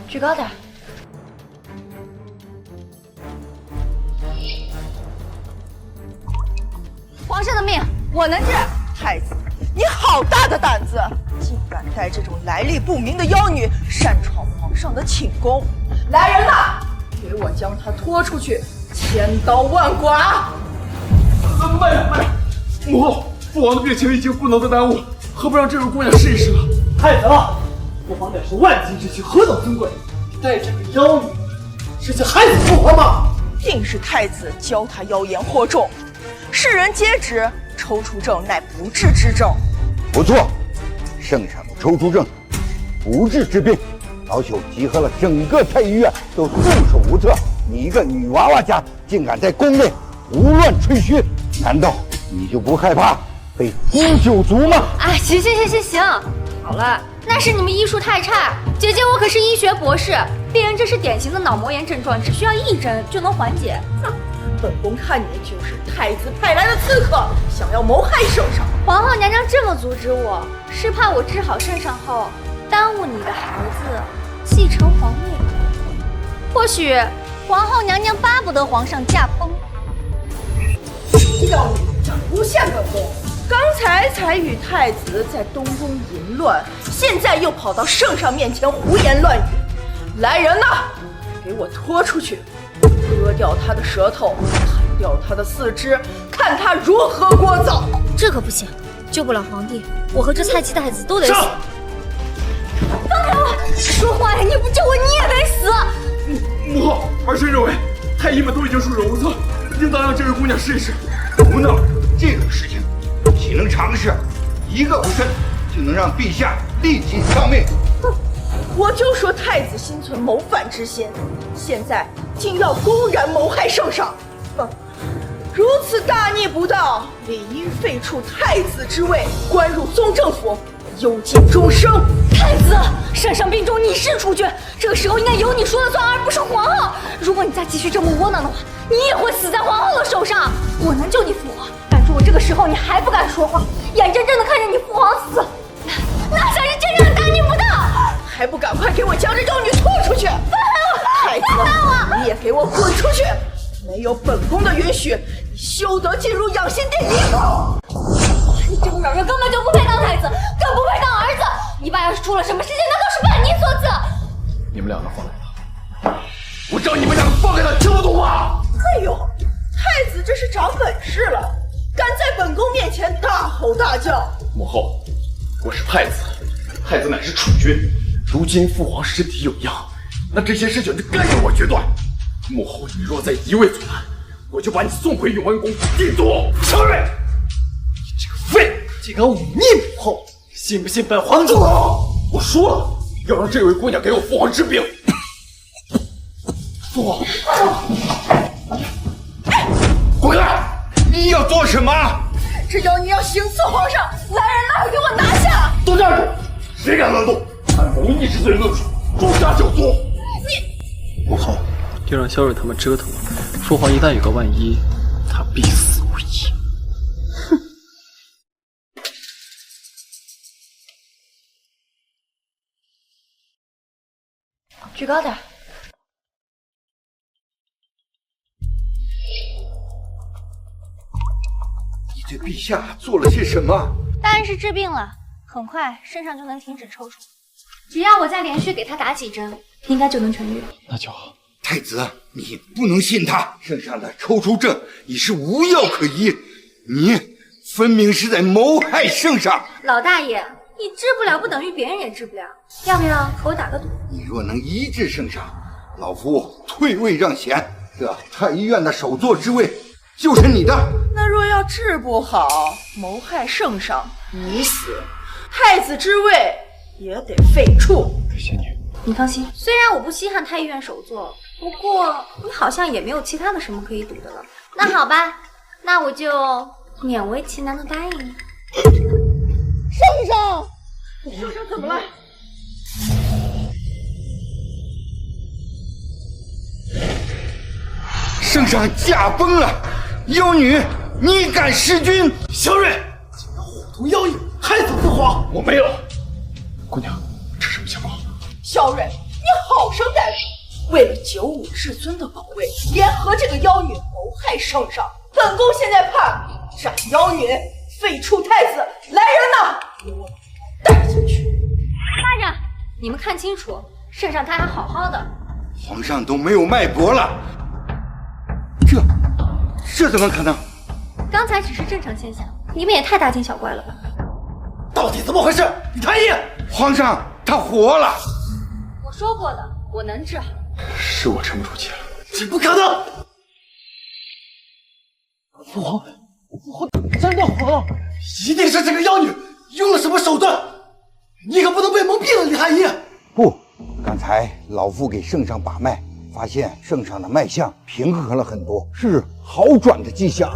举高点。皇上的命我能治。太子，你好大的胆子，竟敢带这种来历不明的妖女擅闯皇上的寝宫！来人呐，给我将她拖出去，千刀万剐！慢点，母后，父王的病情已经不能再耽误，何不让这位姑娘试一试呢？太子，父皇乃是万金之躯，何等尊贵，带着个妖女，是想害死父皇吗？定是太子教他妖言惑众，世人皆知抽搐症乃不治之症。不错，圣上的抽搐症不治之病，老朽集合了整个太医院都束手无策。你一个女娃娃家，竟敢在宫内胡乱吹嘘，难道你就不害怕被诛九族吗？哎，行，好了，那是你们医术太差。姐姐我可是医学博士，病人这是典型的脑膜炎症状，只需要1针就能缓解。本宫看你就是太子派来的刺客，想要谋害圣上。皇后娘娘这么阻止我，是怕我治好圣上后耽误你的孩子继承皇位。或许皇后娘娘巴不得皇上驾崩。妖女敢诬陷本宫！刚才与太子在东宫淫乱，现在又跑到圣上面前胡言乱语。来人呐，给我拖出去，割掉他的舌头，砍掉他的四肢，看他如何聒噪。这可不行，救不了皇帝，我和这菜鸡太子都得死。上！放开我！说话呀！你不救我，你也得死！母后，儿臣认为太医们都已经束手无策，应当让这位姑娘试一试。不闹，这种事情岂能常事？一个不慎，就能让陛下立即丧命。我就说太子心存谋反之心，现在竟要公然谋害圣上，如此大逆不道，理应废黜太子之位，关入宗正府，幽禁终生。太子，圣上病重，你是处决，这个时候应该由你说了算，而不是皇后。如果你再继续这么窝囊的话，你也会死在皇后的手上。我能救你父皇，但如果这个时候你还不敢说话，眼睁睁的看着你父皇死，那才是真正的大逆不道。还不赶快给我将这妖女拖出去！太子，你也给我滚出去！没有本宫的允许，你休得进入养心殿一步！你这个软弱根本就不配当太子，更不配当儿子。你爸要是出了什么事情，那都是拜你所赐。你们两个放开他！我让你们两个放开他，听不懂吗？哎呦，太子这是长本事了，敢在本宫面前大吼大叫！母后，我是太子，太子乃是储君。如今父皇身体有恙，那这些事情就该由我决断。母后，你若再一味阻拦，我就把你送回永安宫地祖。小蕊，你这个废物，竟敢忤逆母后，信不信本皇就我说了，要让这位姑娘给我父皇治病。父皇，滚来！你要做什么？这妖女要行刺皇上！来人呐，给我拿下！都站住！谁敢乱动？按谋逆之罪论处，诛杀九族！母后，就让萧睿他们折腾了。父皇一旦有个万一，他必死无疑。哼！举高点。你对陛下做了些什么？当然是治病了，很快身上就能停止抽搐，只要我再连续给他打几针，应该就能痊愈。那就好。太子，你不能信他，圣上的抽搐症已是无药可医，你分明是在谋害圣上。老大爷，你治不了不等于别人也治不了，要不要和我打个赌？你若能医治圣上，老夫退位让贤，这太医院的首座之位就是你的。那若要治不好，谋害圣上，你死，太子之位也得废黜。感谢你。你放心，虽然我不稀罕太医院首座，不过你好像也没有其他的什么可以赌的了。那好吧，那我就勉为其难的答应你。圣上，圣上怎么了？圣上驾崩了，妖女，你敢弑君？萧睿，竟然伙同妖女害死父皇！我没有。姑娘，这什么情况？萧睿，你好生歹毒，为了九五至尊的宝位，联合这个妖女谋害圣上。本宫现在判斩妖女，废黜太子。来人呐，给我带进去！大人，你们看清楚，圣上他还好好的。皇上都没有脉搏了，这怎么可能？刚才只是正常现象，你们也太大惊小怪了吧？到底怎么回事？李太医，皇上他活了！我说过的，我能治好。是我沉不住气了。这不可能！父皇真的活了，一定是这个妖女用了什么手段！你可不能被蒙蔽了，李太医。不，刚才老夫给圣上把脉，发现圣上的脉象平和了很多，是好转的迹象。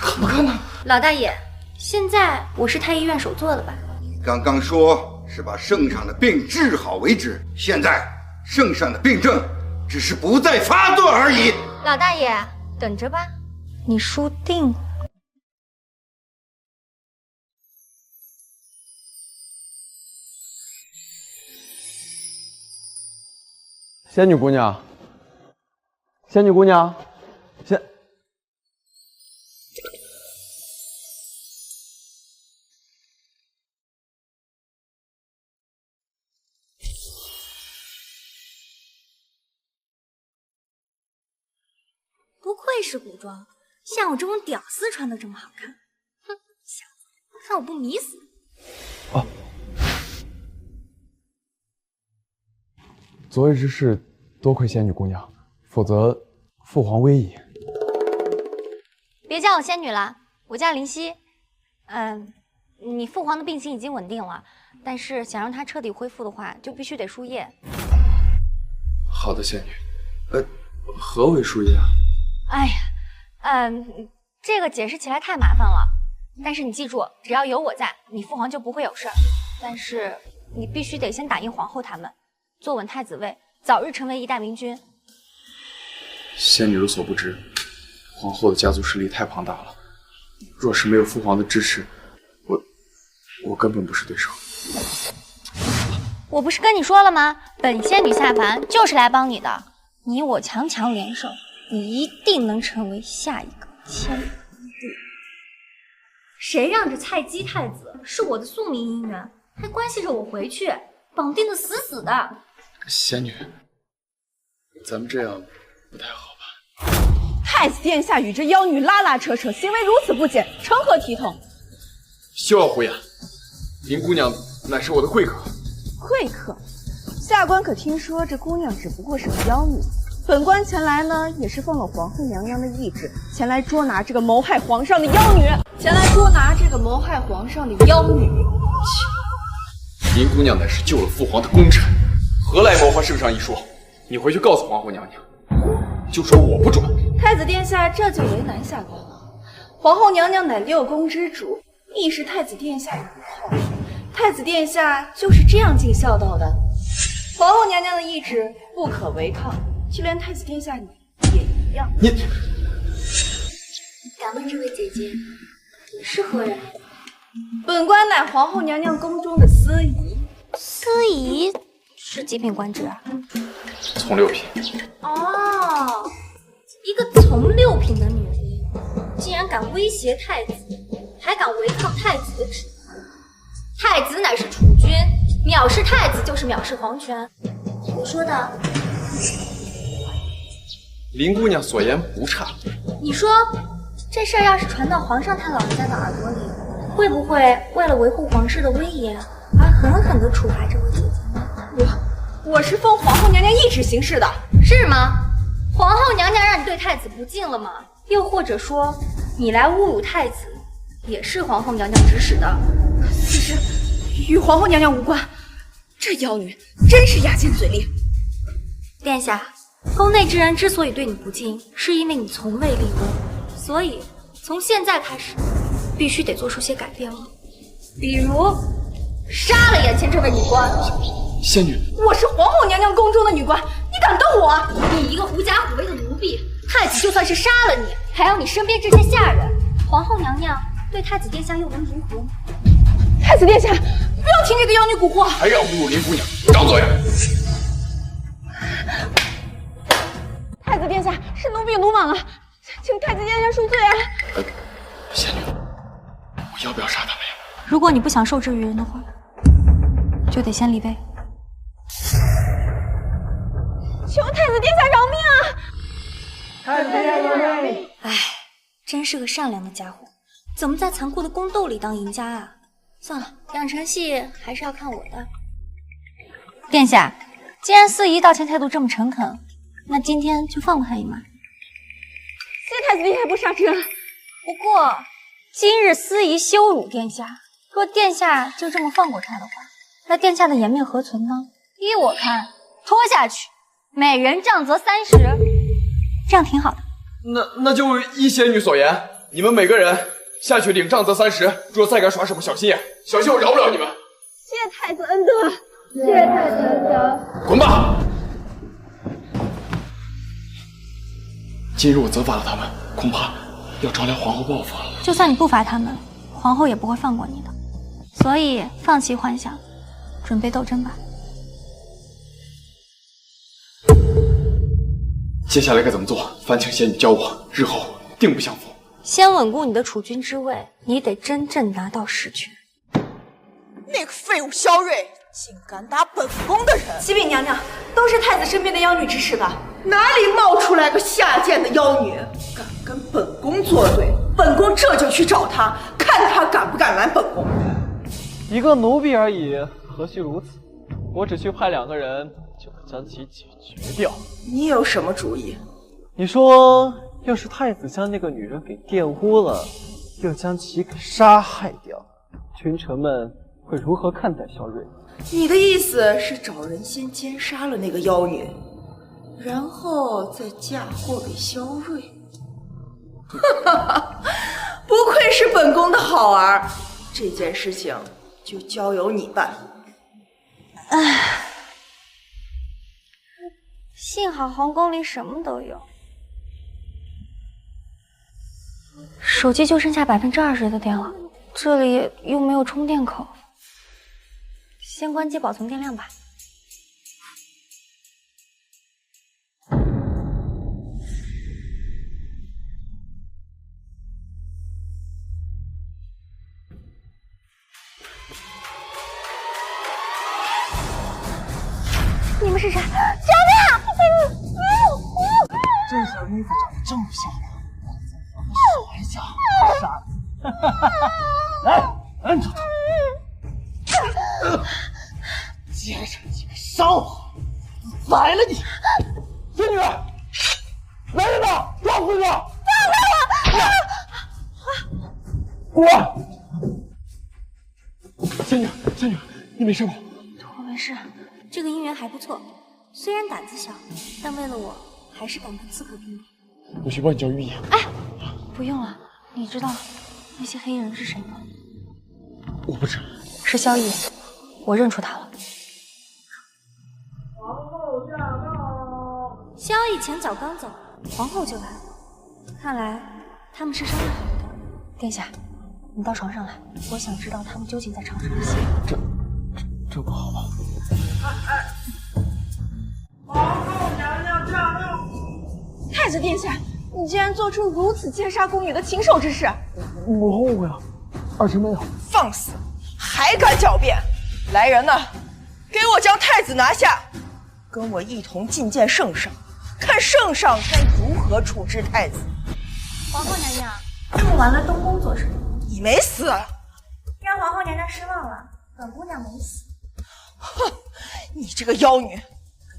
可不可能？老大爷，现在我是太医院首座的吧？你刚刚说是把圣上的病治好为止，现在圣上的病症只是不再发作而已。老大爷，等着吧，你输定了。仙女姑娘，仙女姑娘，不愧是古装，像我这种屌丝穿的这么好看。哼，小子，看我不迷死你！昨日之事，多亏仙女姑娘，否则父皇危矣。别叫我仙女了，我叫林夕。你父皇的病情已经稳定了，但是想让他彻底恢复的话，就必须得输液。好的，仙女。何为输液啊？哎呀，这个解释起来太麻烦了。但是你记住，只要有我在，你父皇就不会有事儿。但是你必须得先打赢皇后他们，坐稳太子位，早日成为一代明君。仙女有所不知，皇后的家族势力太庞大了，若是没有父皇的支持，我根本不是对手。我不是跟你说了吗？本仙女下凡就是来帮你的，你我强强联手，你一定能成为下一个千里一遇。谁让这菜鸡太子是我的宿命姻缘，还关系着我回去，绑定的死死的。仙女，咱们这样不太好吧？太子殿下与这妖女拉拉扯扯，行为如此不检，成何体统？休要胡言！林姑娘乃是我的贵客。贵客，下官可听说这姑娘只不过是个妖女。本官前来呢，也是奉了皇后娘娘的懿旨，前来捉拿这个谋害皇上的妖女。林姑娘乃是救了父皇的功臣，何来谋划圣上一说？你回去告诉皇后娘娘，就说我不准。太子殿下这就为难下官了。皇后娘娘乃六宫之主，亦是太子殿下的母后。太子殿下就是这样尽孝道的。皇后娘娘的懿旨不可违抗，就连太子殿下你也一样。你敢问这位姐姐，你是何人？本官乃皇后娘娘宫中的司仪。司仪是几品官职啊？从六品。哦，一个从六品的女医，竟然敢威胁太子，还敢违抗太子的旨意。太子乃是储君，藐视太子就是藐视皇权。我说的，林姑娘所言不差。你说这事儿要是传到皇上他老人家的耳朵里，会不会为了维护皇室的威严而狠狠地处罚这位姐姐呢？我是奉皇后娘娘懿旨行事的。是吗？皇后娘娘让你对太子不敬了吗？又或者说你来侮辱太子，也是皇后娘娘指使的？此事与皇后娘娘无关。这妖女真是牙尖嘴利。殿下，宫内之人之所以对你不敬，是因为你从未立功，所以从现在开始，必须得做出些改变了。比如杀了眼前这位女官。仙女，我是皇后娘娘宫中的女官，你敢动我？你一个狐假虎威的奴婢，太子就算是杀了你，还有你身边这些下人，皇后娘娘对太子殿下又能如何呢？太子殿下，不要听这个妖女蛊惑！还敢侮辱林姑娘，张嘴！子殿下，是奴婢鲁莽了，请太子殿下恕罪啊！仙女，我要不要杀他们呀？如果你不想受制于人的话，就得先离位。求太子殿下饶命啊！太子殿下饶命！哎，真是个善良的家伙，怎么在残酷的宫斗里当赢家啊？算了，养成系还是要看我的。殿下，既然司仪道歉态度这么诚恳，那今天就放过他一马。谢太子殿下不杀之恩。不过今日司仪羞辱殿下，若殿下就这么放过他的话，那殿下的颜面何存呢？依我看，拖下去，每人杖责30，这样挺好的。那就依仙女所言，你们每个人下去领杖责30。若再敢耍什么小心眼，小心我饶不了你们。谢太子恩德，谢太子恩德。滚吧！今日我责罚了他们，恐怕要招来皇后报复了。就算你不罚他们，皇后也不会放过你的。所以放弃幻想，准备斗争吧。接下来该怎么做？烦请仙女教我，日后定不相负。先稳固你的储君之位，你得真正拿到实权。那个废物萧睿，竟敢打本宫的人！启禀娘娘，都是太子身边的妖女指使的。哪里冒出来个下贱的妖女，敢跟本宫作对？本宫这就去找她，看她敢不敢拦本宫。一个奴婢而已，何须如此？我只需派2个人就能将其解决掉。你有什么主意？你说，要是太子将那个女人给玷污了，又将其给杀害掉，群臣们会如何看待萧睿？你的意思是找人先奸杀了那个妖女，然后再嫁祸给萧睿？哈哈，不愧是本宫的好儿，这件事情就交由你办。唉，幸好皇宫里什么都有，手机就剩下20%的电了，这里又没有充电口，先关机保存电量吧。你们是谁？救命！这小妮子长得这么漂亮，我还想杀你！来，摁住他！接着你个少妇，宰了你！仙女，来人呐，抓回去！滚！仙女，你没事吧？我没事，这个姻缘还不错，虽然胆子小，但为了我，还是本盆刺客给你。我去帮你叫御医。哎，不用了，你知道那些黑衣人是谁吗？我不知。是萧逸，我认出他了。皇后驾到！萧逸前脚刚走，皇后就来了。看来他们是商量好的。殿下，你到床上来，我想知道他们究竟在吵什么戏。这不好吧？皇后娘娘驾到！太子殿下，你竟然做出如此奸杀宫女的禽兽之事！母后误会了，二臣没有。放肆！还敢狡辩！来人呐，给我将太子拿下，跟我一同觐见圣上，看圣上该如何处置太子。皇后娘娘，这么晚了东宫做什么？你没死！让皇后娘娘失望了，本姑娘没死。哼，你这个妖女，跟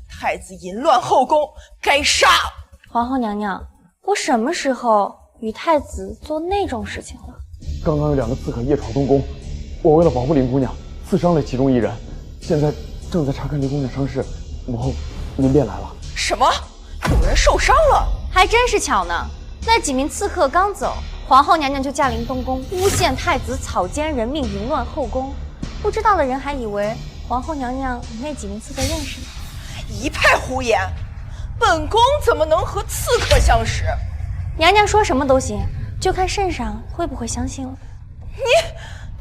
太子淫乱后宫，该杀！皇后娘娘，我什么时候与太子做那种事情了？刚刚有2个刺客夜闯东宫，我为了保护林姑娘，刺伤了其中1人，现在正在查看林姑娘伤势。母后，您便来了。什么？有人受伤了？还真是巧呢。那几名刺客刚走，皇后娘娘就驾临东宫，诬陷太子草菅人命，淫乱后宫。不知道的人还以为皇后娘娘与那几名刺客认识呢。一派胡言！本宫怎么能和刺客相识？娘娘说什么都行，就看圣上会不会相信了。你，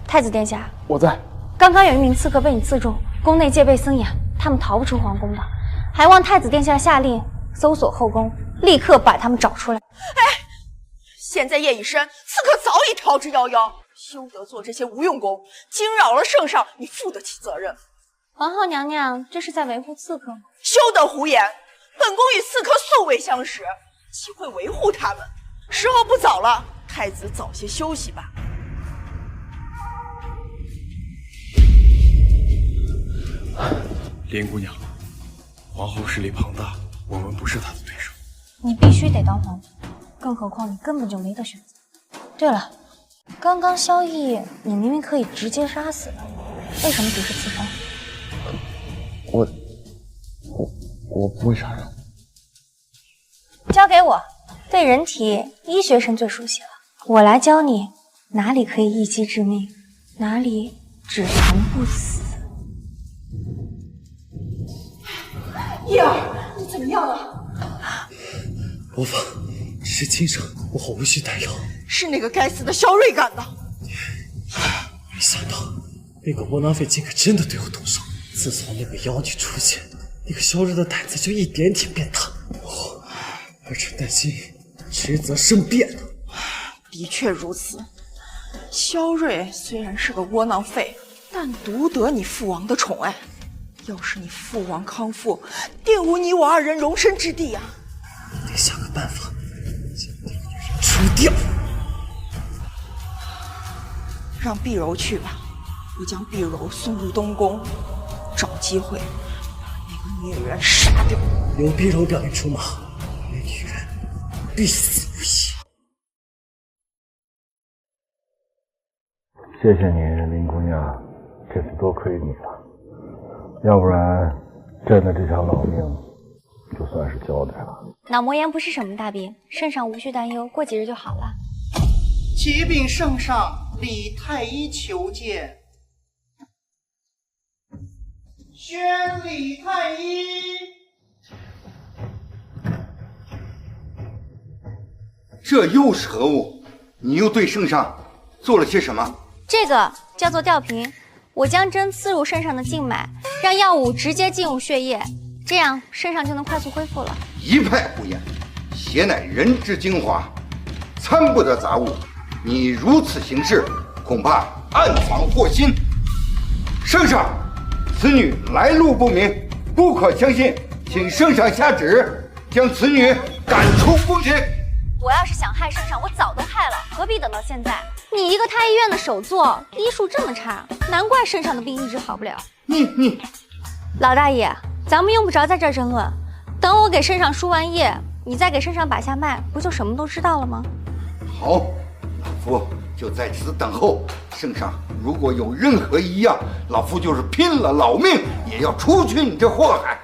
太子殿下，我在。刚刚有1名刺客被你刺中，宫内戒备森严，他们逃不出皇宫的，还望太子殿下下令搜索后宫，立刻把他们找出来。现在夜已深，刺客早已逃之夭夭，休得做这些无用功，惊扰了圣上，你负得起责任。皇后娘娘这是在维护刺客吗？休得胡言！本宫与刺客素未相识，岂会维护他们？时候不早了，太子早些休息吧。林姑娘，皇后势力庞大，我们不是她的对手。你必须得当皇后，更何况你根本就没得选择。对了，刚刚萧逸你明明可以直接杀死的，为什么只是刺杀？我不会杀人。交给我，对人体医学生最熟悉了，我来教你哪里可以一击致命，哪里只疼不死。叶儿，你怎么样了？伯父，只是轻伤，母后无需担忧。是那个该死的萧睿干的。没想到那个窝囊废竟可真的对我动手。自从那个妖女出现，那个萧睿的胆子就一点点变大。儿臣担心迟则生变呢。的确如此，萧睿虽然是个窝囊废，但独得你父王的宠爱。要是你父王康复，定无你我二人容身之地啊！得想个办法将那个女人除掉。让碧柔去吧，我将碧柔送入东宫，找机会把那个女人杀掉。刘碧柔表面出马，那女人必死无疑。谢谢你，林姑娘，这次多亏你了。要不然，朕的这条老命就算是交代了。脑膜炎不是什么大病，圣上无需担忧，过几日就好了。启禀圣上，李太医求见。宣李太医。这又是何物？你又对圣上做了些什么？这个叫做吊瓶，我将针刺入肾上的静脉，让药物直接进入血液，这样肾上就能快速恢复了。一派胡言！血乃人之精华，参不得杂物。你如此行事，恐怕暗藏祸心。圣上，此女来路不明，不可相信，请圣上下旨，将此女赶出宫廷。我要是想害圣上，我早都害了，何必等到现在？你一个太医院的首座，医术这么差，难怪圣上的病一直好不了。你，老大爷，咱们用不着在这儿争论。等我给圣上输完液，你再给圣上把下脉，不就什么都知道了吗？好，老夫就在此等候。圣上如果有任何异样，老夫就是拼了老命也要除去你这祸害。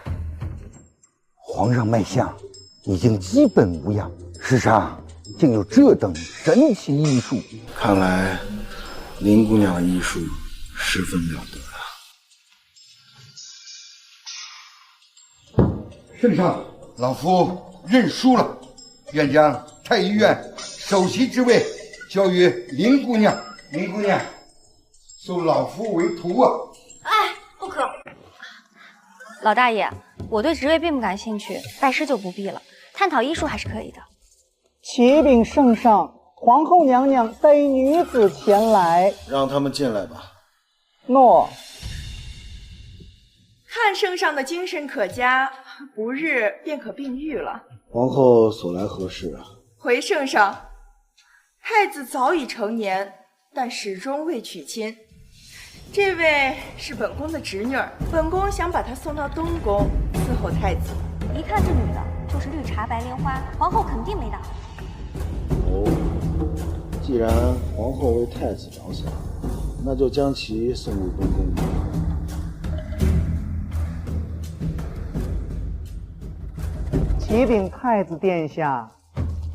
皇上脉象已经基本无恙，世上竟有这等神奇医术，看来林姑娘的医术十分了得啊！圣上，老夫认输了，愿将太医院首席之位交于林姑娘。林姑娘，收老夫为徒啊！哎，不可！老大爷，我对职位并不感兴趣，拜师就不必了。探讨医术还是可以的。启禀圣上，皇后娘娘带女子前来。让他们进来吧。诺。看圣上的精神可嘉，不日便可病愈了。皇后所来何事啊？回圣上，太子早已成年，但始终未娶亲。这位是本宫的侄女，本宫想把她送到东宫伺候太子。一看这女的就是绿茶白莲花，皇后肯定没打。哦，既然皇后为太子着想，那就将其送入东宫。启禀太子殿下，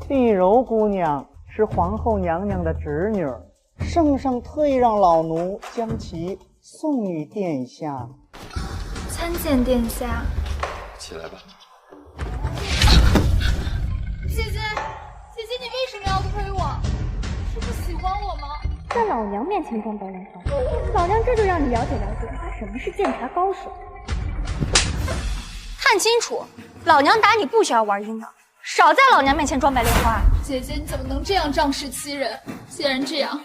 碧柔姑娘是皇后娘娘的侄女，圣上特意让老奴将其送与殿下。参见殿下。起来吧。姐姐，你为什么要推我？是不喜欢我吗？在老娘面前装白莲花，老娘这就让你了解了解他什么是鉴察高手。看清楚，老娘打你不需要玩阴的，少在老娘面前装白莲花！姐姐，你怎么能这样仗势欺人？既然这样，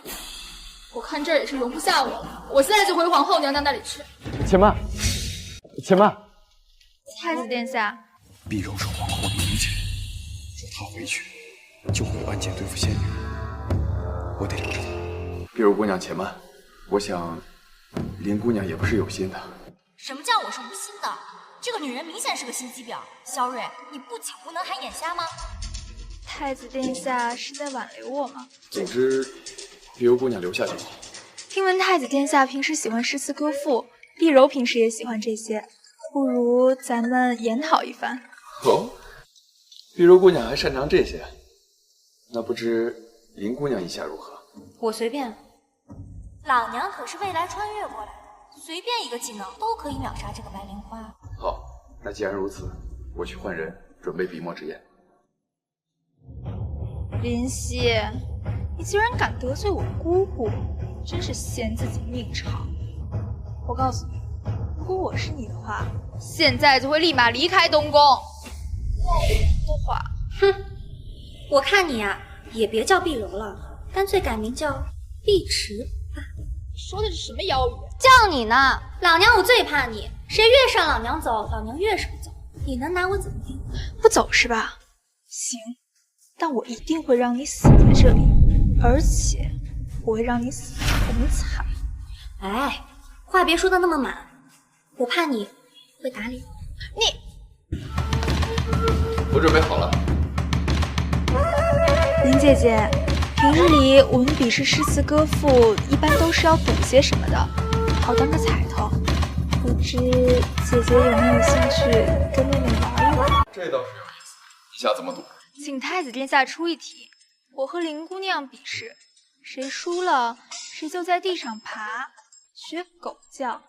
我看这儿也是容不下我了。我现在就回皇后娘娘那里去。且慢，且慢！太子殿下，碧柔是皇后的名妾，若她回去，就会暗箭对付仙女，我得留着她。碧柔姑娘且慢，我想林姑娘也不是有心的。什么叫我是无心的？这个女人明显是个心机婊。萧睿，你不仅无能还眼瞎吗？太子殿下是在挽留我吗？总之，碧柔姑娘留下就好。听闻太子殿下平时喜欢诗词歌赋，碧柔平时也喜欢这些，不如咱们研讨一番。哦，碧柔姑娘还擅长这些，那不知林姑娘意下如何？我随便。老娘可是未来穿越过来的，随便一个技能都可以秒杀这个白莲花。好，那既然如此，我去换人，准备笔墨纸砚。林夕，你居然敢得罪我姑姑，真是嫌自己命长。我告诉你，如果我是你的话，现在就会立马离开东宫。要不然的话，哼，我看你啊，也别叫碧柔了，干脆改名叫碧池吧。你说的是什么妖语？叫你呢，老娘我最怕你，谁越上老娘走，老娘越是不走。你能拿我怎么地？不走是吧？行，但我一定会让你死在这里，而且我会让你死得很惨。哎，话别说的那么满，我怕你会打脸。你，我准备好了。林姐姐，平日里文笔是诗词歌赋，一般都是要赌些什么的，好当个彩头。不知姐姐有没有兴趣跟妹妹玩一玩？这倒是有意思，你想怎么赌？请太子殿下出一题，我和林姑娘比试，谁输了，谁就在地上爬，学狗叫，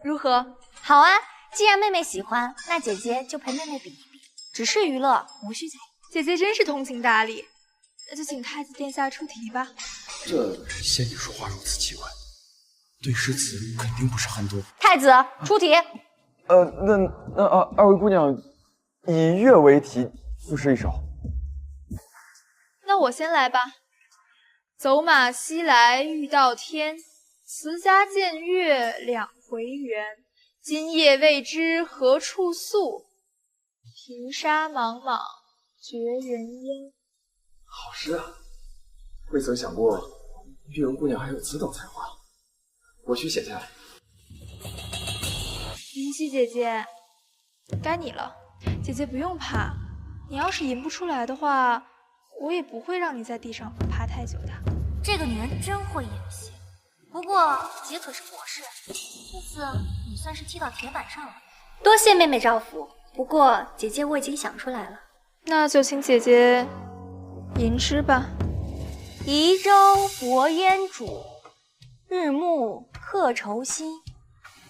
如何？好啊，既然妹妹喜欢，那姐姐就陪妹妹比一比，只是娱乐，无需在意。姐姐真是通情达理，那就请太子殿下出题吧。这仙女说话如此奇怪，对诗词肯定不是很多。太子出题。那二位姑娘以乐为题，赋诗一首。那我先来吧。走马西来欲到天，辞家见月两回圆。今夜未知何处宿，平沙茫茫绝人烟。好诗啊！未曾想过碧柔姑娘还有此等才华，我去写下来。云溪姐姐，该你了。姐姐不用怕，你要是吟不出来的话，我也不会让你在地上爬太久的。这个女人真会演戏。不过姐可是博士，这次你算是踢到铁板上了。多谢妹妹照拂，不过姐姐我已经想出来了。那就请姐姐吟诗吧。移舟泊烟渚，日暮客愁新。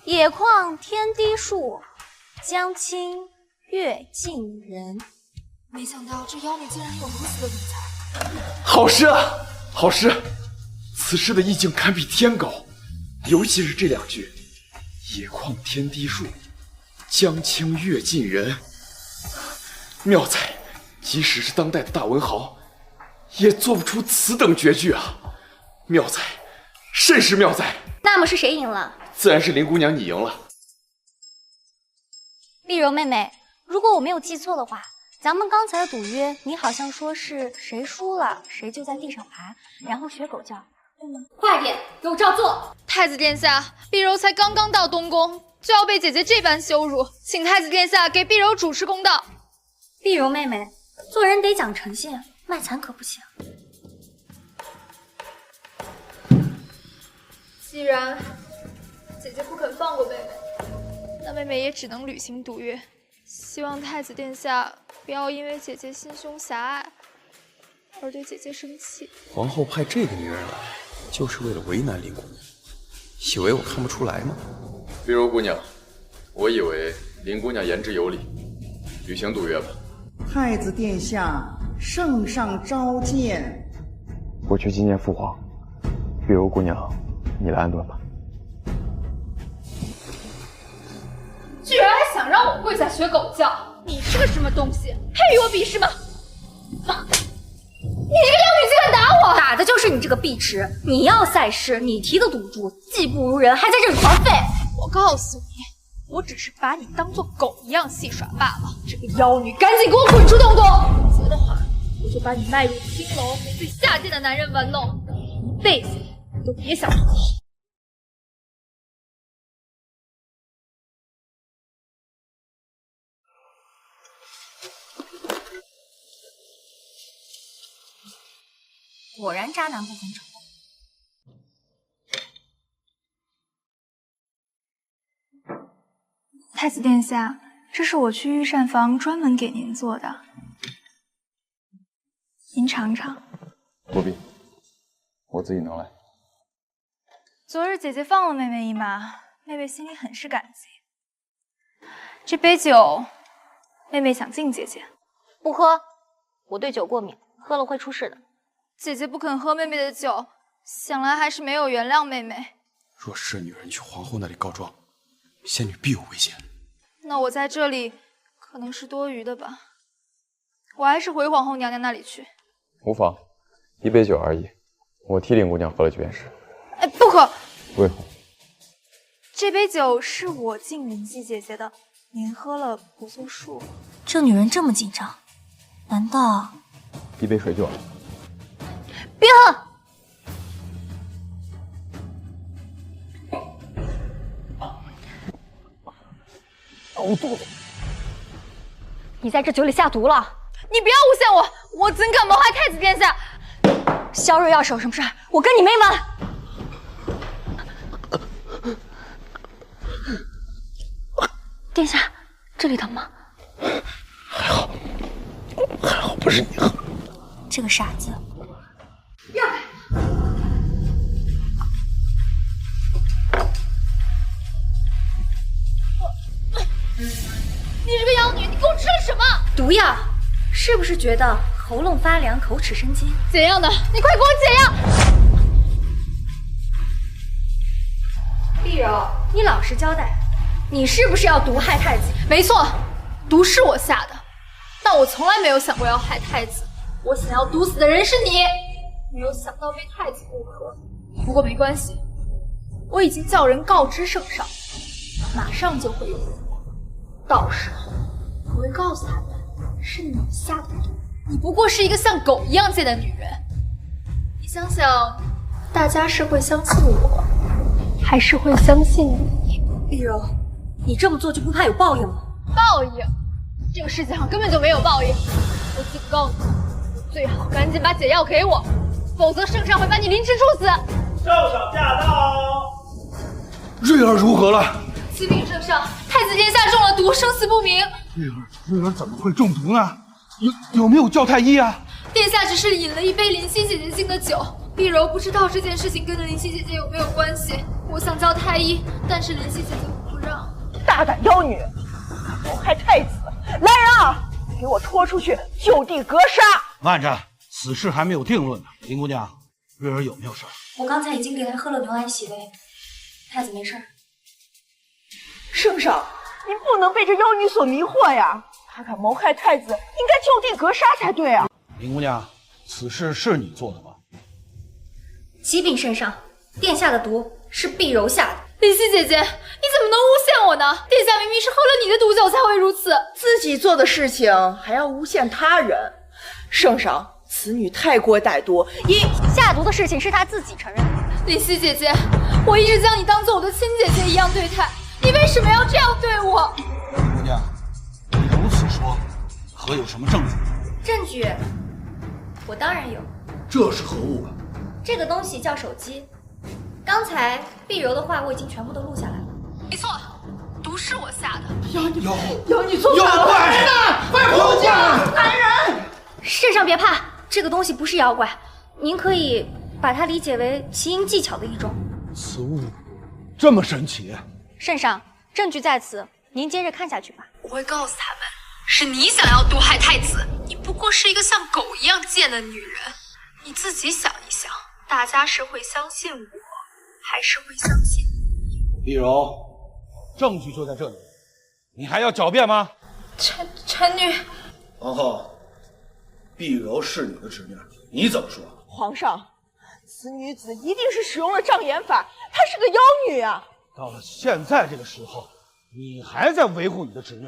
野旷天低树，江清月近人。没想到这妖女竟然有如此的文采。好诗啊，好诗！此诗的意境堪比天高，尤其是这两句：野旷天低树，江清月近人。妙哉！即使是当代的大文豪，也做不出此等绝句啊！妙哉，甚是妙哉！那么是谁赢了？自然是林姑娘你赢了。碧柔妹妹，如果我没有记错的话，咱们刚才的赌约，你好像说是谁输了，谁就在地上爬，然后学狗叫，对吗？快点，给我照做！太子殿下，碧柔才刚刚到东宫，就要被姐姐这般羞辱，请太子殿下给碧柔主持公道。碧柔妹妹，做人得讲诚信，卖惨可不行。既然姐姐不肯放过妹妹，那妹妹也只能履行赌约。希望太子殿下不要因为姐姐心胸狭隘而对姐姐生气。皇后派这个女人来，就是为了为难林姑娘，以为我看不出来吗？碧柔姑娘，我以为林姑娘言之有理，履行赌约吧。太子殿下，圣上召见。我去觐见父皇。碧柔姑娘，你来安顿吧。居然还想让我跪下学狗叫，你是个什么东西？配与我比试吗？你这个妖女竟敢打我！打的就是你这个碧池！你要赛事，你提的赌注，技不如人，还在这里狂废！我告诉你，我只是把你当做狗一样戏耍罢了。这个妖女，赶紧给我滚出东宫！否则的话，我就把你卖入青楼，给最下贱的男人玩弄，一辈子都别想脱身。果然渣男不分丑。太子殿下，这是我去御膳房专门给您做的，您尝尝。不必，我自己能来。昨日姐姐放了妹妹一马，妹妹心里很是感激。这杯酒，妹妹想敬姐姐。不喝，我对酒过敏，喝了会出事的。姐姐不肯喝妹妹的酒，想来还是没有原谅妹妹。若是女人去皇后那里告状，仙女必有危险。那我在这里可能是多余的吧，我还是回皇后娘娘那里去。无妨，一杯酒而已，我替林姑娘喝了就便是。哎，不可！为何？这杯酒是我敬灵溪姐姐的，您喝了不作数。这女人这么紧张，难道？一杯水就好。别喝！呕肚子！你在这酒里下毒了！你不要诬陷我，我怎敢谋害太子殿下？萧睿要是有什么事，我跟你没完！殿下，这里疼吗？还好不是你喝。这个傻子。你这个妖女，你给我吃了什么毒药？是不是觉得喉咙发凉、口齿生津？解药呢？你快给我解药！碧柔，你老实交代，你是不是要毒害太子？没错，毒是我下的，但我从来没有想过要害太子。我想要毒死的人是你，没有想到被太子不和。不过没关系，我已经叫人告知圣上，马上就会有人。到时候我会告诉他们，是你下的毒。你不过是一个像狗一样贱的女人。你想想，大家是会相信我，还是会相信你？碧柔，你这么做就不怕有报应吗？报应？这个世界上根本就没有报应。我警告你，最好赶紧把解药给我，否则圣上会把你凌迟处死。圣上驾到！瑞儿如何了？启禀圣上，太子殿下中了毒，生死不明。瑞儿怎么会中毒呢？有没有叫太医啊？殿下只是饮了一杯灵溪姐姐敬的酒，碧柔不知道这件事情跟灵溪姐姐有没有关系。我想叫太医，但是灵溪姐姐不让。大胆妖女，谋害太子！来人啊，给我拖出去，就地格杀！慢着，此事还没有定论呢。林姑娘，瑞儿有没有事？我刚才已经给她喝了牛奶洗胃，太子没事。圣上，您不能被这妖女所迷惑呀！她敢谋害太子，应该就地格杀才对啊！林姑娘，此事是你做的吗？启禀圣上，殿下的毒是碧柔下的。灵溪姐姐，你怎么能诬陷我呢？殿下明明是喝了你的毒酒才会如此。自己做的事情还要诬陷他人，圣上，此女太过歹毒，下毒的事情是她自己承认的。灵溪姐姐，我一直将你当做我的亲姐姐一样对待，你为什么要这样对我？林姑娘，你如此说，可有什么证据？证据，我当然有。这是何物？这个东西叫手机。刚才碧柔的话我已经全部都录下来了。没错，毒是我下的。妖女做反了！快回家！来人！圣上别怕，这个东西不是妖怪，您可以把它理解为奇淫技巧的一种。此物这么神奇？圣上，证据在此，您接着看下去吧。我会告诉他们，是你想要毒害太子，你不过是一个像狗一样贱的女人。你自己想一想，大家是会相信我，还是会相信你？碧柔，证据就在这里，你还要狡辩吗？臣女。皇后，碧柔是你的侄女，你怎么说？皇上，此女子一定是使用了障眼法，她是个妖女啊！到了现在这个时候，你还在维护你的侄女？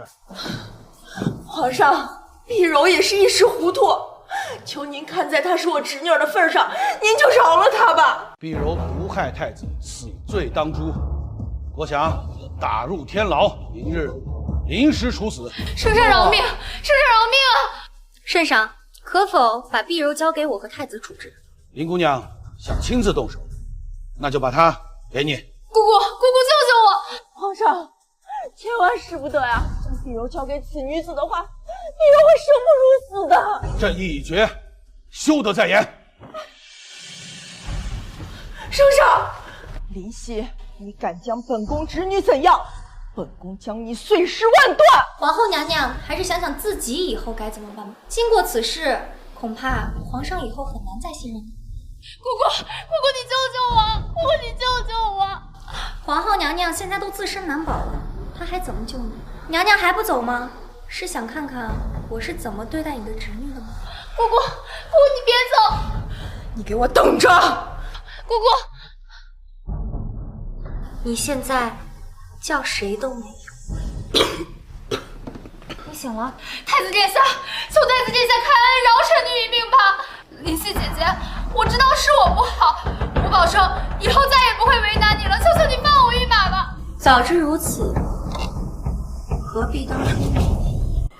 皇上，碧柔也是一时糊涂，求您看在她是我侄女的份上，您就饶了她吧。碧柔毒害太子，此罪当诛，国祥打入天牢，明日临时处死。圣上饶命！圣上饶命啊！圣上，可否把碧柔交给我和太子处置？林姑娘想亲自动手，那就把她给你。姑姑，救救我！皇上，千万使不得呀！将碧柔交给此女子的话，碧柔会生不如死的。朕意已决，休得再言。圣上，林夕，你敢将本宫侄女怎样？本宫将你碎尸万段！皇后娘娘，还是想想自己以后该怎么办吧。经过此事，恐怕皇上以后很难再信任你。姑姑，你救救我！姑姑，你救救我！皇后娘娘现在都自身难保了，她还怎么救你？娘娘还不走吗？是想看看我是怎么对待你的侄女的吗？姑姑，你别走！你给我等着！姑姑，你现在叫谁都没用。你醒了，太子殿下，求太子殿下开恩，饶臣女一命吧！林夕姐姐，我知道是我不好，我保证以后再也不会为难你了，求求你放我一马吧！早知如此，何必当初？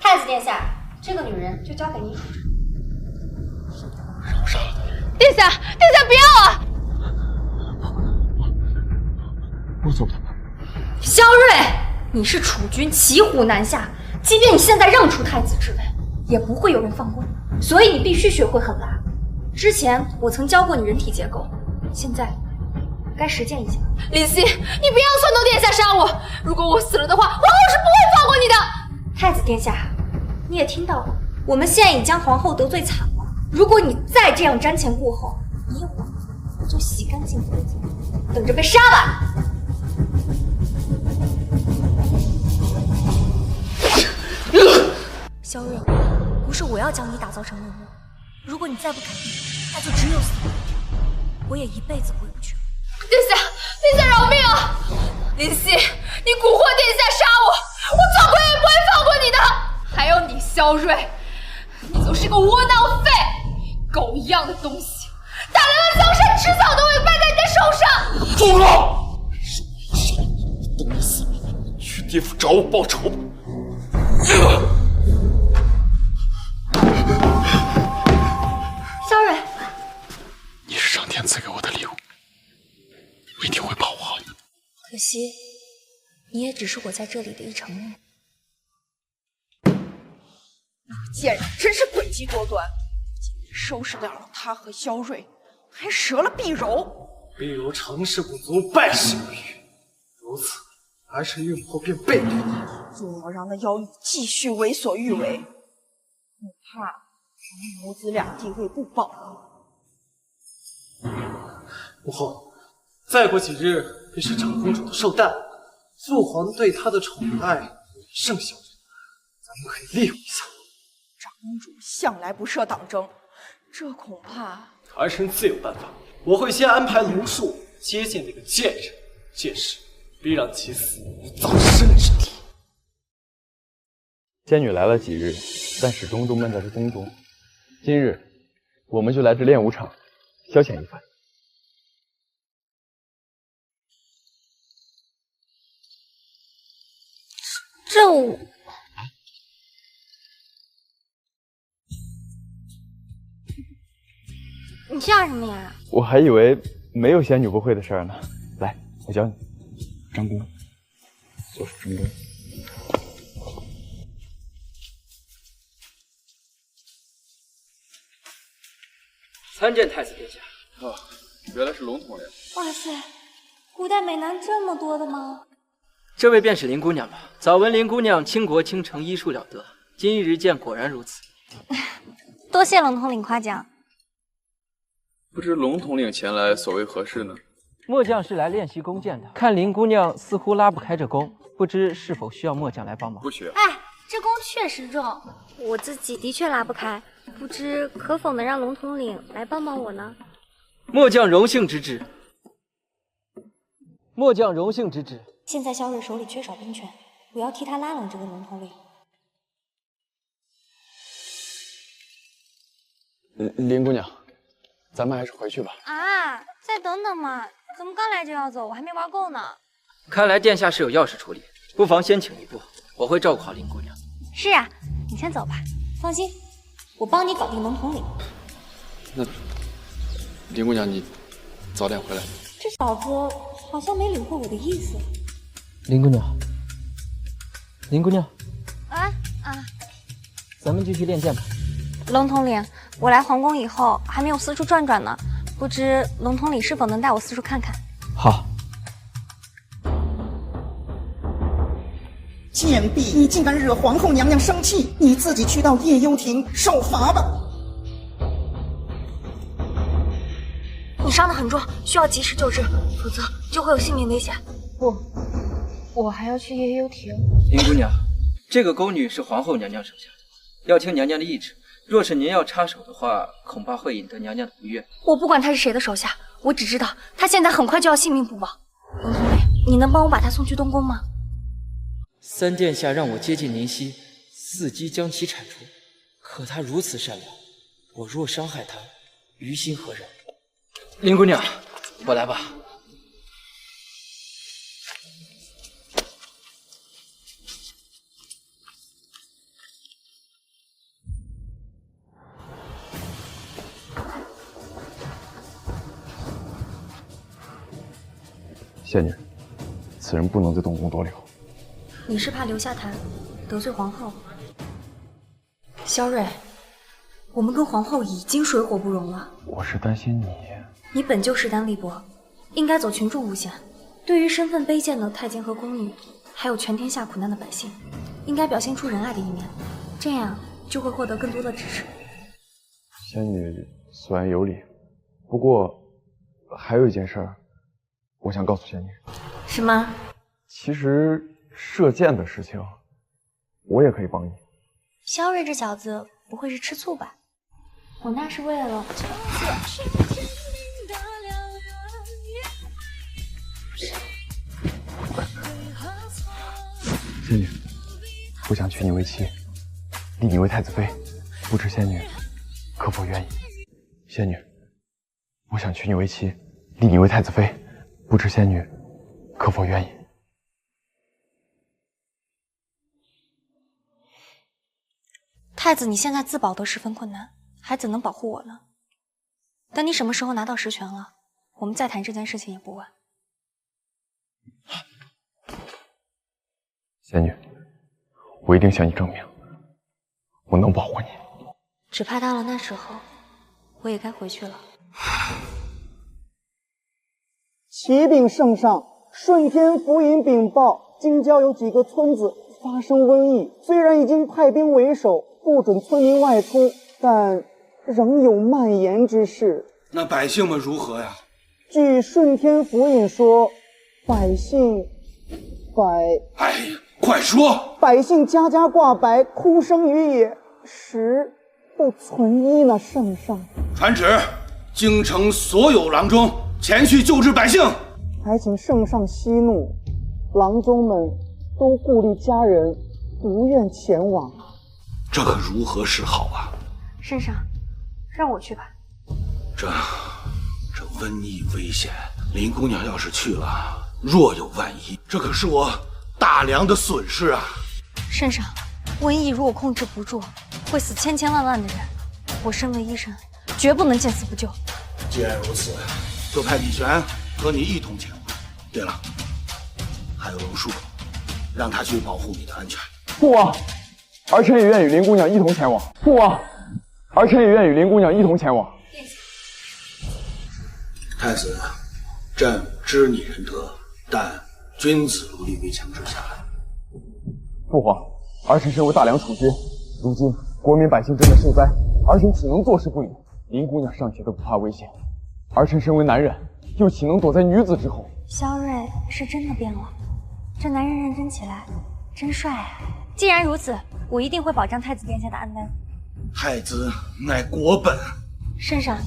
太子殿下，这个女人就交给你处置。饶杀了她！殿下不要啊！我走了。萧睿，你是储君，骑虎难下，即便你现在让出太子之位，也不会有人放过你，所以你必须学会狠辣。之前我曾教过你人体结构，现在该实践一下。林夕，你不要撺掇殿下杀我！如果我死了的话，皇后是不会放过你的。太子殿下，你也听到了，我们现在已将皇后得罪惨了。如果你再这样瞻前顾后，你我就洗干净自己，等着被杀吧。萧睿，不是我要将你打造成人物，如果你再不改变，那就只有死路一条，我也一辈子回不去。殿下饶命啊！林夕，你蛊惑殿下杀我，我做鬼也不会放过你的。还有你萧睿，你就是个窝囊废，狗一样的东西，打来了江山，迟早都会败在你的手上。住了！等你死了，去地府找我报仇吧。萧睿，你是上天赐给我的礼物，我一定会保护好你。可惜，你也只是我在这里的一场梦。贱人真是诡计多端，今天收拾掉了他和萧睿，还折了碧柔。碧柔成事不足，败事有余，如此，儿臣孕后便背对你。若要让那妖女继续为所欲为，恐怕咱母子俩地位不保了。母后，再过几日便是长公主的寿诞，父皇对她的宠爱远胜小人，咱们可以利用一下。长公主向来不涉党争，这恐怕……儿臣自有办法。我会先安排卢树接近那个贱人，届时必让其死无葬身之地。仙女来了几日，但始终都闷在这宫中。今日我们就来这练武场消遣一番。这我……你吓什么呀？我还以为没有仙女不会的事儿呢。来，我教你，张弓，左手张弓。参见太子殿下。哦，原来是龙统领。哇塞，古代美男这么多的吗？这位便是林姑娘了。早闻林姑娘倾国倾城，医术了得，今日见果然如此。多谢龙统领夸奖。不知龙统领前来所为何事呢？末将是来练习弓箭的，看林姑娘似乎拉不开这弓，不知是否需要末将来帮忙？不需要。哎，这弓确实重，我自己的确拉不开。不知可否能让龙统领来帮帮我呢？末将荣幸之至。末将荣幸之至。现在萧睿手里缺少兵权，我要替他拉拢这个龙统领。林姑娘，咱们还是回去吧。啊，再等等嘛，怎么刚来就要走？我还没玩够呢。看来殿下是有要事处理，不妨先请一步，我会照顾好林姑娘。是啊，你先走吧，放心，我帮你搞定龙统领。那林姑娘，你早点回来。这小子好像没领会我的意思。林姑娘，林姑娘，啊，咱们继续练剑吧。龙统领，我来皇宫以后还没有四处转转呢，不知龙统领是否能带我四处看看？好。贱婢，你竟敢惹皇后娘娘生气，你自己去到夜幽亭受罚吧。你伤得很重，需要及时救治，否则就会有性命危险。不，我还要去夜幽亭。林姑娘，这个宫女是皇后娘娘生下的，要听娘娘的懿旨。若是您要插手的话，恐怕会引得娘娘的不悦。我不管她是谁的手下，我只知道她现在很快就要性命不保。龙统领，你能帮我把她送去东宫吗？三殿下让我接近宁熙，伺机将其铲除。可她如此善良，我若伤害她，于心何忍？林姑娘，我来吧。仙女，此人不能在东宫多留。你是怕留下他得罪皇后？萧睿，我们跟皇后已经水火不容了。我是担心你。你本就势单力薄，应该走群众路线。对于身份卑贱的太监和宫女，还有全天下苦难的百姓，应该表现出仁爱的一面，这样就会获得更多的支持。仙女虽然有理，不过还有一件事儿，我想告诉仙女。什么？其实射箭的事情，我也可以帮你。萧睿这小子不会是吃醋吧？我那是为了……仙女，我想娶你为妻，立你为太子妃，不知仙女可否愿意？仙女，我想娶你为妻，立你为太子妃，不知仙女可否愿意？太子，你现在自保都十分困难，还怎能保护我呢？等你什么时候拿到实权了，我们再谈这件事情也不晚。仙女，我一定向你证明，我能保护你。只怕到了那时候，我也该回去了。启禀圣上，顺天府尹禀报，京郊有几个村子发生瘟疫，虽然已经派兵为首，不准村民外出，但仍有蔓延之势。那百姓们如何呀？据顺天府尹说，哎呀，快说！百姓家家挂白，哭声于野，食不存一呢，圣上。传旨，京城所有郎中前去救治百姓。还请圣上息怒，郎中们都顾虑家人，不愿前往。这可如何是好啊？圣上，让我去吧。这瘟疫危险，林姑娘要是去了，若有万一，这可是我大梁的损失啊！圣上，瘟疫如果控制不住，会死千千万万的人。我身为医生，绝不能见死不救。既然如此，就派李玄和你一同前往。对了，还有龙叔，让他去保护你的安全。父王，儿臣也愿与林姑娘一同前往。父王，儿臣也愿与林姑娘一同前往。太子，朕知你仁德，但君子如立危墙之下。父皇，儿臣身为大梁储君，如今国民百姓正在受灾，儿臣岂能坐视不理？林姑娘尚且都不怕危险，儿臣身为男人，又岂能躲在女子之后？萧睿是真的变了，这男人认真起来，真帅啊！既然如此，我一定会保障太子殿下的安危。太子乃国本。圣上，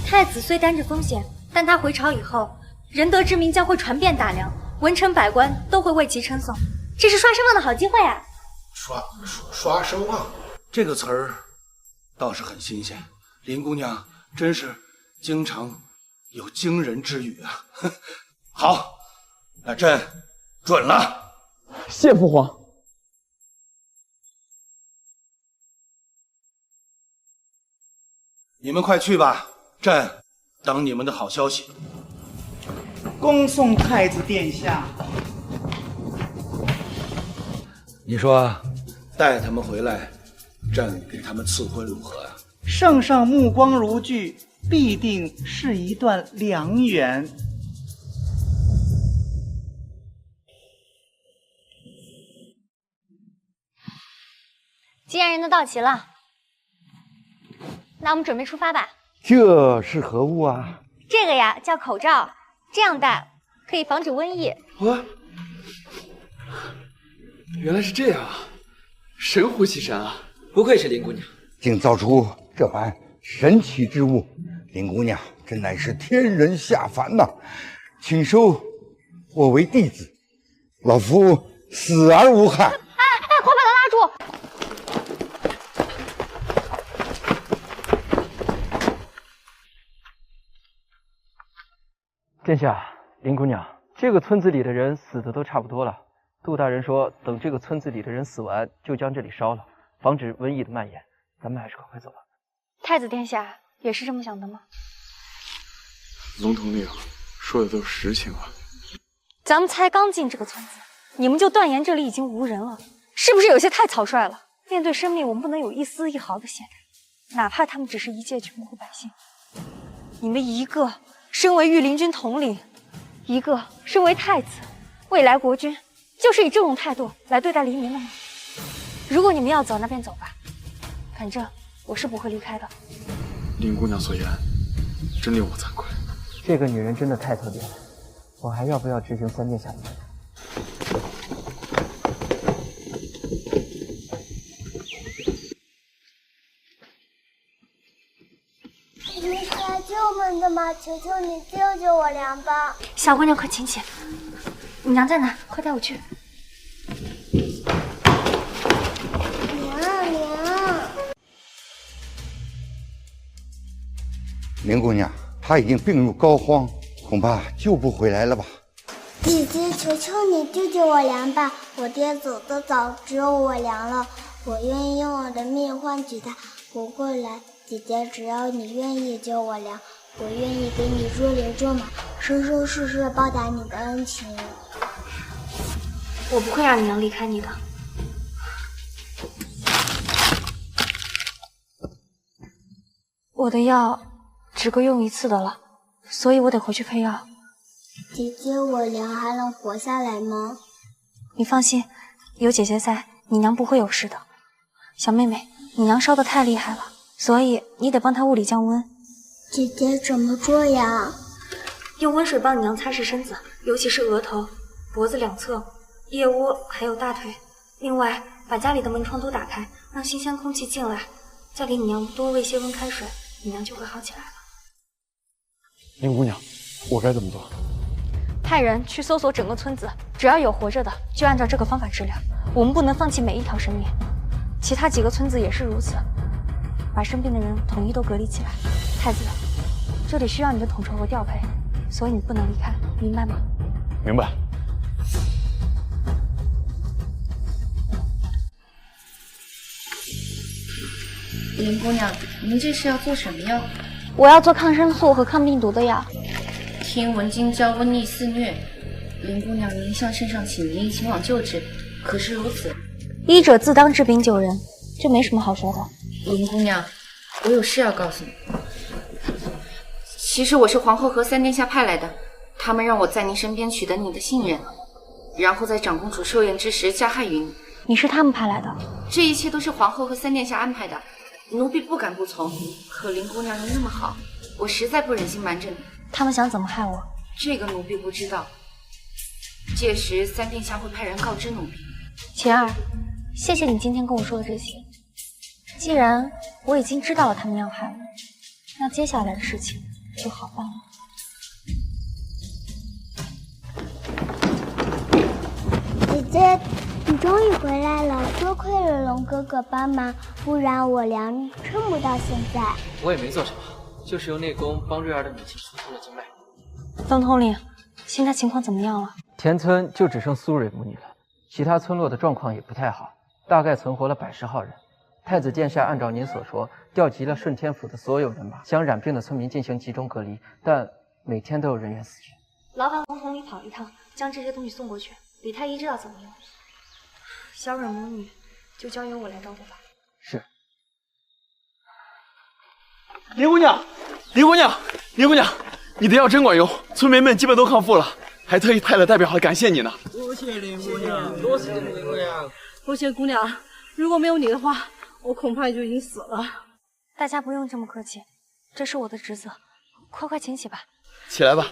太子虽担着风险，但他回朝以后，仁德之名将会传遍大梁，文臣百官都会为其称颂，这是刷声望的好机会啊！刷声望这个词儿倒是很新鲜，林姑娘真是经常有惊人之语啊！好，那朕准了。谢父皇。你们快去吧，朕等你们的好消息。恭送太子殿下。你说带他们回来，朕给他们赐婚如何啊？圣上目光如炬，必定是一段良缘。既然人都到齐了，那我们准备出发吧。这是何物啊？这个呀叫口罩，这样戴可以防止瘟疫。哇，原来是这样啊！神乎其神啊！不愧是林姑娘，竟造出这般神奇之物，林姑娘真乃是天人下凡呐！请收我为弟子，老夫死而无憾。快把他拉住！殿下，林姑娘，这个村子里的人死的都差不多了。杜大人说，等这个村子里的人死完，就将这里烧了，防止瘟疫的蔓延。咱们还是赶快走吧。太子殿下也是这么想的吗？龙统领说的都是实情啊。咱们才刚进这个村子，你们就断言这里已经无人了，是不是有些太草率了？面对生命，我们不能有一丝一毫的懈怠，哪怕他们只是一介穷苦百姓。你们一个身为御林军统领，一个身为太子，未来国君，就是以这种态度来对待黎民的吗？如果你们要走，那便走吧，反正我是不会离开的。林姑娘所言，真令我惭愧。这个女人真的太特别了，我还要不要执行三殿下的命令？你是来救我们的吗？求求你救救我娘吧！小姑娘，快请起，你娘在哪？快带我去。娘。林姑娘，她已经病入膏肓，恐怕救不回来了吧？姐姐，求求你救救我娘吧！我爹走得早，只有我娘了，我愿意用我的命换取他活过来。姐姐，只要你愿意救我娘，我愿意给你捉驴捉马，生生世世报答你的恩情。我不会让你娘离开你的。我的药只够用一次的了，所以我得回去配药。姐姐，我娘还能活下来吗？你放心，有姐姐在，你娘不会有事的。小妹妹，你娘烧得太厉害了，所以你得帮她物理降温。姐姐怎么做呀？用温水帮你娘擦拭身子，尤其是额头、脖子两侧、腋窝还有大腿。另外，把家里的门窗都打开，让新鲜空气进来，再给你娘多喂些温开水，你娘就会好起来了。林姑娘，我该怎么做？派人去搜索整个村子，只要有活着的，就按照这个方法治疗。我们不能放弃每一条生命。其他几个村子也是如此，把生病的人统一都隔离起来。太子，这里需要你的统筹和调配，所以你不能离开，明白吗？明白。林姑娘，您这是要做什么药？我要做抗生素和抗病毒的药。听闻京郊瘟疫肆虐，林姑娘您向圣上请缨前往救治，可是如此？医者自当治病救人，这没什么好说的。林姑娘，我有事要告诉你。其实我是皇后和三殿下派来的，他们让我在您身边取得你的信任，然后在长公主寿宴之时加害于你。你是他们派来的？这一切都是皇后和三殿下安排的，奴婢不敢不从。可林姑娘人那么好，我实在不忍心瞒着你。他们想怎么害我？这个奴婢不知道，届时三殿下会派人告知奴婢。晴儿，谢谢你今天跟我说的这些。既然我已经知道了他们要害我，那接下来的事情就好办了。姐姐，你终于回来了，多亏了龙哥哥帮忙，不然我娘撑不到现在。我也没做什么，就是用内功帮瑞儿的母亲疏通了经脉。方统领，现在情况怎么样了？田村就只剩苏蕊母女了，其他村落的状况也不太好，大概存活了110号人。太子殿下按照您所说，调集了顺天府的所有人马，将染病的村民进行集中隔离，但每天都有人员死去。劳烦王统领跑一趟，将这些东西送过去。李太医知道怎么用，小蕊母女就交由我来照顾吧。是。林姑娘，林姑娘，林姑娘，你的药真管用，村民们基本都康复了，还特意派了代表来感谢你呢。多谢林姑娘，多谢林姑娘，多谢姑娘。如果没有你的话，我恐怕就已经死了。大家不用这么客气，这是我的职责，快请起吧。起来吧。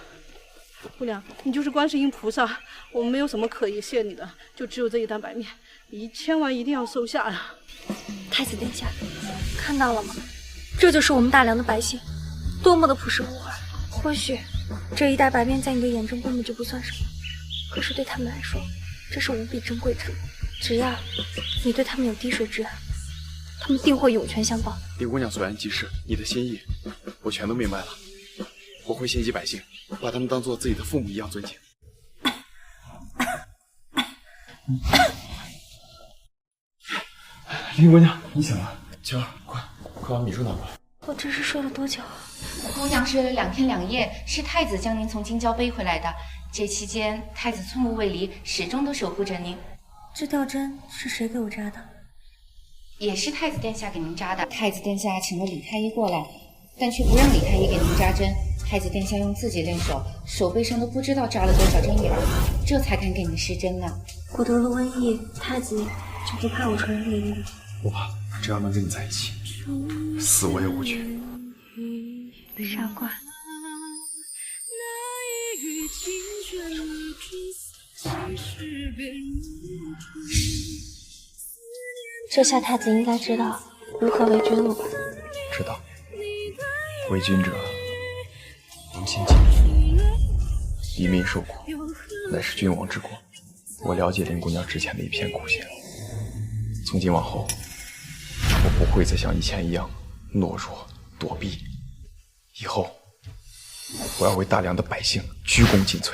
姑娘，你就是观世音菩萨，我们没有什么可以谢你的，就只有这一担白面，你千万一定要收下呀！太子殿下，看到了吗？这就是我们大梁的百姓，多么的朴实无华。或许这一袋白面在你的眼中根本就不算什么，可是对他们来说，这是无比珍贵之物。只要你对他们有滴水之恩，他们定会涌泉相报。林姑娘所言极是，你的心意我全都明白了。我会心系百姓，把他们当做自己的父母一样尊敬。林姑娘，你醒了，晴儿，快把米粥拿过来。我这是睡了多久？姑娘睡了2天2夜，是太子将您从京郊背回来的。这期间，太子寸步未离，始终都守护着您。这吊针是谁给我扎的？也是太子殿下给您扎的。太子殿下请了李太医过来，但却不让李太医给您扎针。太子殿下用自己练手，手背上都不知道扎了多少针眼，这才敢给您施针呢。我得了瘟疫，太子就不怕我传染给你吗？不怕，只要能跟你在一起，死我也无惧。傻瓜。这下太子应该知道如何为君了吧？知道，为君者无心尽服，一命受苦，乃是君王之过。我了解林姑娘之前的一片苦心，从今往后，我不会再像以前一样懦弱躲避。以后，我要为大梁的百姓鞠躬尽瘁。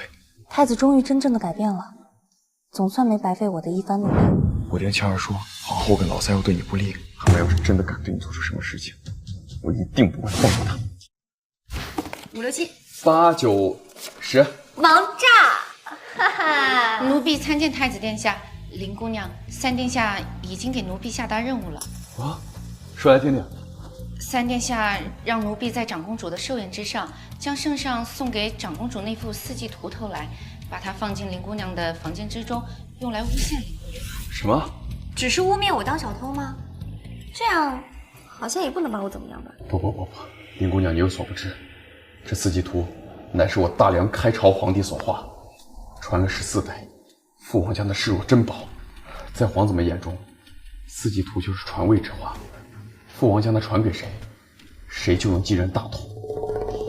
太子终于真正的改变了，总算没白费我的一番努力。我听强儿说，皇后跟老三要对你不利，他们要是真的敢对你做出什么事情，我一定不会放过他们。5、6、7、8、9、10，王炸！哈哈，奴婢参见太子殿下。林姑娘，三殿下已经给奴婢下达任务了。啊，说来听听。三殿下让奴婢在长公主的寿宴之上，将圣上送给长公主那副4季图偷来，把它放进林姑娘的房间之中，用来诬陷林姑娘。什么？只是污蔑我当小偷吗？这样好像也不能把我怎么样吧？不，林姑娘，你有所不知，这4季图乃是我大梁开朝皇帝所画，传了14代，父皇将它视若珍宝。在皇子们眼中，4季图就是传位之画，父王将它传给谁，谁就能继任大统。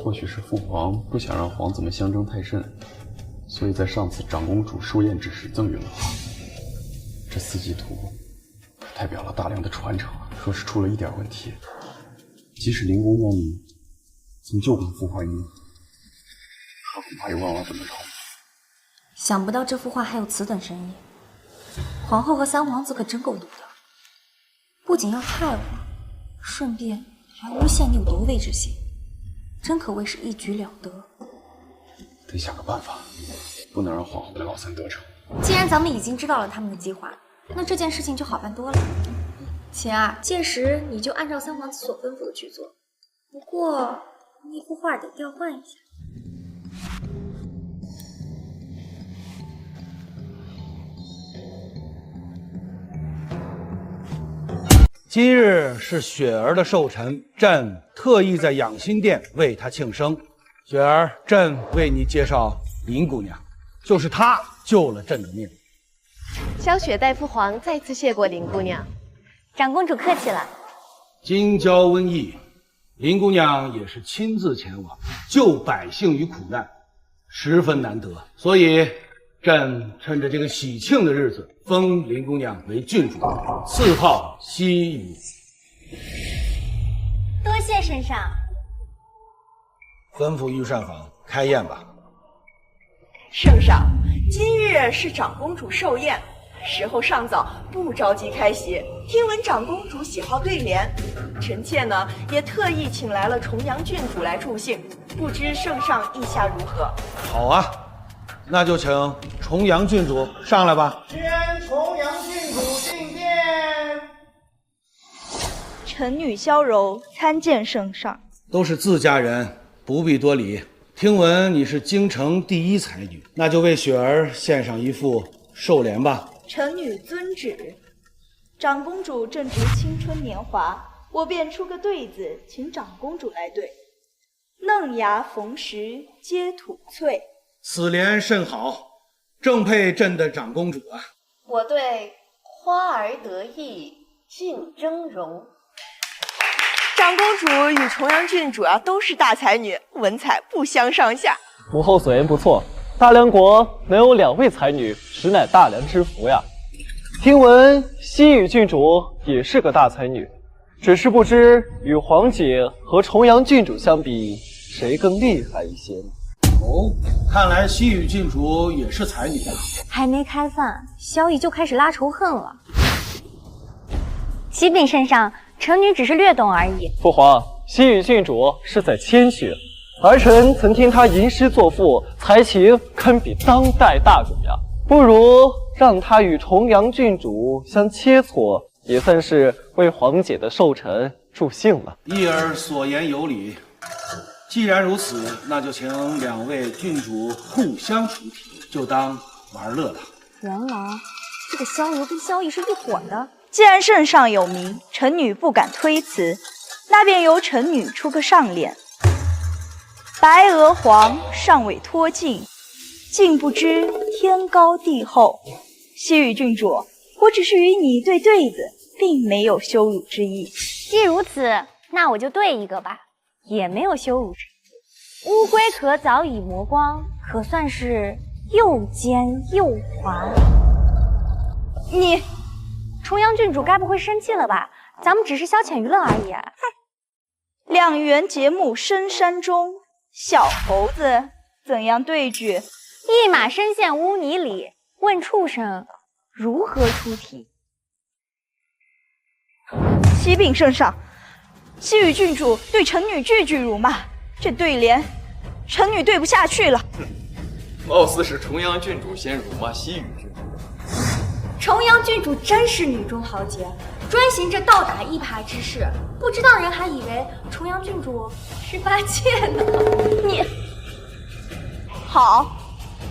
或许是父皇不想让皇子们相争太甚，所以在上次长公主寿宴之时赠予了我。这4季图代表了大梁的传承，若是出了一点问题，即使林姑娘你曾救过父皇一命，她恐怕也忘了怎么着。想不到这幅画还有此等深意，皇后和三皇子可真够毒的，不仅要害我，顺便还诬陷你有夺位之心，真可谓是一举了得。得想个办法，不能让皇后跟老三得逞。既然咱们已经知道了他们的计划，那这件事情就好办多了。晴儿，届时你就按照三皇子所吩咐的去做，不过那幅画得调换一下。今日是雪儿的寿辰，朕特意在养心殿为她庆生。雪儿，朕为你介绍林姑娘，就是她救了朕的命。萧雪代父皇再次谢过林姑娘。长公主客气了。京郊瘟疫，林姑娘也是亲自前往，救百姓于苦难，十分难得。所以，朕趁着这个喜庆的日子，封林姑娘为郡主，赐号西雨。多谢圣上。吩咐御膳房开宴吧。圣上，今日是长公主寿宴，时候尚早，不着急开席。听闻长公主喜好对联，臣妾呢也特意请来了重阳郡主来助兴，不知圣上意下如何？好啊，那就请重阳郡主上来吧。宣重阳郡主进殿。臣女萧柔参见圣上。都是自家人，不必多礼。听闻你是京城第一才女，那就为雪儿献上一副寿联吧。臣女遵旨。长公主正值青春年华，我便出个对子，请长公主来对。嫩芽逢时皆吐翠。此联甚好，正配朕的长公主啊。我对花儿得意尽峥嵘。长公主与重阳郡主都是大才女，文采不相上下。母后所言不错，大梁国能有2位才女，实乃大梁之福呀。听闻西雨郡主也是个大才女，只是不知与皇姐和重阳郡主相比，谁更厉害一些呢？哦，看来西雨郡主也是才女啊。还没开饭，萧逸就开始拉仇恨了。启禀圣上，臣女只是略懂而已。父皇，西雨郡主是在谦虚，儿臣曾听她吟诗作赋，才情堪比当代大主呀。不如让她与重阳郡主相切磋，也算是为皇姐的寿辰助兴了。一儿所言有理。既然如此，那就请2位郡主互相出题，就当玩乐了。原来这个萧柔跟萧逸是一伙的。既然圣上有名，臣女不敢推辞，那便由臣女出个上联。白娥皇尚未脱尽，竟不知天高地厚。西雨郡主，我只是与你对对子，并没有羞辱之意。既如此，那我就对一个吧，也没有羞辱之意。乌龟壳早已磨光，可算是又尖又滑。你重阳郡主该不会生气了吧？咱们只是消遣娱乐而已。哼，2员节目深山中，小猴子怎样对句？一马深陷污泥里，问畜生如何出题？启禀圣上，西雨郡主对臣女句句辱骂，这对联臣女对不下去了。貌似是重阳郡主先辱骂西雨郡主。重阳郡主真是女中豪杰，专行这倒打一耙之事，不知道人还以为重阳郡主是八戒呢。你好，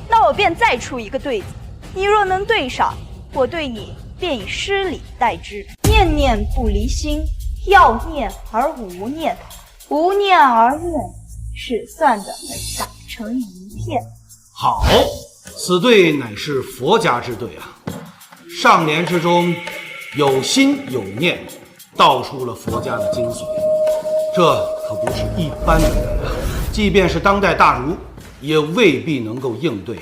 那我便再出一个对子，你若能对上，我对你便以诗礼待之。念念不离心，要念而无念，无念而念，是算的打成一片。好，此对乃是佛家之对啊。上联之中有心有念，道出了佛家的精髓。这可不是一般的人啊，即便是当代大儒，也未必能够应对。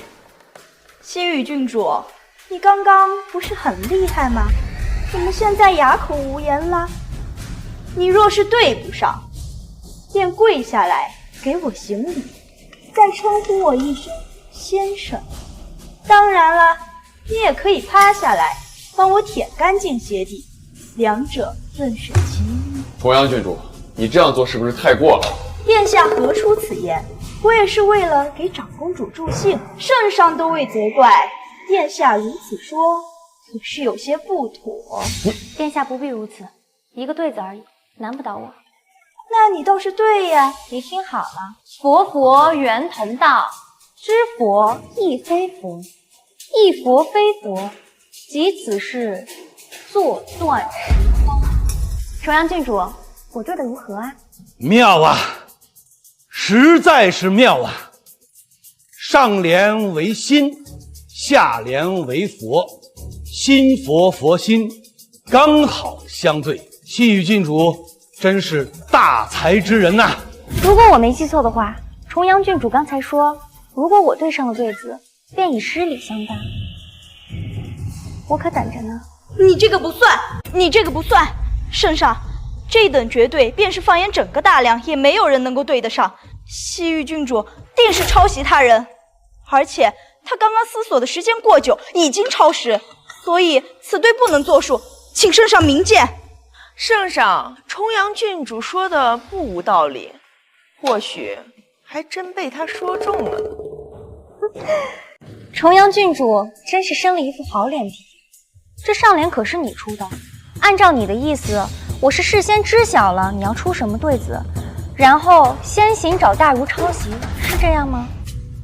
西雨郡主，你刚刚不是很厉害吗？怎么现在哑口无言了？你若是对不上，便跪下来给我行礼，再称呼我一声先生。当然了，你也可以趴下来帮我舔干净鞋底，两者顿是其一。重阳郡主，你这样做是不是太过了？殿下何出此言？我也是为了给长公主助兴，圣上都未责怪，殿下如此说，可是有些不妥。殿下不必如此，一个对子而已，难不倒我。那你倒是对呀，你听好了，佛佛缘同道，知佛亦非佛，亦佛非佛，即此事作断时方。重阳郡主，我对的如何啊？妙啊，实在是妙啊！上联为心，下联为佛，心佛佛心，刚好相对。西雨郡主真是大才之人呐！如果我没记错的话，重阳郡主刚才说，如果我对上了对子，便以10礼相待。我可等着呢。你这个不算，你这个不算。圣上，这等绝对，便是放眼整个大梁，也没有人能够对得上。西域郡主定是抄袭他人，而且他刚刚思索的时间过久，已经超时，所以此对不能作数，请圣上明鉴。圣上，重阳郡主说的不无道理，或许还真被他说中了。重阳郡主真是生了一副好脸皮，这上联可是你出的，按照你的意思，我是事先知晓了你要出什么对子，然后先行找大儒抄袭，是这样吗？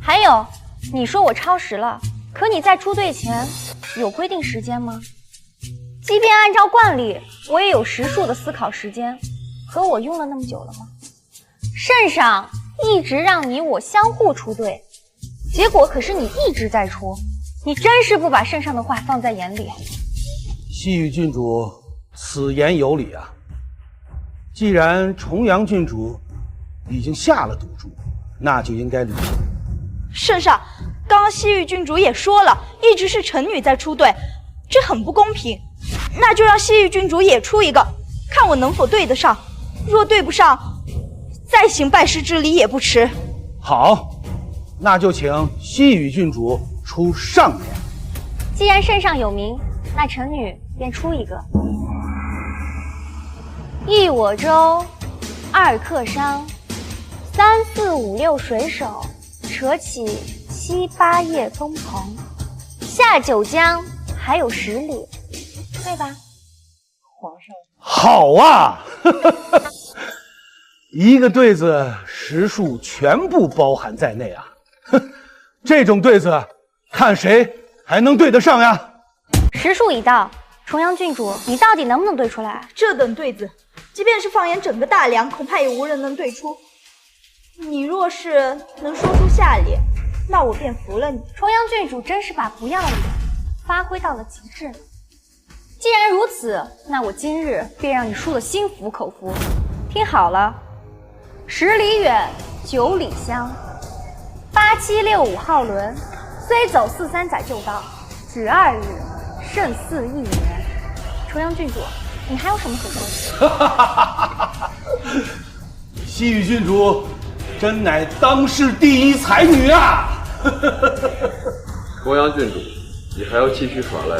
还有，你说我超时了，可你在出对前有规定时间吗？即便按照惯例，我也有实数的思考时间，可我用了那么久了吗？圣上一直让你我相互出对，结果可是你一直在出，你真是不把圣上的话放在眼里。西域郡主此言有理啊！既然重阳郡主已经下了赌注，那就应该履行。圣上，刚刚西域郡主也说了，一直是臣女在出对，这很不公平。那就让西域郡主也出一个，看我能否对得上。若对不上，再行拜师之礼也不迟。好，那就请西域郡主出上联。既然圣上有名，那臣女便出一个：一我舟，二客商，3、4、5、6水手，扯起7、8叶风蓬，下九江还有10里，对吧？皇上，好啊！一个对子实数全部包含在内啊！哼，这种对子，看谁还能对得上呀？时数已到，重阳郡主，你到底能不能对出来？这等对子，即便是放眼整个大梁，恐怕也无人能对出。你若是能说出下联，那我便服了你。重阳郡主真是把不要脸发挥到了极致。既然如此，那我今日便让你输得心服口服。听好了，10里远，9里乡，8765号轮，虽走4、3载就到，只2日，胜似1年。重阳郡主，你还有什么可说的？西域郡主真乃当世第一才女啊！重阳郡主，你还要继续耍赖？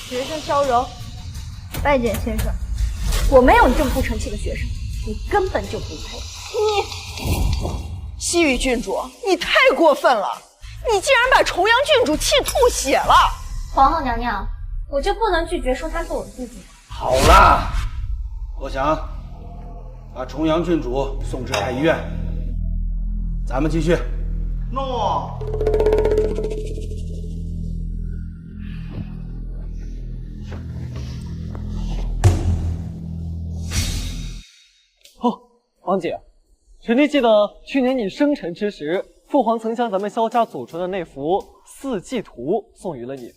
学生萧柔，拜见先生。我没有你这么不成器的学生，你根本就不配。西域郡主，你太过分了！你竟然把重阳郡主气吐血了！皇后娘娘，我就不能拒绝说她做我的弟弟？好啦，我想把重阳郡主送至太医院。咱们继续。诺。王姐，臣弟记得去年你生辰之时，父皇曾将咱们萧家祖传的那幅《四季图》送予了你。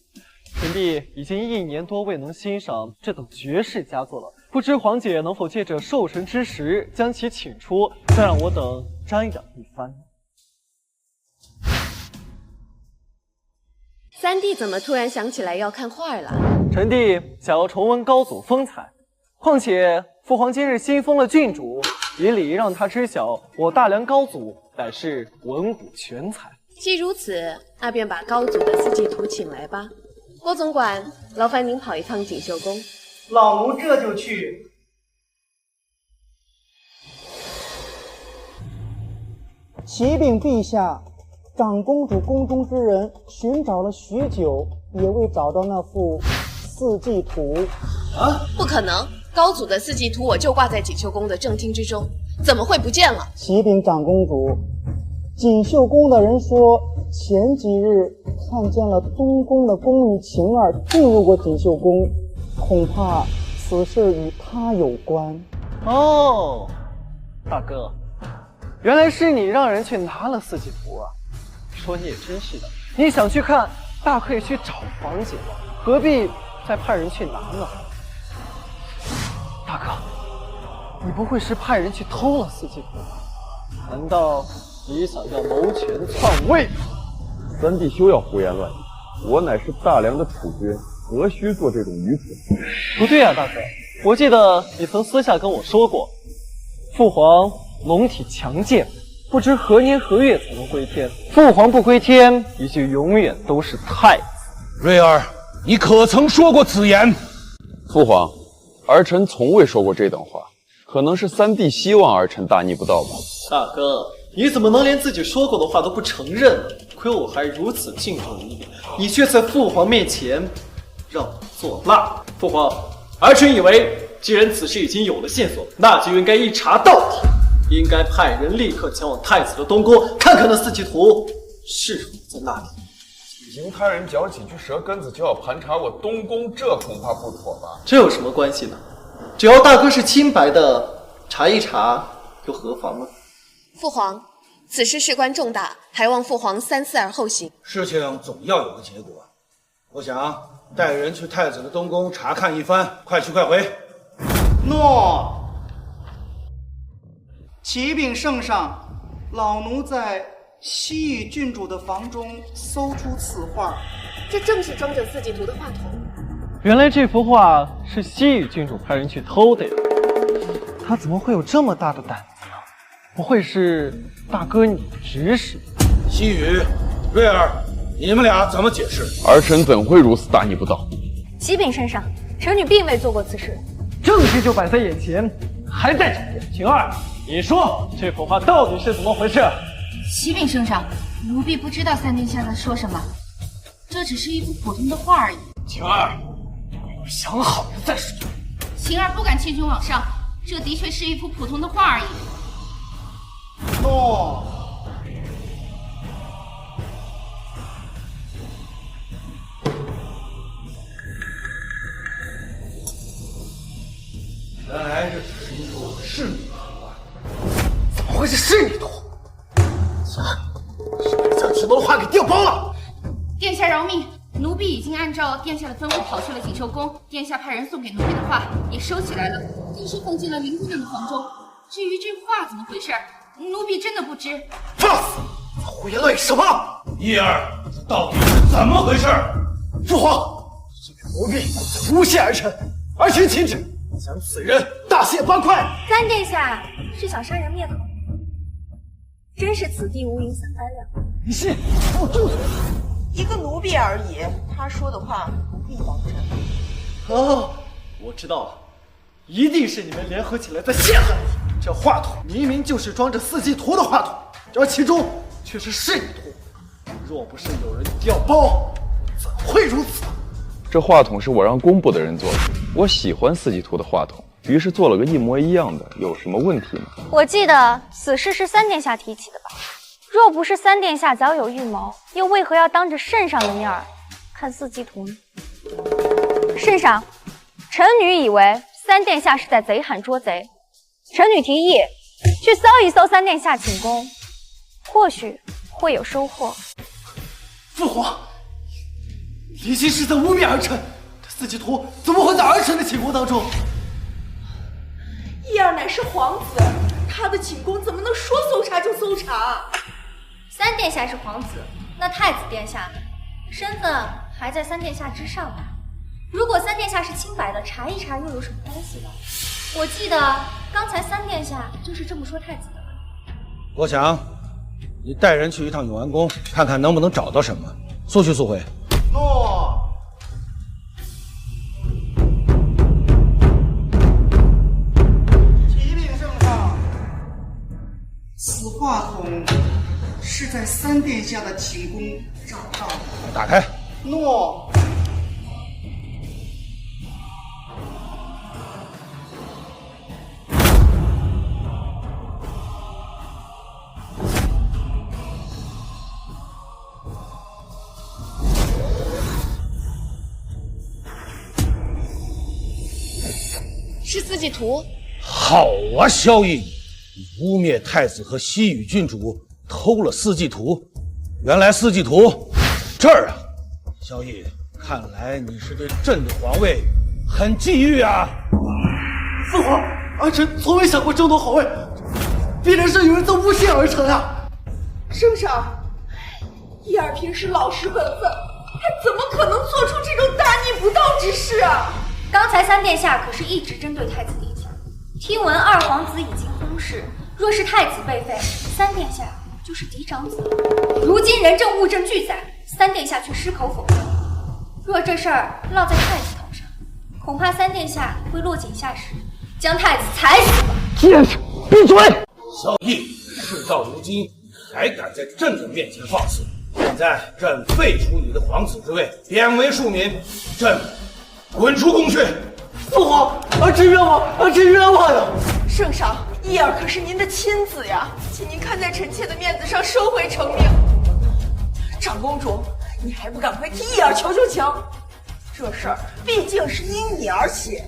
臣弟已经1年多未能欣赏这等绝世佳作了，不知皇姐能否借着寿辰之时将其请出，再让我等瞻仰一番。三弟怎么突然想起来要看画了？臣弟想要重温高祖风采，况且父皇今日新封了郡主，以礼让他知晓我大梁高祖乃是文武全才。既如此，那便把高祖的四季图请来吧。郭总管，劳烦您跑一趟锦绣宫。老奴这就去。启禀陛下，长公主宫中之人寻找了许久，也未找到那幅四季图。啊，不可能！高祖的四季图我就挂在锦绣宫的正厅之中，怎么会不见了？启禀长公主，锦绣宫的人说，前几日看见了东宫的宫女晴儿进入过锦绣宫，恐怕此事与她有关。哦，大哥，原来是你让人去拿了四季图啊！说你也真是的，你想去看，大可以去找皇姐嘛。何必再派人去拿呢？大哥，你不会是派人去偷了四季图吧？难道你想要谋权篡位？三弟休要胡言乱语，我乃是大梁的储君，何须做这种愚蠢？不对啊，大哥，我记得你曾私下跟我说过，父皇龙体强健，不知何年何月才能归天。父皇不归天，也就永远都是太子。瑞儿，你可曾说过此言？父皇，儿臣从未说过这等话，可能是三弟希望儿臣大逆不道吧。大哥，你怎么能连自己说过的话都不承认呢？亏我还如此敬重你，你却在父皇面前让我作罢。父皇，儿臣以为，既然此事已经有了线索，那就应该一查到底，应该派人立刻前往太子的东宫，看看那四季图是否在那里。凭他人嚼几句舌根子就要盘查我东宫，这恐怕不妥吧？这有什么关系呢？只要大哥是清白的，查一查又何妨呢？父皇，此事事关重大，还望父皇三思而后行。事情总要有个结果，我想带人去太子的东宫查看一番，快去快回。诺。启禀圣上，老奴在西域郡主的房中搜出此画，这正是装着四季图的画筒。原来这幅画是西域郡主派人去偷的呀！他怎么会有这么大的胆子呢？不会是大哥你指使？西域、瑞儿，你们俩怎么解释？儿臣怎会如此大逆不道？启禀圣上，臣女并未做过此事。证据就摆在眼前，还在狡辩？晴儿，你说这幅画到底是怎么回事？启禀圣上，奴婢不知道三殿下在说什么，这只是一幅普通的画而已。晴儿，想好了再说。晴儿不敢轻举妄上，这的确是一幅普通的画而已。诺。原来这只是一幅仕女图啊！怎么会是仕女图？是被将许多的画给调包了。殿下饶命，奴婢已经按照殿下的吩咐跑去了锦绣宫，殿下派人送给奴婢的画也收起来了，更是放进了林姑娘的房中。至于这画怎么回事，奴婢真的不知。放肆！胡言乱语什么？叶儿，到底是怎么回事？父皇，这个奴婢在诬陷儿臣，儿臣请旨，将此人大卸八块。三殿下是想杀人灭口，真是此地无银三百两。你信？给我住嘴！一个奴婢而已，他说的话不必当真。哦，我知道了，一定是你们联合起来在陷害我。这画筒明明就是装着四季图的画筒，而其中却是仕女图。若不是有人调包，怎会如此？这画筒是我让工部的人做的，我喜欢四季图的画筒，于是做了个一模一样的，有什么问题吗？我记得此事是三殿下提起的吧？若不是三殿下早有预谋，又为何要当着圣上的面儿看四季图呢？圣上，臣女以为三殿下是在贼喊捉贼，臣女提议去搜一搜三殿下寝宫，或许会有收获。父皇，离心是在污蔑儿臣，这四季图怎么会在儿臣的寝宫当中？叶儿乃是皇子，他的寝宫怎么能说搜查就搜查？三殿下是皇子，那太子殿下呢？身份还在三殿下之上吧？如果三殿下是清白的，查一查又有什么关系呢？我记得刚才三殿下就是这么说太子的吧？我想，你带人去一趟永安宫，看看能不能找到什么，速去速回。诺。启禀圣上，此话筒是在三殿下的寝宫找到的。打开。诺。是四季图。好啊，萧逸，你污蔑太子和西域郡主偷了四季图，原来四季图这儿啊！萧逸，看来你是对朕的皇位很觊觎啊！父皇，儿臣从未想过争夺皇位，必然是有人在诬陷儿臣啊！圣上，叶儿平时老实本分，他怎么可能做出这种大逆不道之事啊？刚才三殿下可是一直针对太子殿下，听闻二皇子已经薨逝，若是太子被废，三殿下就是嫡长子。如今人证物证俱在，三殿下却失口否认。若这事儿落在太子头上，恐怕三殿下会落井下石，将太子踩死吧。贱人，闭嘴！萧绎，事到如今还敢在朕的面前放肆！现在朕废除你的皇子之位，贬为庶民，朕滚出宫去！父皇，儿臣冤枉，儿臣冤枉呀！圣上，叶儿可是您的亲子呀，请您看在臣妾的面子上收回成命。长公主，你还不赶快替叶儿求求情？这事儿毕竟是因你而起。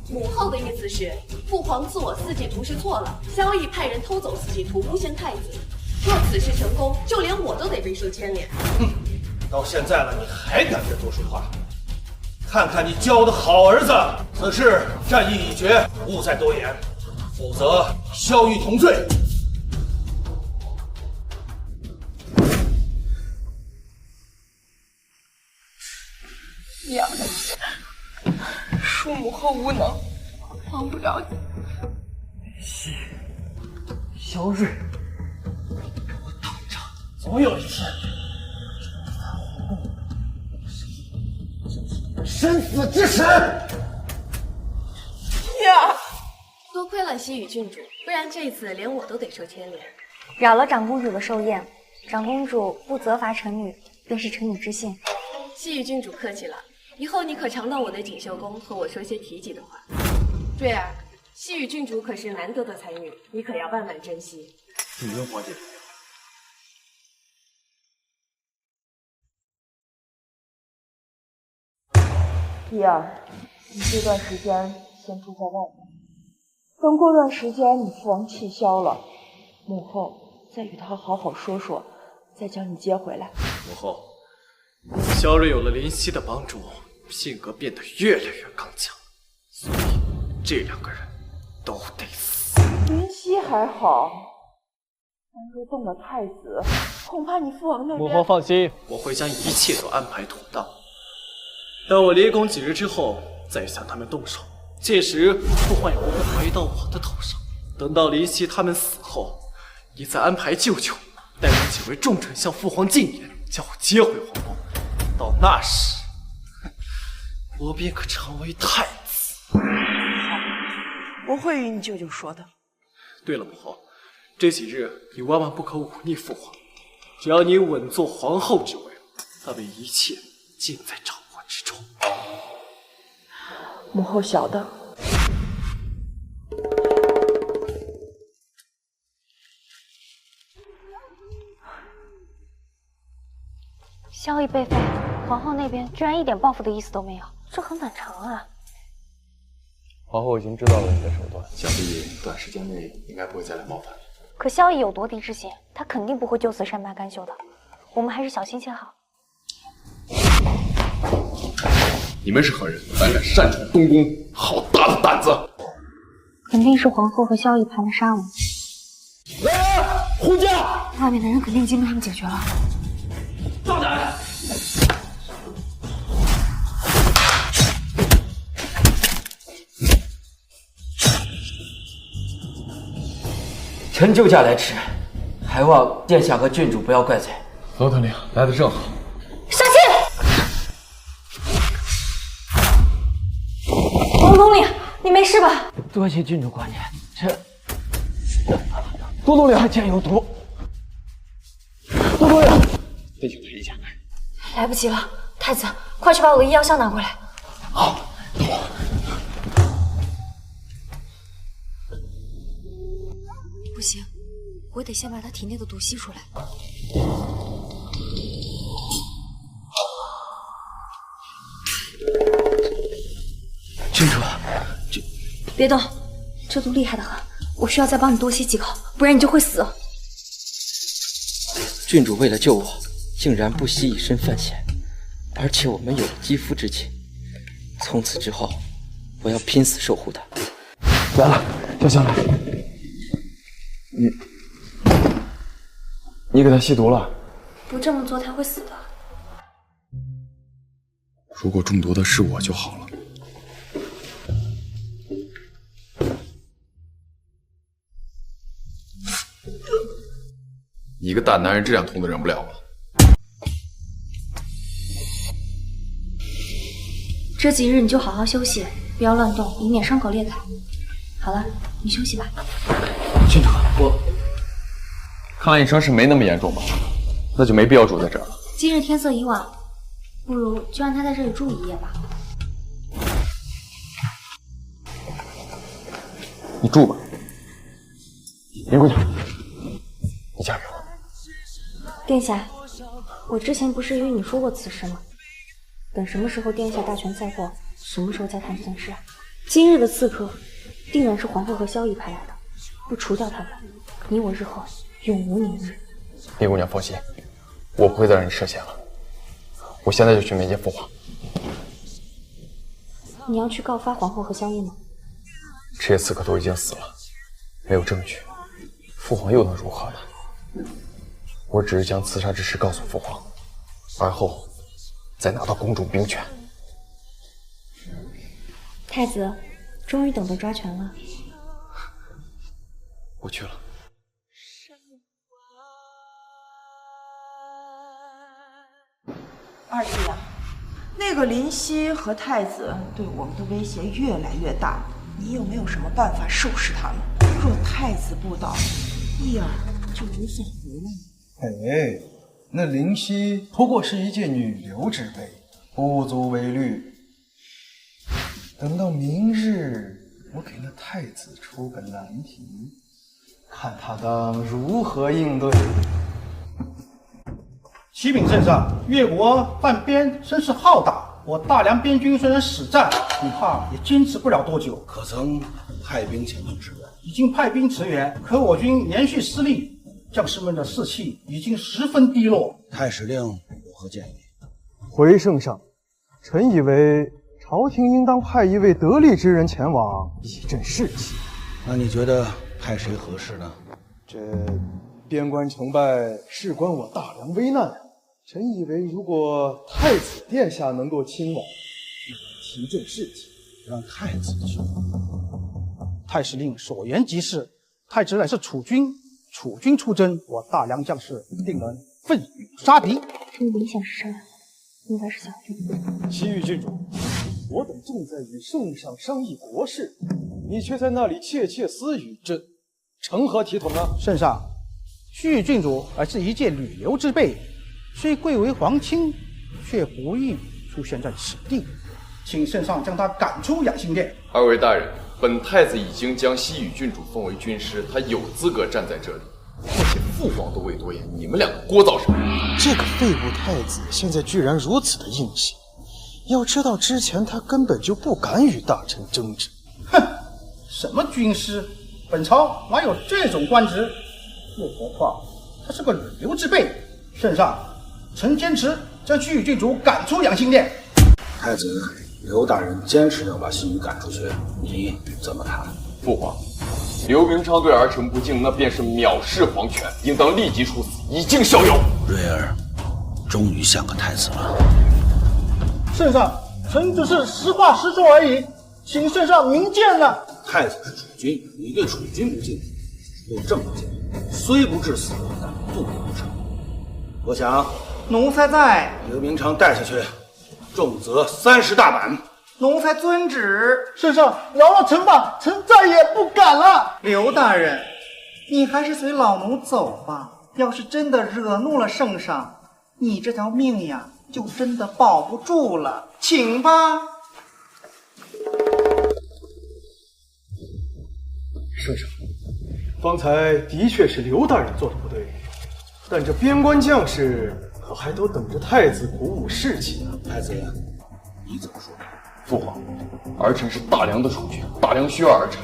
母后的意思是，父皇自我四季图是错了，萧绎派人偷走四季图，诬陷太子。若此事成功，就连我都得被受牵连。到现在了，你还敢再多说话？看看你教的好儿子，此事战役已决，勿再多言，否则萧绎同罪。叶儿，恕母后无能，帮不了你。萧睿，我等着，总有一天，生死之时。呀，多亏了西域郡主，不然这次连我都得受牵连。扰了长公主的寿宴，长公主不责罚臣女，便是臣女知信。西域郡主客气了，以后你可常到我的锦绣宫和我说些提己的话。坠儿，西域郡主可是难得的才女，你可要万万珍惜。请问皇姐。叶儿，你这段时间先住在外面，等过段时间你父王气消了，母后再与他好好说说，再将你接回来。母后，萧睿有了林夕的帮助，性格变得越来越刚强，所以这两个人都得死。林夕还好，但若动了太子，恐怕你父王那边……母后放心，我会将一切都安排妥当。等我离宫几日之后，再向他们动手，届时父皇也不会怀疑到我的头上。等到林夕他们死后，你再安排舅舅带着几位重臣向父皇进言，将我接回皇宫。到那时，我便可成为太子。我会与你舅舅说的。对了，母后，这几日你万万不可忤逆父皇，只要你稳坐皇后之位，那么一切尽在掌握之中。母后晓得。萧绎被废，皇后那边居然一点报复的意思都没有，这很反常啊！皇后已经知道了你的手段，想必短时间内应该不会再来冒犯。可萧绎有夺嫡之心，他肯定不会就此善罢甘休的。我们还是小心些好。你们是何人？胆敢擅闯东宫，好大的胆子！肯定是皇后和萧绎盘的杀我。护驾！外面的人肯定已经被他们解决了。大胆！臣救驾来迟，还望殿下和郡主不要怪罪。罗统领来得正好。小心！王统领，你没事吧？多谢郡主挂念，多统领剑有毒。多统领，弟兄退一下。来不及了，太子，快去把我的医药箱拿过来。好。不行，我得先把他体内的毒吸出来。郡主，别动，这毒厉害的很，我需要再帮你多吸几口，不然你就会死。郡主为了救我，竟然不惜以身犯险，而且我们有了肌肤之亲。从此之后，我要拼死守护她。来了，小香来，你给她吸毒了？不这么做他会死的。如果中毒的是我就好了。你一个大男人这样痛的忍不了吗？这几日你就好好休息，不要乱动，以免伤口裂开。好了，你休息吧。郡主，看来你伤势没那么严重吧？那就没必要住在这儿了。今日天色已晚，不如就让他在这里住一夜吧。你住吧。林姑娘，你嫁给我。殿下，我之前不是与你说过此事吗？等什么时候殿下大权在握，什么时候再谈这件事啊？今日的刺客，定然是皇后和萧逸派来的，不除掉他们，你我日后永无宁日。林姑娘放心，我不会再让你涉险了。我现在就去面见父皇。你要去告发皇后和萧逸吗？这些刺客都已经死了，没有证据，父皇又能如何呢？我只是将刺杀之事告诉父皇，而后再拿到宫中兵权。太子，终于等到抓权了。我去了。二弟呀，那个林夕和太子对我们的威胁越来越大，你有没有什么办法收拾他们？若太子不倒，义儿就无所回了。哎，那林夕不过是一介女流之辈，不足为虑。等到明日，我给那太子出个难题，看他当如何应对。启禀圣上，越国犯边声势浩大，我大梁边军虽然死战，恐怕也坚持不了多久。可曾派兵前去支援？已经派兵驰援，可我军连续失利，将士们的士气已经十分低落。太史令有何建议？回圣上，臣以为朝廷应当派一位得力之人前往，以振士气。那你觉得派谁合适呢？这边关成败，事关我大梁危难。臣以为，如果太子殿下能够亲往，提振士气，让太子去。太史令所言极是，太子乃是储君出征，我大梁将士定能奋勇杀敌。这明显是这样，应该是小军。西域郡主，我等正在与圣上商议国事，你却在那里窃窃私语，这成何体统啊？圣上，西域郡主乃是一介女流之辈，虽贵为皇亲，却不宜出现在此地，请圣上将她赶出养心殿。二位大人，本太子已经将西域郡主封为军师，他有资格站在这里。况且父皇都未多言，你们两个聒噪什么？这个废物太子现在居然如此的硬气，要知道之前他根本就不敢与大臣争执。哼，什么军师？本朝哪有这种官职？又何况他是个女流之辈。圣上，臣坚持将西域郡主赶出养心殿。太子刘大人坚持要把西域赶出去，你怎么看？父皇，刘明昌对儿臣不敬，那便是藐视皇权，应当立即处死，以儆效尤。瑞儿，终于像个太子了。圣上，臣只是实话实说而已，请圣上明鉴了。太子是储君，你对储君不敬，有这么敬，虽不致死，但罪不成。我想，奴才在。刘明昌带下去，重责30大板。奴才遵旨。圣上，饶了臣吧，臣再也不敢了。刘大人，你还是随老奴走吧。要是真的惹怒了圣上，你这条命呀，就真的保不住了。请吧。圣上，方才的确是刘大人做的不对，但这边关将士可还都等着太子鼓舞士气呢。太子，你怎么说？父皇，儿臣是大梁的储君，大梁需要儿臣，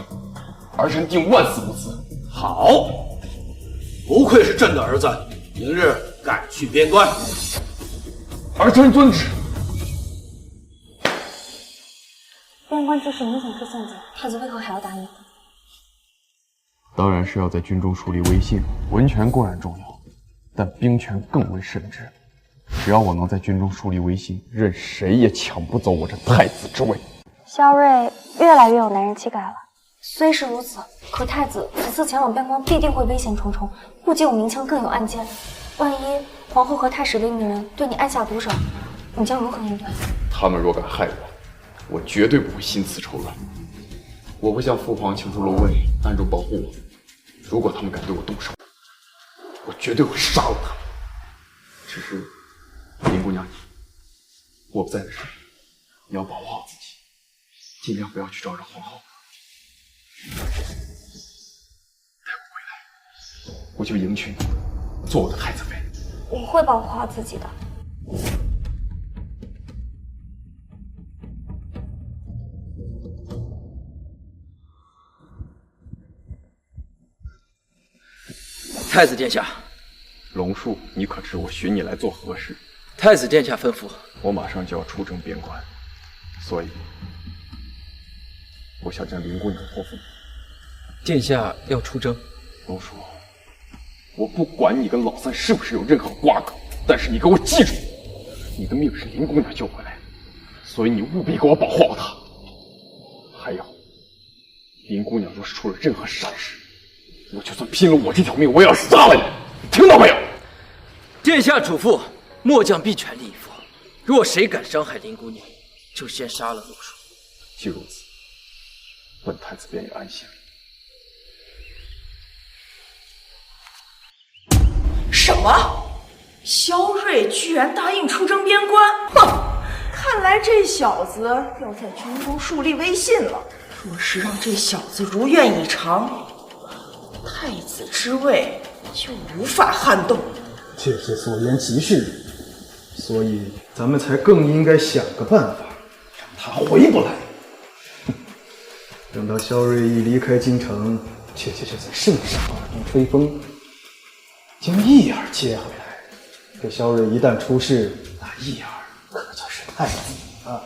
儿臣定万死不辞。好，不愧是朕的儿子，明日赶去边关。儿臣遵旨。边关就是明显出陷阱，太子为何还要答应？当然是要在军中树立威信。文权固然重要，但兵权更为深知。只要我能在军中树立威信，任谁也抢不走我这太子之位。萧睿越来越有男人气概了。虽是如此，可太子此次前往边关必定会危险重重，不仅有明枪，更有暗箭。万一皇后和太史令的人对你暗下毒手，你将如何应对？他们若敢害我，我绝对不会心慈手软。我会向父皇求助楼卫，暗中保护我。如果他们敢对我动手，我绝对会杀了他们。只是，林姑娘，我不在的时候，你要保护好自己，尽量不要去招惹皇后。待我回来，我就迎娶你，做我的太子妃。我会保护好自己的。太子殿下，龙树，你可知我寻你来做何事？太子殿下吩咐，我马上就要出征边关，所以我想将林姑娘托付你。殿下要出征？龙叔，我不管你跟老三是不是有任何瓜葛，但是你给我记住，你的命是林姑娘救回来的，所以你务必给我保护好她。还有，林姑娘若是出了任何闪失，我就算拼了我这条命，我也要杀了你，听到没有？殿下嘱咐，末将必全力以赴。若谁敢伤害林姑娘，就先杀了陆叔。既如此，本太子便也安心了。什么？萧睿居然答应出征边关？哼！看来这小子要在军中树立威信了。若是让这小子如愿以偿，太子之位就无法撼动。妾是所言极是，所以咱们才更应该想个办法，让他回不来。等到萧睿一离开京城，妾就在圣上耳边吹风，将义儿接回来。这萧睿一旦出事，那义儿可就是太子了。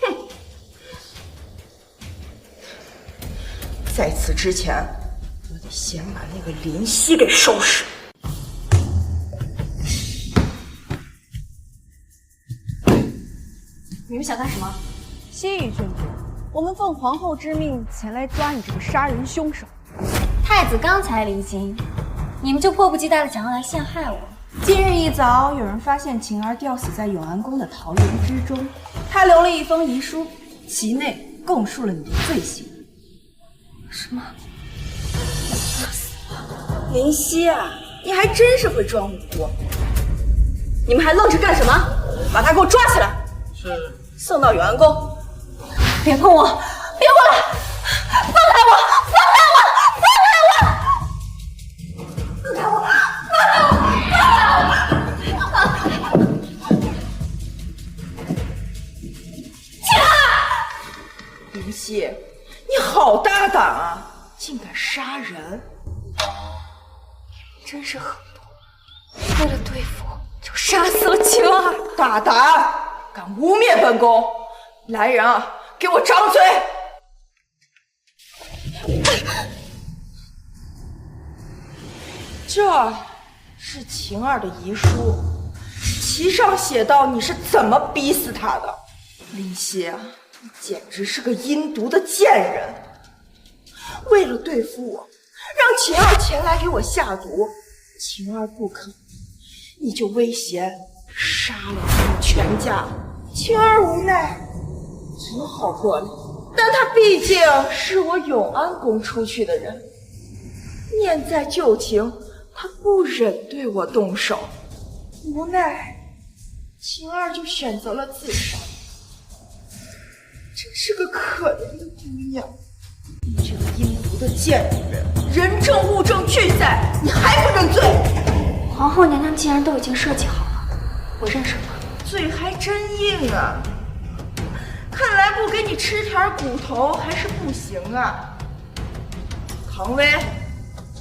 哼！在此之前，我得先把那个林夕给收拾。你们想干什么？西域郡主，我们奉皇后之命前来抓你这个杀人凶手。太子刚才离京，你们就迫不及待的想要来陷害我。今日一早，有人发现晴儿吊死在永安宫的桃园之中，他留了一封遗书，其内供述了你的罪行。什么？林夕啊，你还真是会装无辜！你们还愣着干什么？把他给我抓起来！是。送到永安宫。别碰我！别过来！放开我！放开我！放开我！放开我！放开我！起来！林夕，你好大胆啊！竟敢杀人！真是狠毒！为了对付我，就杀死了晴儿。大胆！敢污蔑本宫！来人啊，给我张嘴！这是晴儿的遗书，其上写道你是怎么逼死她的。林夕啊，你简直是个阴毒的贱人！为了对付我，让晴儿前来给我下毒，晴儿不肯，你就威胁杀了他们全家。晴儿无奈，只好过来。但他毕竟是我永安宫出去的人，念在旧情，他不忍对我动手。无奈，晴儿就选择了自杀。真是个可怜的姑娘！你这个阴毒的贱女人，人证物证俱在，你还不认罪？皇后娘娘既然都已经设计好了，我认什么？嘴还真硬啊！看来不给你吃点骨头还是不行啊。唐薇，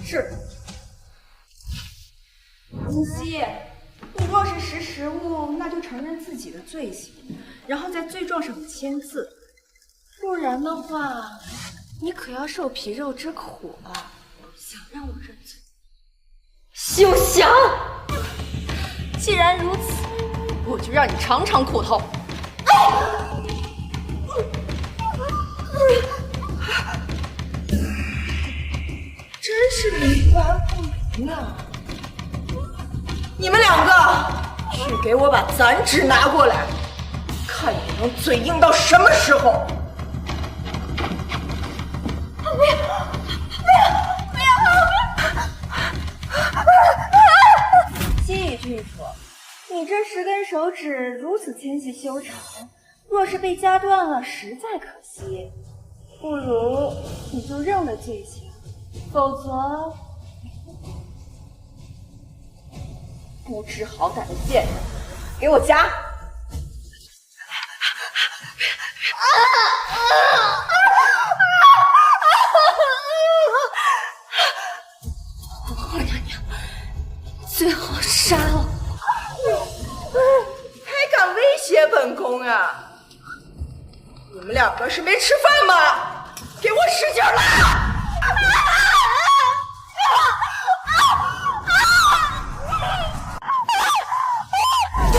是。林夕，你若是识时务，那就承认自己的罪行，然后在罪状上签字。不然的话，你可要受皮肉之苦了。想让我认罪，休想！既然如此，我就让你尝尝苦头。真是冥顽不灵啊！你们两个去给我把攒纸拿过来，看你能嘴硬到什么时候！不要！西域郡主，你这10根手指如此纤细修长，若是被夹断了，实在可惜。不如你就认了罪行，否则……不知好歹的贱人，给我夹！皇后娘娘，最好杀了我！还敢威胁本宫啊！你们两个是没吃饭吗？给我使劲拉！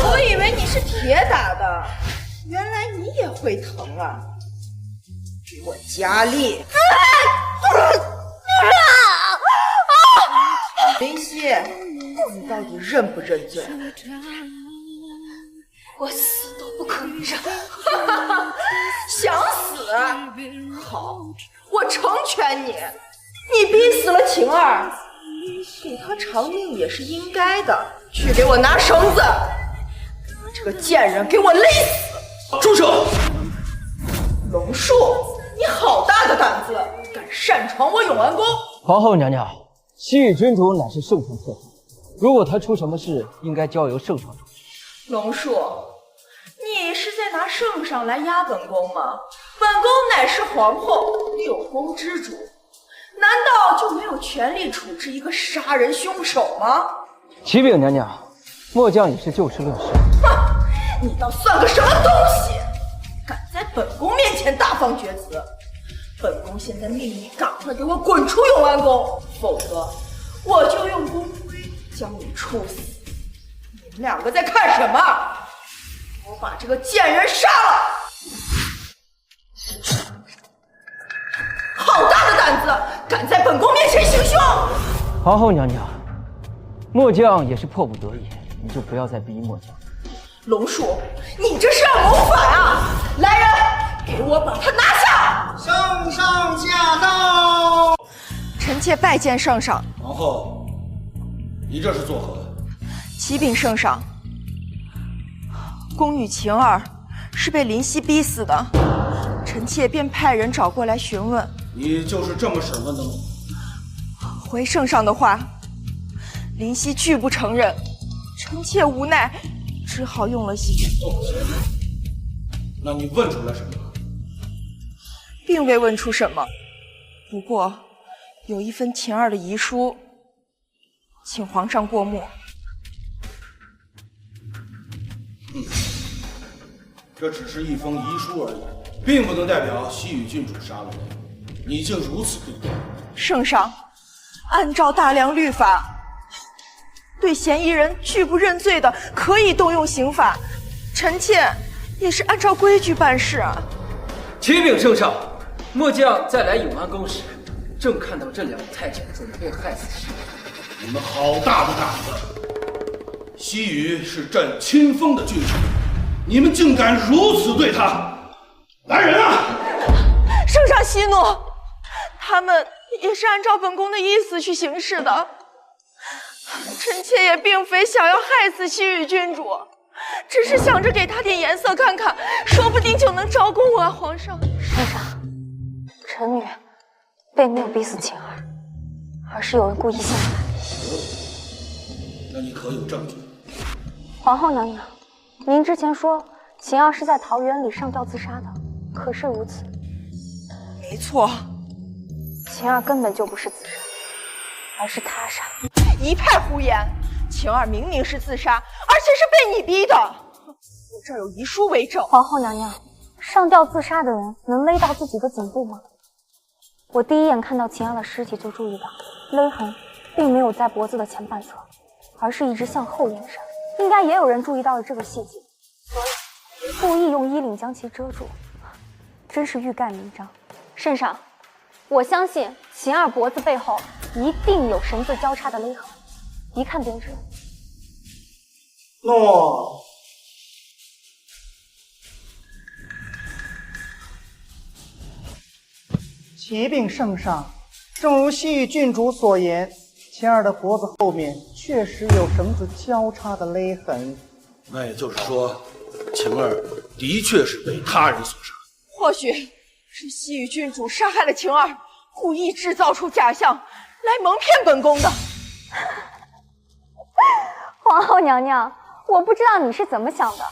我以为你是铁打的，原来你也会疼啊！给我加力！林夕，你到底认不认罪？我死都不可以认！想死？好，我成全你！你逼死了晴儿，给他偿命也是应该的。去给我拿绳子！这个贱人，给我勒死！住手！龙树，你好大的胆子，敢擅闯我永安宫！皇后娘娘，西域君主乃是圣上特派，如果他出什么事，应该交由圣上处理。龙树，你是在拿圣上来压本宫吗？本宫乃是皇后，6宫之主，难道就没有权利处置一个杀人凶手吗？启禀娘娘，末将也是就事论事。哼，你倒算个什么东西？敢在本宫面前大放厥词！本宫现在命你赶快给我滚出永安宫，否则我就用宫规将你处死！你们两个在看什么？我把这个贱人杀了！好大的胆子，敢在本宫面前行凶！皇后娘娘，末将也是迫不得已，你就不要再逼末将。龙树，你这是要谋反啊！来人，给我把他拿下！圣上驾到！臣妾拜见圣上。皇后，你这是作何？启禀圣上，宫女晴儿是被林夕逼死的，臣妾便派人找过来询问。你就是这么审问的吗？回圣上的话，林夕拒不承认，臣妾无奈，只好用了些。那你问出来什么？并未问出什么，不过有一份晴儿的遗书，请皇上过目。这只是一封遗书而已，并不能代表西域郡主杀了人。你竟如此对待！圣上，按照大梁律法，对嫌疑人拒不认罪的，可以动用刑法。臣妾也是按照规矩办事啊。启禀圣上，末将在来永安宫时，正看到这2个太监准备害死西域。你们好大的胆子！西域是朕亲封的郡主，你们竟敢如此对他！来人啊！圣上息怒，他们也是按照本宫的意思去行事的。臣妾也并非想要害死西域郡主，只是想着给他点颜色看看，说不定就能招供啊！皇上，圣上，臣女并没有逼死晴儿，而是有人故意陷害。那你可有证据？皇后娘娘，您之前说晴儿是在桃园里上吊自杀的，可是如此？没错，晴儿根本就不是自杀，而是他杀。一派胡言！晴儿明明是自杀，而且是被你逼的。我这儿有遗书为证。皇后娘娘，上吊自杀的人能勒到自己的颈部吗？我第一眼看到秦儿的尸体就注意到，勒痕并没有在脖子的前半侧，而是一直向后延伸。应该也有人注意到了这个细节，所以故意用衣领将其遮住，真是欲盖弥彰。圣上，我相信秦儿脖子背后一定有绳子交叉的勒痕，一看便知。诺。启禀圣上，正如西域郡主所言，秦儿的脖子后面确实有绳子交叉的勒痕。那也就是说，晴儿的确是被他人所杀。或许是西域郡主杀害了晴儿，故意制造出假象来蒙骗本宫的。皇后娘娘，我不知道你是怎么想的。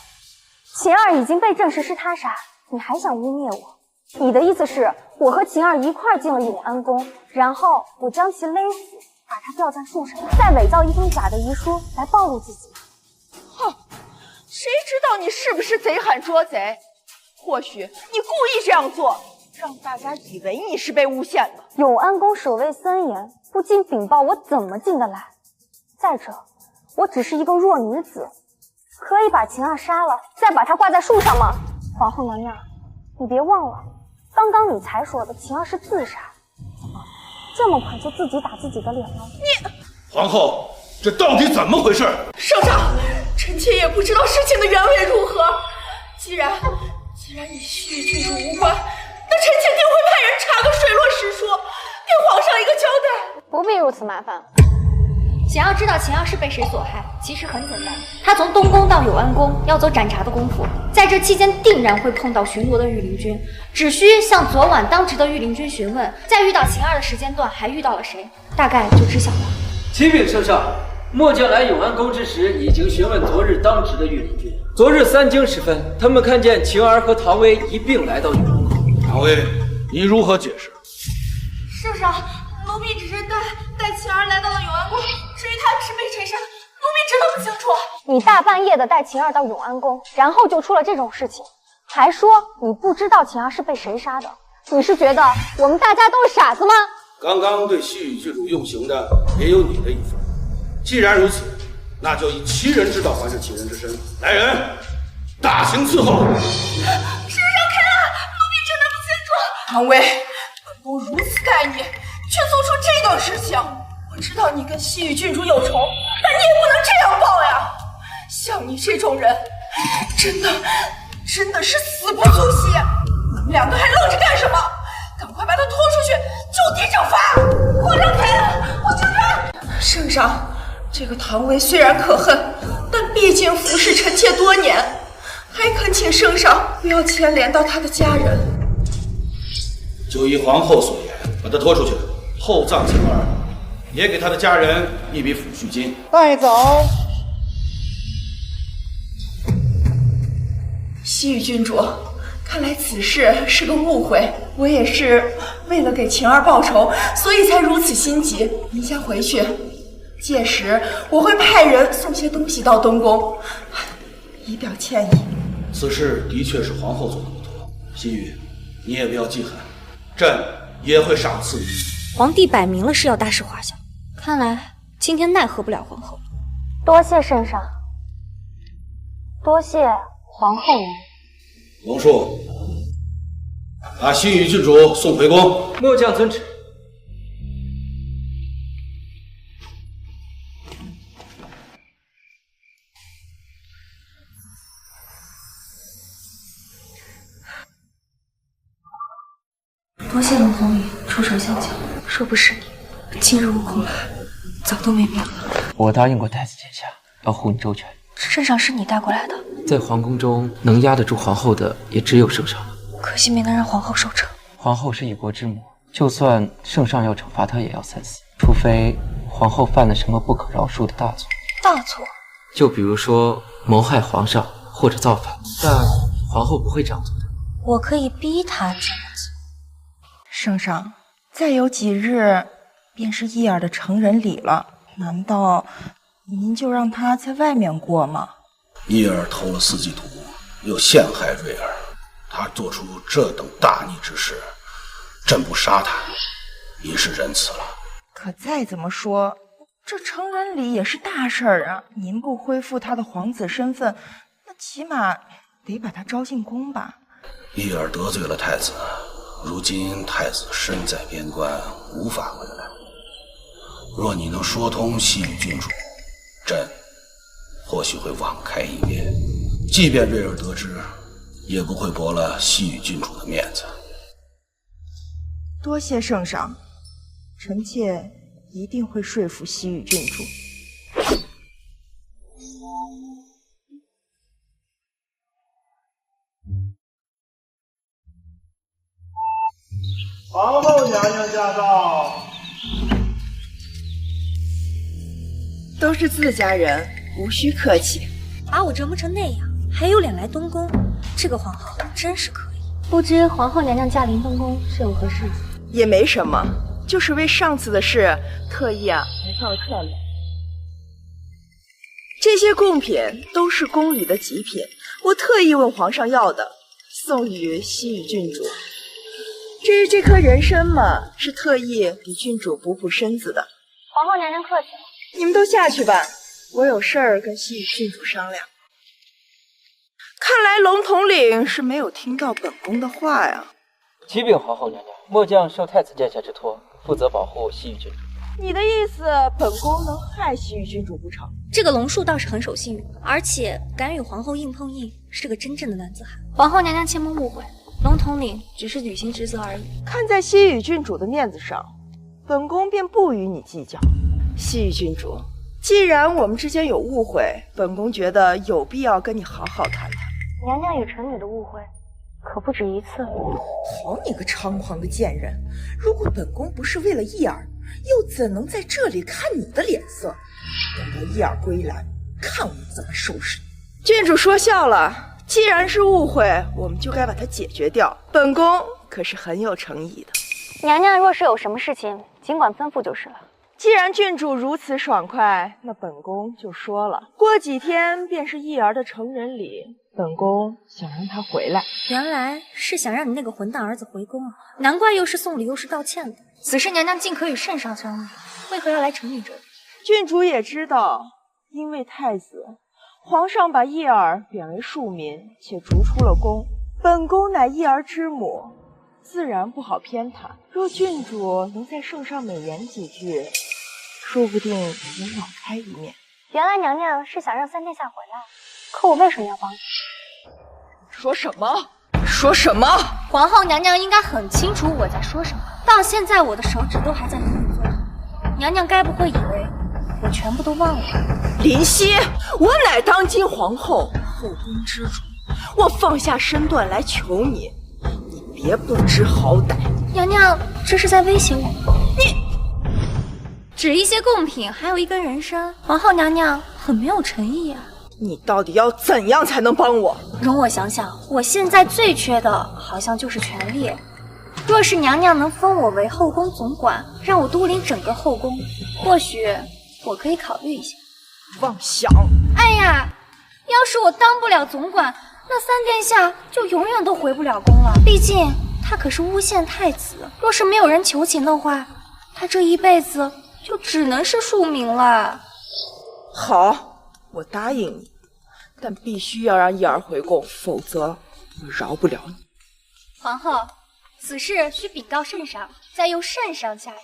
秦儿已经被证实是他杀，你还想污蔑我？你的意思是我和秦儿一块进了永安宫，然后我将其勒死，把他吊在树上，再伪造一封假的遗书来暴露自己？哼，谁知道你是不是贼喊捉贼？或许你故意这样做，让大家以为你是被诬陷了。永安宫守卫森严，不经禀报我怎么进得来？再者，我只是一个弱女子，可以把秦儿杀了，再把她挂在树上吗？皇后娘娘，你别忘了，刚刚你才说的秦儿是自杀，这么快就自己打自己的脸吗？你皇后，这到底怎么回事？圣上，臣妾也不知道事情的原委如何。既然与西域郡主无关，那臣妾定会派人查个水落石出，给皇上一个交代。不必如此麻烦。想要知道秦儿是被谁所害，其实很简单。他从东宫到永安宫要走斩查的功夫，在这期间定然会碰到巡逻的御林军，只需向昨晚当值的御林军询问，在遇到秦儿的时间段还遇到了谁，大概就知晓了。启禀圣上，末将来永安宫之时，已经询问昨日当值的御林军。昨日3更时分，他们看见晴儿和唐薇一并来到永安宫。唐薇，你如何解释？圣上，奴婢只是带晴儿来到了永安宫，至于她是被谁杀，奴婢真的不清楚。你大半夜的带晴儿到永安宫，然后就出了这种事情，还说你不知道晴儿是被谁杀的，你是觉得我们大家都是傻子吗？刚刚对西域郡主用刑的也有你的一份。既然如此，那就以其人之道还治其人之身。来人，大刑伺候。圣上开案，奴婢真的不清楚。唐薇，本宫如此待你，却做出这等事情。我知道你跟西域郡主有仇，但你也不能这样报呀！像你这种人，真的是死不足惜。你们两个还愣着干什么？赶快把他拖出去，就地正法！皇上开恩，我求证。圣上，这个唐薇虽然可恨，但毕竟服侍臣妾多年，还恳请圣上不要牵连到他的家人。就依皇后所言，把他拖出去，厚葬晴儿，也给他的家人一笔抚恤金。带走。西域郡主，看来此事是个误会，我也是为了给晴儿报仇，所以才如此心急。您先回去，届时我会派人送些东西到东宫，以表歉意。此事的确是皇后做的不妥，西域，你也不要记恨，朕也会赏赐你。皇帝摆明了是要大事化小，看来今天奈何不了皇后。多谢圣上，多谢皇后娘娘。龙树，把西域郡主送回宫。末将遵旨。多谢龙红宇出手相救，若不是你，今日我恐怕早都没命了。我答应过太子殿下，要护你周全。圣上是你带过来的，在皇宫中能压得住皇后的，也只有圣上了。可惜没能让皇后受惩。皇后是一国之母，就算圣上要惩罚她，也要3思，除非皇后犯了什么不可饶恕的大错。大错？就比如说谋害皇上或者造反，但皇后不会这样做的。我可以逼她这么做。圣上，再有几日便是伊尔的成人礼了，难道您就让他在外面过吗？伊尔偷了4季图，又陷害瑞儿，他做出这等大逆之事，朕不杀他已是仁慈了。可再怎么说，这成人礼也是大事儿啊！您不恢复他的皇子身份，那起码得把他招进宫吧？伊尔得罪了太子，如今太子身在边关，无法回来。若你能说通西域郡主，朕或许会网开一面。即便瑞尔得知，也不会驳了西域郡主的面子。多谢圣上，臣妾一定会说服西域郡主。皇后娘娘驾到。都是自家人，无需客气。把我折磨成那样，还有脸来东宫，这个皇后真是可以。不知皇后娘娘驾临东宫是有何事情？也没什么，就是为上次的事特意来道歉了。这些贡品都是宫里的极品，我特意问皇上要的，送与西域郡主。至于这颗人参嘛，是特意给郡主补补身子的。皇后娘娘客气了。你们都下去吧，我有事儿跟西域郡主商量。看来龙统领是没有听到本宫的话呀。启禀皇后娘娘，末将受太子殿下之托，负责保护西域郡主。你的意思，本宫能害西域郡主不成？这个龙树倒是很守信用，而且敢与皇后硬碰硬，是个真正的男子汉。皇后娘娘切莫误会，龙统领只是履行职责而已。看在西域郡主的面子上，本宫便不与你计较。西域郡主，既然我们之间有误会，本宫觉得有必要跟你好好谈谈。娘娘与臣女的误会可不止一次。好你个猖狂的贱人！如果本宫不是为了义儿，又怎能在这里看你的脸色？等到义儿归来，看我怎么收拾你！郡主说笑了，既然是误会，我们就该把它解决掉。本宫可是很有诚意的。娘娘若是有什么事情，尽管吩咐就是了。既然郡主如此爽快，那本宫就说了，过几天便是义儿的成人礼，本宫想让他回来。原来是想让你那个混蛋儿子回宫啊！难怪又是送礼又是道歉的。此事娘娘尽可与圣上商议，为何要来臣女这里？郡主也知道，因为太子，皇上把义儿贬为庶民，且逐出了宫。本宫乃义儿之母，自然不好偏袒。若郡主能在圣上美言几句，说不定能网开一面。原来娘娘是想让三殿下回来，可我为什么要帮你？说什么？说什么？皇后娘娘应该很清楚我在说什么。到现在我的手指都还在你的嘴，娘娘该不会以为我全部都忘了？林夕，我乃当今皇后，后宫之主，我放下身段来求你，你别不知好歹。娘娘这是在威胁我吗？只一些贡品，还有一根人参，皇后娘娘很没有诚意啊！你到底要怎样才能帮我？容我想想，我现在最缺的好像就是权力。若是娘娘能封我为后宫总管，让我督领整个后宫，或许我可以考虑一下。妄想！哎呀，要是我当不了总管，那三殿下就永远都回不了宫了。毕竟他可是诬陷太子，若是没有人求情的话，他这一辈子就只能是庶民了。好，我答应你，但必须要让义儿回宫，否则我饶不了你。皇后，此事需禀告圣上，再由圣上下旨。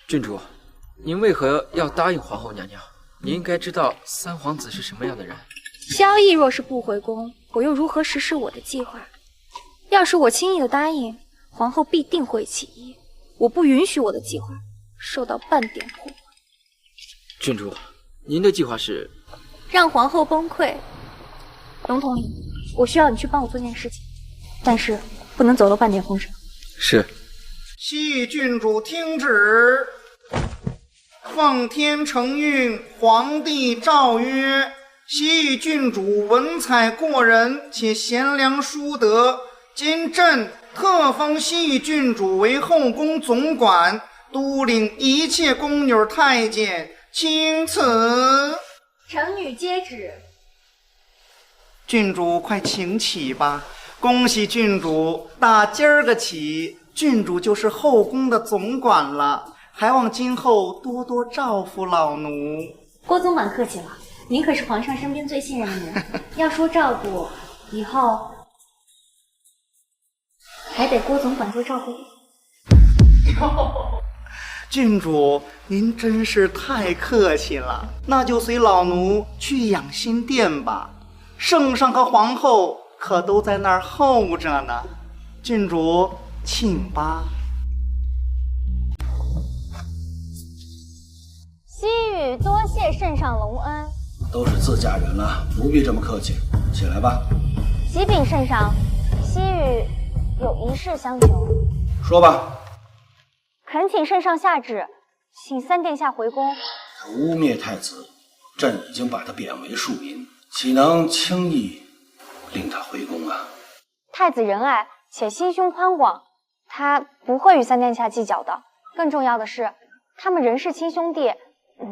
郡主，您为何要答应皇后娘娘？您应该知道三皇子是什么样的人。萧逸若是不回宫，我又如何实施我的计划？要是我轻易的答应，皇后必定会起疑，我不允许我的计划受到半点破坏。郡主，您的计划是让皇后崩溃。龙统领，我需要你去帮我做件事情，但是不能走漏半点风声。是。西域郡主听旨。奉天承运，皇帝诏曰：西域郡主文采过人，且贤良淑德。今朕特封西域郡主为后宫总管，督领一切宫女太监，钦此。臣女接旨。郡主快请起吧！恭喜郡主，打今儿个起，郡主就是后宫的总管了，还望今后多多照顾老奴。郭总管客气了，您可是皇上身边最信任的人，要说照顾，以后还得郭总管多照顾我。郡主，您真是太客气了，那就随老奴去养心殿吧。圣上和皇后可都在那儿候着呢。郡主，请吧。西域多谢圣上隆恩。都是自家人了，不必这么客气。起来吧。启禀圣上，西域有一事相求。说吧。恳请圣上下旨，请三殿下回宫。他污蔑太子，朕已经把他贬为庶民，岂能轻易令他回宫啊？太子仁爱且心胸宽广，他不会与三殿下计较的。更重要的是，他们人是亲兄弟，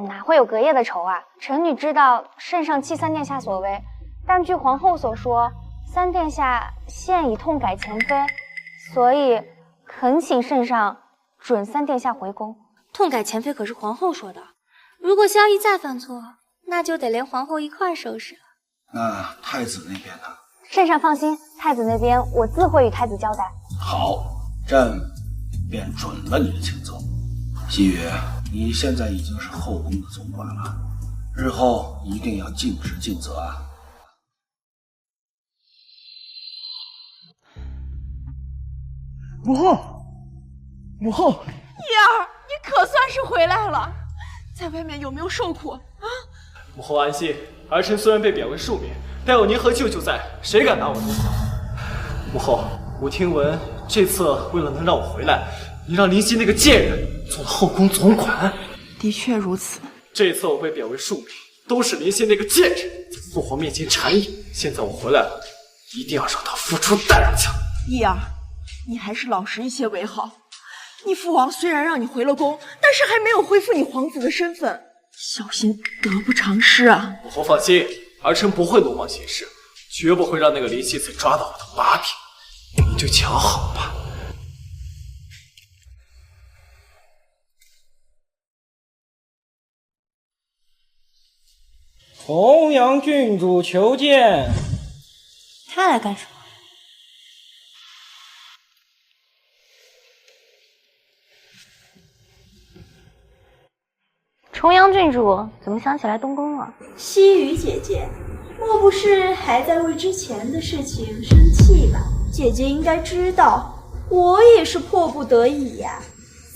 哪会有隔夜的仇啊？臣女知道圣上弃三殿下所为，但据皇后所说，三殿下现已痛改前非，所以恳请圣上准三殿下回宫。痛改前非可是皇后说的，如果萧逸再犯错，那就得连皇后一块收拾了。那太子那边呢？圣上放心，太子那边我自会与太子交代。好，朕便准了你的请奏。西域，你现在已经是后宫的总管了，日后一定要尽职尽责啊！母后，母后，燕儿，你可算是回来了，在外面有没有受苦啊？母后安心，儿臣虽然被贬为庶民，但有您和舅舅在，谁敢拿我动手？母后，我听闻这次为了能让我回来，你让林夕那个贱人做了后宫总管。的确如此。这次我被贬为庶民，都是林夕那个贱人在父皇面前谗言。现在我回来了，一定要让他付出代价。燕儿，你还是老实一些为好。你父王虽然让你回了宫，但是还没有恢复你皇子的身份，小心得不偿失啊！母后放心，儿臣不会鲁莽行事，绝不会让那个林夕再抓到我的把柄。你就瞧好吧。弘阳郡主求见。他来干什么？重阳郡主怎么想起来东宫了？西域姐姐，莫不是还在为之前的事情生气吧？姐姐应该知道，我也是迫不得已呀。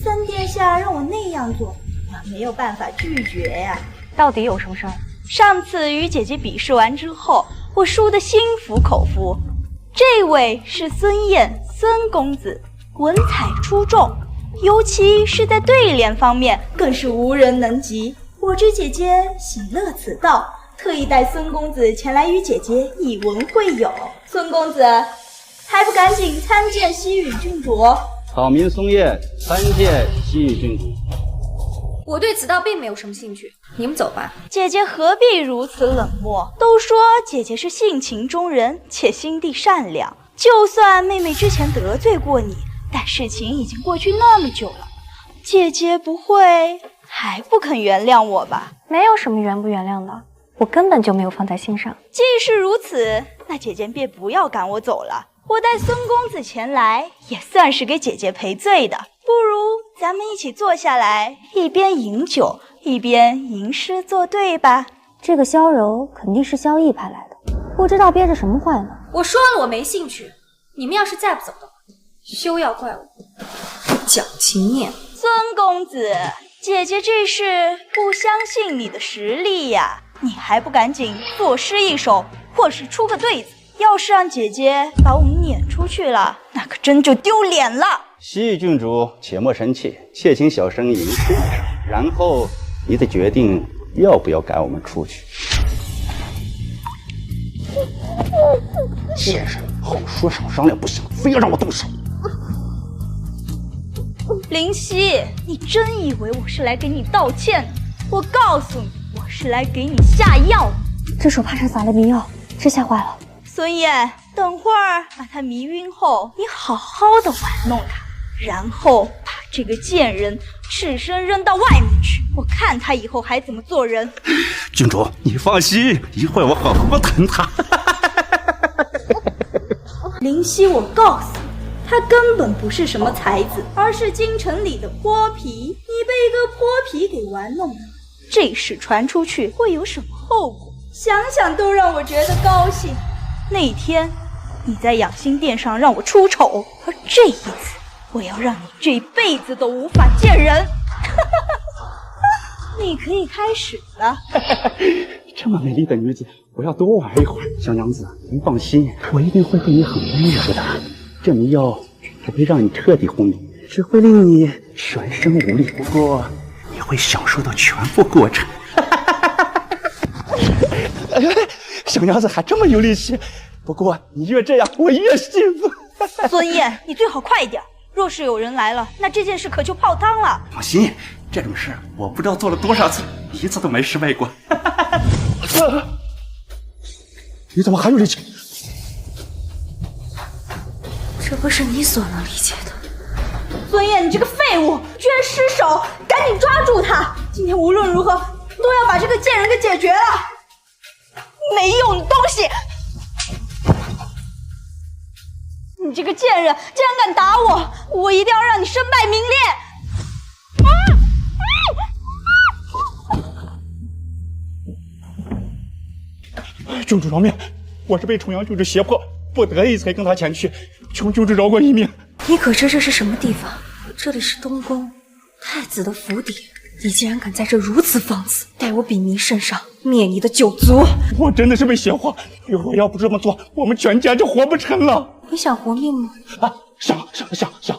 三殿下让我那样做，我没有办法拒绝呀。到底有什么事儿？上次与姐姐比试完之后，我输得心服口服。这位是孙燕，孙公子，文采出众，尤其是在对联方面更是无人能及。我知姐姐喜乐此道，特意带孙公子前来与姐姐以文会友。孙公子，还不赶紧参见西域郡主？草民松叶参见西域郡主。我对此道并没有什么兴趣，你们走吧。姐姐何必如此冷漠？都说姐姐是性情中人，且心地善良。就算妹妹之前得罪过你，但事情已经过去那么久了，姐姐不会还不肯原谅我吧？没有什么原不原谅的，我根本就没有放在心上。既是如此，那姐姐便不要赶我走了。我带孙公子前来，也算是给姐姐赔罪的。不如咱们一起坐下来，一边饮酒，一边吟诗作对吧？这个萧柔肯定是萧逸派来的，不知道憋着什么坏呢。我说了，我没兴趣。你们要是再不走的话，休要怪我不讲情面。孙公子，姐姐这是不相信你的实力呀，你还不赶紧作诗一首，或是出个对子。要是让姐姐把我们撵出去了，那可真就丢脸了。西域郡主，且莫生气，且请小生吟诗一首，然后你得决定要不要赶我们出去。贱人，好说少商量不行，非要让我动手。林夕，你真以为我是来给你道歉的？我告诉你，我是来给你下药的。这手帕上撒了迷药，这下坏了。孙燕，等会儿把他迷晕后，你好好的玩弄他，然后把这个贱人赤身扔到外面去，我看他以后还怎么做人。郡主，你放心，一会儿我好好疼他。灵犀，我告诉你，他根本不是什么才子，而是京城里的泼皮。你被一个泼皮给玩弄了，这事传出去会有什么后果？想想都让我觉得高兴。那天你在养心殿上让我出丑，而这一次我要让你这辈子都无法见人。你可以开始了。这么美丽的女子，我要多玩一会儿。小娘子，您放心，我一定会对你很温柔的。这迷药不会让你彻底昏迷，只会令你全身无力。不过你会享受到全部过程。小娘子还这么有力气，不过你越这样，我越幸福。孙燕，你最好快一点，若是有人来了，那这件事可就泡汤了。放心，这种事我不知道做了多少次，一次都没失败过。你怎么还有力气？这不是你所能理解的。孙燕，你这个废物，居然失手！赶紧抓住他！今天无论如何都要把这个贱人给解决了。没用的东西！你这个贱人，竟然敢打我！我一定要让你身败名裂！郡主饶命！我是被重阳郡主胁迫，不得已才跟他前去，求郡主饶我一命。你可知这是什么地方？这里是东宫，太子的府邸。你竟然敢在这如此放肆，待我禀明圣上，灭你的九族！我真的是被胁迫，如果要不这么做，我们全家就活不成了。你想活命吗？想。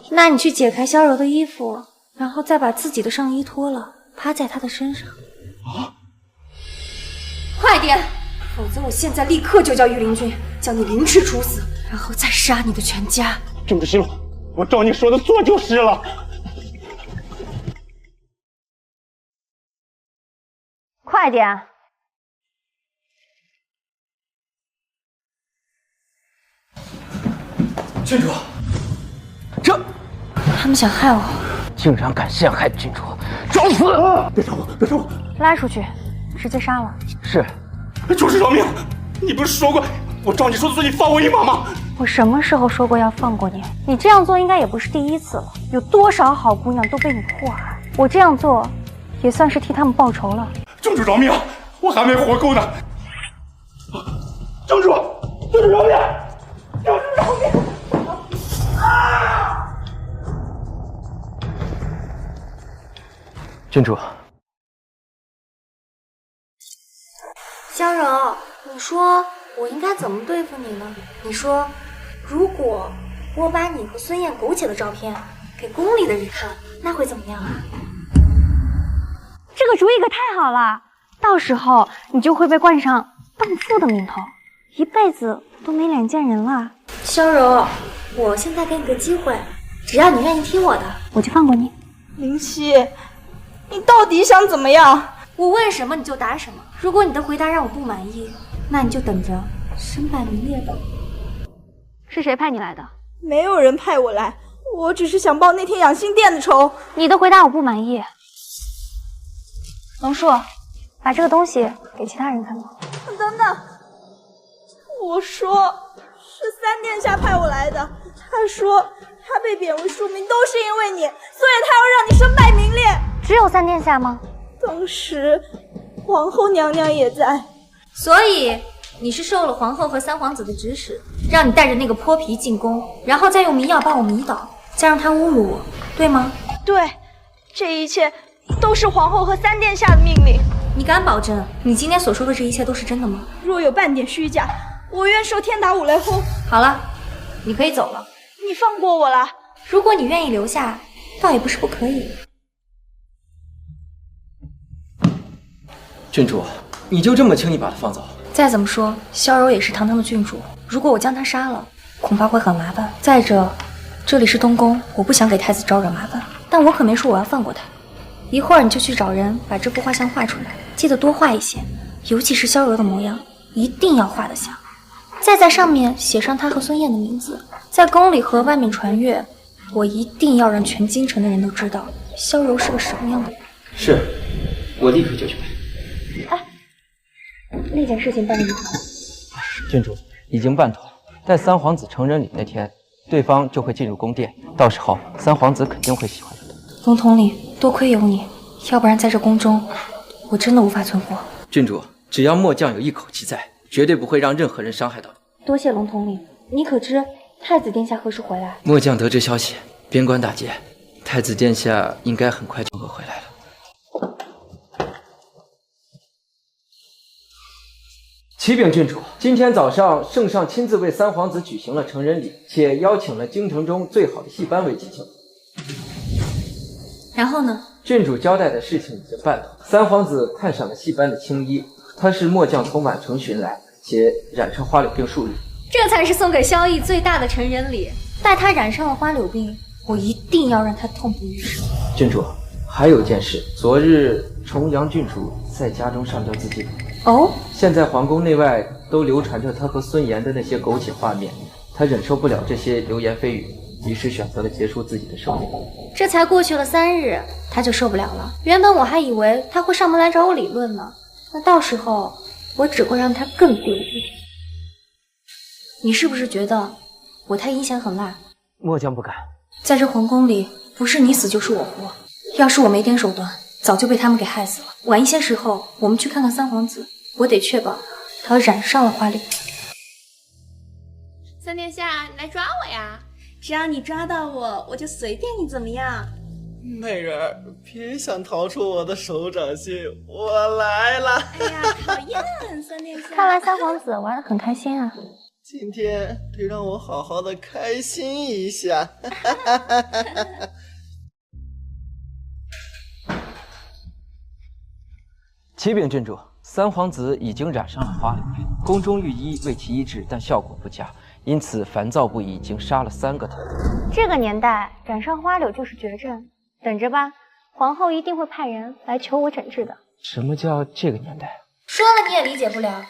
那你去解开萧柔的衣服，然后再把自己的上衣脱了，趴在她的身上。快点，否则我现在立刻就叫御林军将你凌迟处死，然后再杀你的全家。郡主息怒，我照你说的做就是了。快点！郡主，他们想害我，竟然敢陷害郡主，找死！别吵我！拉出去，直接杀了。是。主事饶命！你不是说过我照你说的做，你放我一马吗？我什么时候说过要放过你？你这样做应该也不是第一次了，有多少好姑娘都被你祸害，我这样做也算是替他们报仇了。郡主饶命！我还没活够呢！郡主饶命！郡主饶命！郡主，萧柔，你说我应该怎么对付你呢？你说，如果我把你和孙燕苟且的照片给宫里的人看，那会怎么样啊？这个主意可太好了，到时候你就会被冠上荡妇的名头，一辈子都没脸见人了。萧柔，我现在给你个机会，只要你愿意听我的，我就放过你。灵犀，你到底想怎么样？我问什么你就答什么。如果你的回答让我不满意，那你就等着身败名裂吧。是谁派你来的？没有人派我来，我只是想报那天养心殿的仇。你的回答我不满意。龙树，把这个东西给其他人看看。等等，我说是三殿下派我来的，他说他被贬为庶民都是因为你，所以他要让你身败名裂。只有三殿下吗？当时皇后娘娘也在。所以你是受了皇后和三皇子的指使，让你带着那个泼皮进宫，然后再用迷药把我迷倒，再让他侮辱我，对吗？对，这一切都是皇后和三殿下的命令。你敢保证你今天所说的这一切都是真的吗？若有半点虚假，我愿受天打五雷轰。好了，你可以走了。你放过我了。如果你愿意留下，倒也不是不可以。郡主，你就这么轻易把他放走？再怎么说，萧柔也是堂堂的郡主，如果我将她杀了，恐怕会很麻烦。再者，这里是东宫，我不想给太子招惹麻烦，但我可没说我要放过他。一会儿你就去找人把这幅画像画出来，记得多画一些，尤其是萧柔的模样，一定要画得像。再在上面写上他和孙燕的名字，在宫里和外面传阅。我一定要让全京城的人都知道萧柔是个什么样的人。是，我立刻就去办。那件事情办得如何？郡主已经办妥了，在三皇子成人礼那天，对方就会进入宫殿，到时候三皇子肯定会喜欢他的。龙统领，多亏有你，要不然在这宫中，我真的无法存活。郡主，只要末将有一口气在，绝对不会让任何人伤害到你。多谢龙统领，你可知太子殿下何时回来？末将得知消息，边关大捷，太子殿下应该很快就会回来了。启禀郡主，今天早上圣上亲自为三皇子举行了成人礼，且邀请了京城中最好的戏班为吉庆。然后呢？郡主交代的事情已经办妥，三皇子看上了戏班的青衣，他是末将从宛城寻来，且染上花柳病数日。这才是送给萧逸最大的成人礼。待他染上了花柳病，我一定要让他痛不欲生。郡主，还有件事，昨日重阳郡主在家中上吊自尽。哦，现在皇宫内外都流传着他和孙岩的那些苟且画面，他忍受不了这些流言蜚语，于是选择了结束自己的生命。这才过去了3日，他就受不了了。原本我还以为他会上门来找我理论呢，那到时候我只会让他更丢脸。你是不是觉得我太阴险狠辣？末将不敢。在这皇宫里，不是你死就是我活。要是我没点手段，早就被他们给害死了。晚一些时候，我们去看看三皇子，我得确保他染上了花柳。三殿下，你来抓我呀！只要你抓到我，我就随便你怎么样。媚人儿，别想逃出我的手掌心，我来了！哎呀，讨厌，三殿下！看来三皇子玩得很开心啊。今天得让我好好的开心一下。启禀郡主，三皇子已经染上了花柳病，宫中御医为其医治，但效果不佳，因此烦躁不已，已经杀了3个头。这个年代染上花柳就是绝症，等着吧，皇后一定会派人来求我诊治的。什么叫这个年代？说了你也理解不了。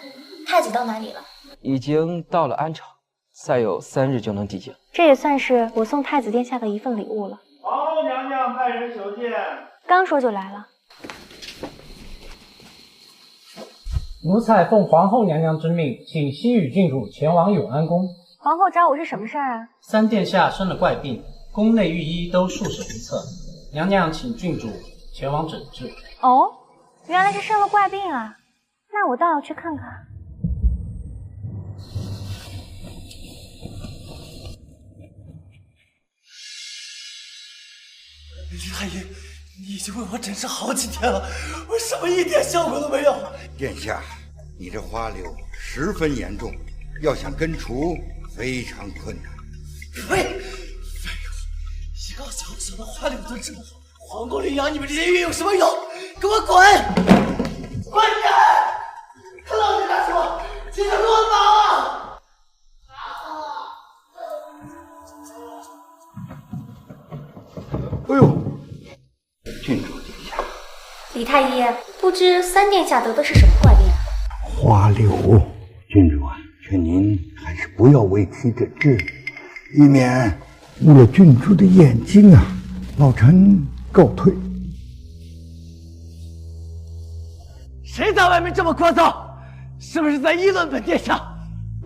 太子到哪里了？已经到了安城，再有3日就能抵京。这也算是我送太子殿下的一份礼物了。皇后娘娘派人求见。刚说就来了。奴才奉皇后娘娘之命，请西域郡主前往永安宫。皇后找我是什么事儿啊？三殿下生了怪病，宫内御医都束手无策，娘娘请郡主前往诊治。哦，原来是生了怪病啊，那我倒要去看看。太医，你已经为我诊治好几天了，为什么一点效果都没有？殿下，你这花柳十分严重，要想根除非常困难。废物！一个小小的花柳都治不好，皇宫里养你们这些御有什么用？给我滚！滚开！看老子干什么？起手给我打啊！哎呦，郡主殿下，李太医，不知三殿下得的是什么怪病啊？花柳，郡主啊，劝您还是不要为其诊治，以免误了郡主的眼睛啊！老臣告退。谁在外面这么聒噪？是不是在议论本殿下？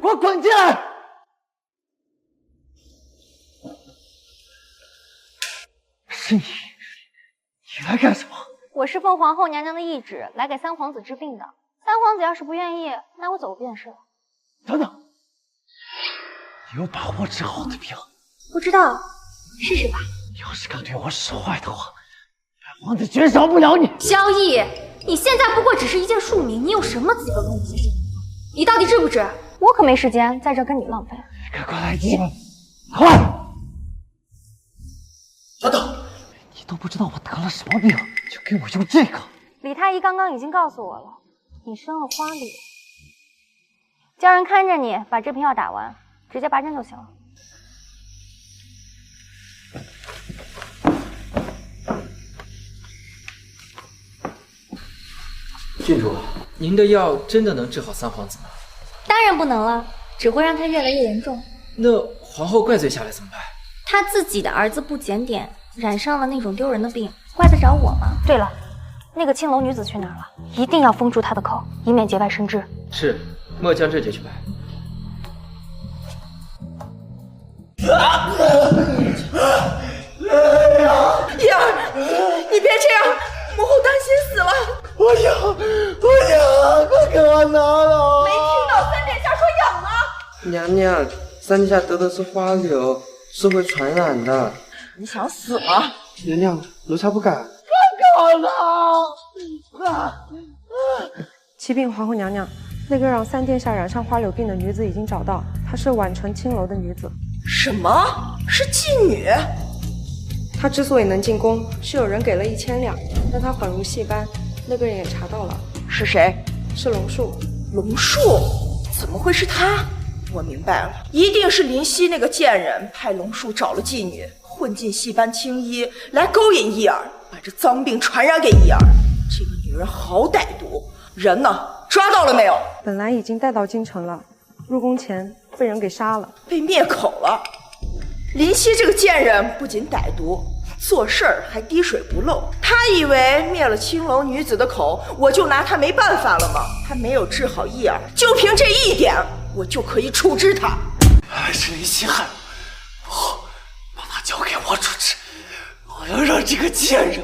给我滚进来！是你来干什么？我是奉皇后娘娘的懿旨来给三皇子治病的。三皇子要是不愿意，那我走便是了。等等，你有把握治好我的病？不知道，试试吧。要是敢对我使坏的话，本皇子绝饶不了你。萧逸，你现在不过只是一介庶民，你有什么资格跟我计较？你到底治不治？我可没时间在这跟你浪费。快过来接，快！等等。你都不知道我得了什么病，就给我用这个。李太医刚刚已经告诉我了，你生了花柳，叫人看着你把这瓶药打完，直接拔针就行了。郡主，您的药真的能治好三皇子吗？当然不能了，只会让他越来越严重。那皇后怪罪下来怎么办？他自己的儿子不检点，染上了那种丢人的病，怪得着我吗？对了，那个青楼女子去哪儿了？一定要封住她的口，以免节外生枝。是，末将这就去办。叶儿，你别这样，母后担心死了。我养，快给我拿了！没听到三殿下说养吗？娘娘，三殿下得的是花柳，是会传染的。你想死吗？娘娘，奴才不敢。快给我拿！启禀皇后娘娘，那个让三殿下染上花柳病的女子已经找到，她是宛城青楼的女子。什么？是妓女？她之所以能进宫，是有人给了1000两，让她缓入戏班。那个人也查到了，是谁？是龙树。龙树？怎么会是他？我明白了，一定是林夕那个贱人派龙树找了妓女，混进戏班青衣，来勾引伊儿，把这脏病传染给伊儿。这个女人好歹毒，人呢？抓到了没有？本来已经带到京城了，入宫前被人给杀了，被灭口了。林夕这个贱人不仅歹毒，做事儿还滴水不漏。他以为灭了青楼女子的口，我就拿他没办法了吗？他没有治好伊儿，就凭这一点，我就可以处置他。还是林夕害我，不，把他交给我处置。我要让这个贱人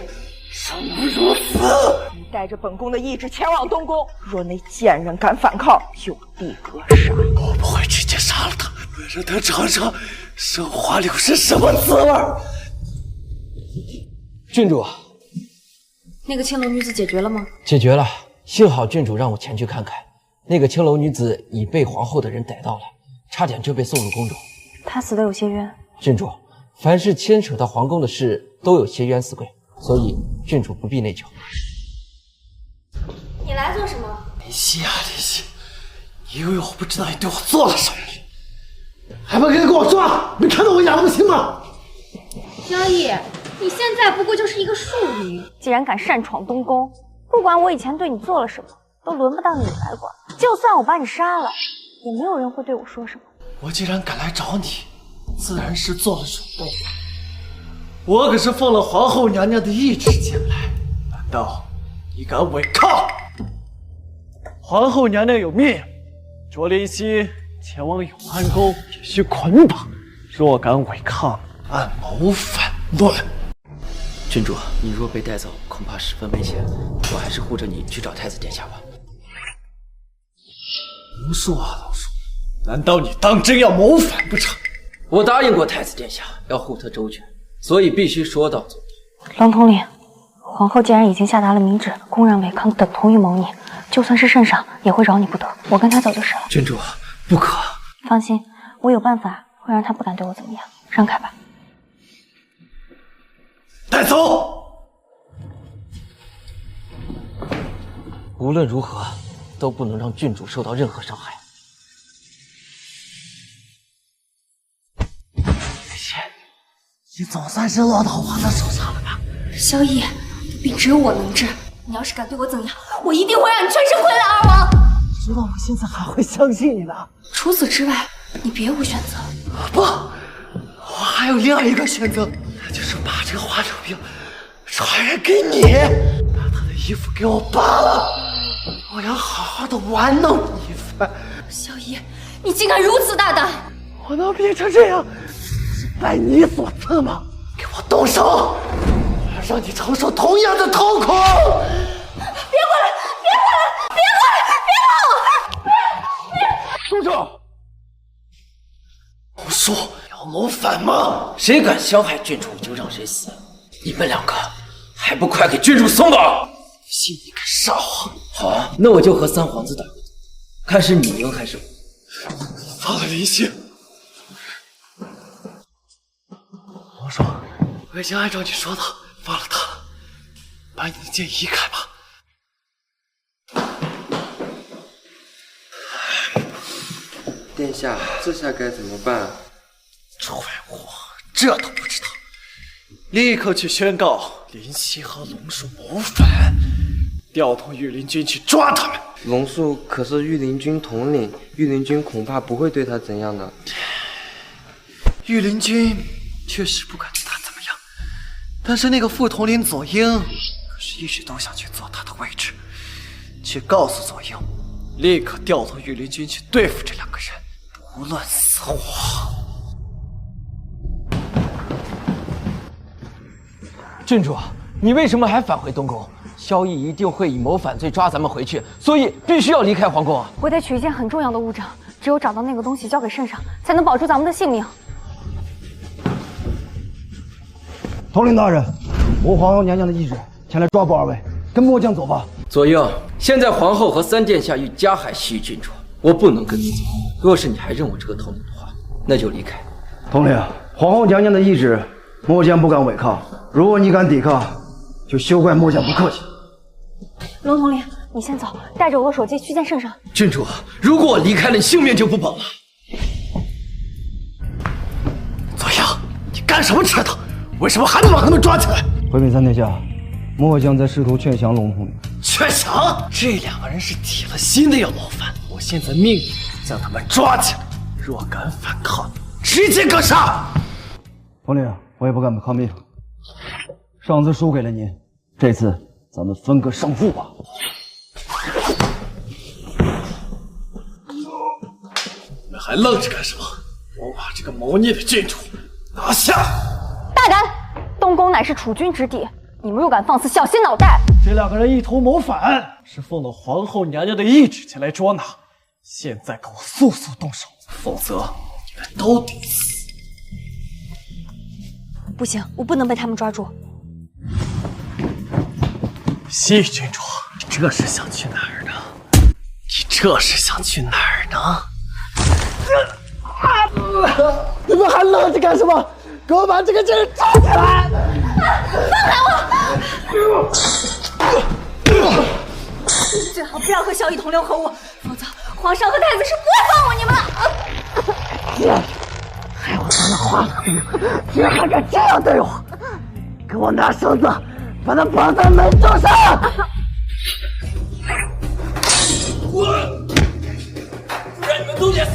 生不如死。你带着本宫的懿旨前往东宫，若那贱人敢反抗，就地格杀。我不会直接杀了他，我让他尝尝生花柳是什么滋味。郡主，那个青楼女子解决了吗？解决了，幸好郡主让我前去看看。那个青楼女子已被皇后的人逮到了，差点就被送入宫中。她死的有些冤。郡主，凡是牵扯到皇宫的事，都有些冤死鬼，所以郡主不必内疚。你来做什么？林夕啊，林夕，你以为我不知道你对我做了什么？还不赶紧给我抓！没看到我养的不行吗？萧逸，你现在不过就是一个庶女，既然敢擅闯东宫，不管我以前对你做了什么，都轮不到你来管。就算我把你杀了，也没有人会对我说什么。我既然敢来找你，自然是做了准备。我可是奉了皇后娘娘的懿旨前来，难道你敢违抗？皇后娘娘有命，卓林夕前往永安宫，必须捆绑。若敢违抗，按谋反论。郡主，你若被带走，恐怕十分危险。我还是护着你去找太子殿下吧。龙树啊，龙树，难道你当真要谋反不成？我答应过太子殿下要护他周全，所以必须说到做到。郎统领，皇后既然已经下达了明旨，公然违抗等同于谋逆，就算是圣上也会饶你不得。我跟他走就是了。郡主，不可。放心，我有办法会让他不敢对我怎么样。让开吧。带走。无论如何，都不能让郡主受到任何伤害。你总算是落到我的手上了吧？萧逸，病只有我能治，你要是敢对我怎样，我一定会让你全身溃烂而亡。知道我现在还会相信你的。除此之外，你别无选择。不，我还有另外一个选择，那就是把这个花柳病传染给你，把他的衣服给我扒了，我要好好的玩弄你一番。萧逸，你竟敢如此大胆！我能变成这样，是拜你所赐吗？给我动手，我要让你承受同样的痛苦！别过来！别过来！别过来！别跑！住手！龙树要谋反吗？谁敢伤害郡主，就让谁死。你们两个还不快给郡主松绑！信你个傻话！好啊，那我就和三皇子打个赌，看是你赢还是我。放了林夕。龙叔，我已经按照你说的放了他，把你的剑移开吧。殿下，这下该怎么办？蠢货，这都不知道！立刻去宣告林夕和龙叔谋反，调动御林军去抓他们，龙树可是御林军统领，御林军恐怕不会对他怎样的。御林军确实不敢对他怎么样，但是那个副统领左英可是一直都想去坐他的位置。去告诉左英，立刻调动御林军去对付这2个人，不论死活。郡主，你为什么还返回东宫？萧逸一定会以谋反罪抓咱们回去，所以必须要离开皇宫啊！我得取一件很重要的物证，只有找到那个东西交给圣上，才能保住咱们的性命。统领大人，我皇后娘娘的懿旨，前来抓捕2位，跟末将走吧。左英，现在皇后和3殿下欲加害西域郡主，我不能跟你走。若是你还认我这个统领的话，那就离开。统领，皇后娘娘的懿旨，末将不敢违抗。如果你敢抵抗，就休怪末将不客气。龙统领，你先走，带着我的手机去见圣上。郡主，如果我离开了，你性命就不保了。左英，你干什么折腾？为什么还不把他们抓起来？回禀3殿下，末将在试图劝降龙统领。劝降？这2个人是铁了心的要谋反，我现在命令将他们抓起来，若敢反抗，直接格杀。统领，我也不敢抗命。上次输给了您，这次咱们分个胜负吧。你们还愣着干什么？我把这个谋逆的郡主拿下！大胆！东宫乃是储君之地，你们若敢放肆，小心脑袋！这2个人一同谋反，是奉了皇后娘娘的懿旨前来捉拿，现在给我速速动手，否则你们都得死！不行，我不能被他们抓住。西域郡主，你这是想去哪儿呢？你这是想去哪儿呢？你们还愣着干什么？给我把这个贱人抓起来！放开我！最好不要和萧逸同流合污，否则皇上和太子是不会放过你们的。害我当了皇上的命，居然还敢这样对我！给我拿绳子，把他绑在门柱上！不然你们都得死！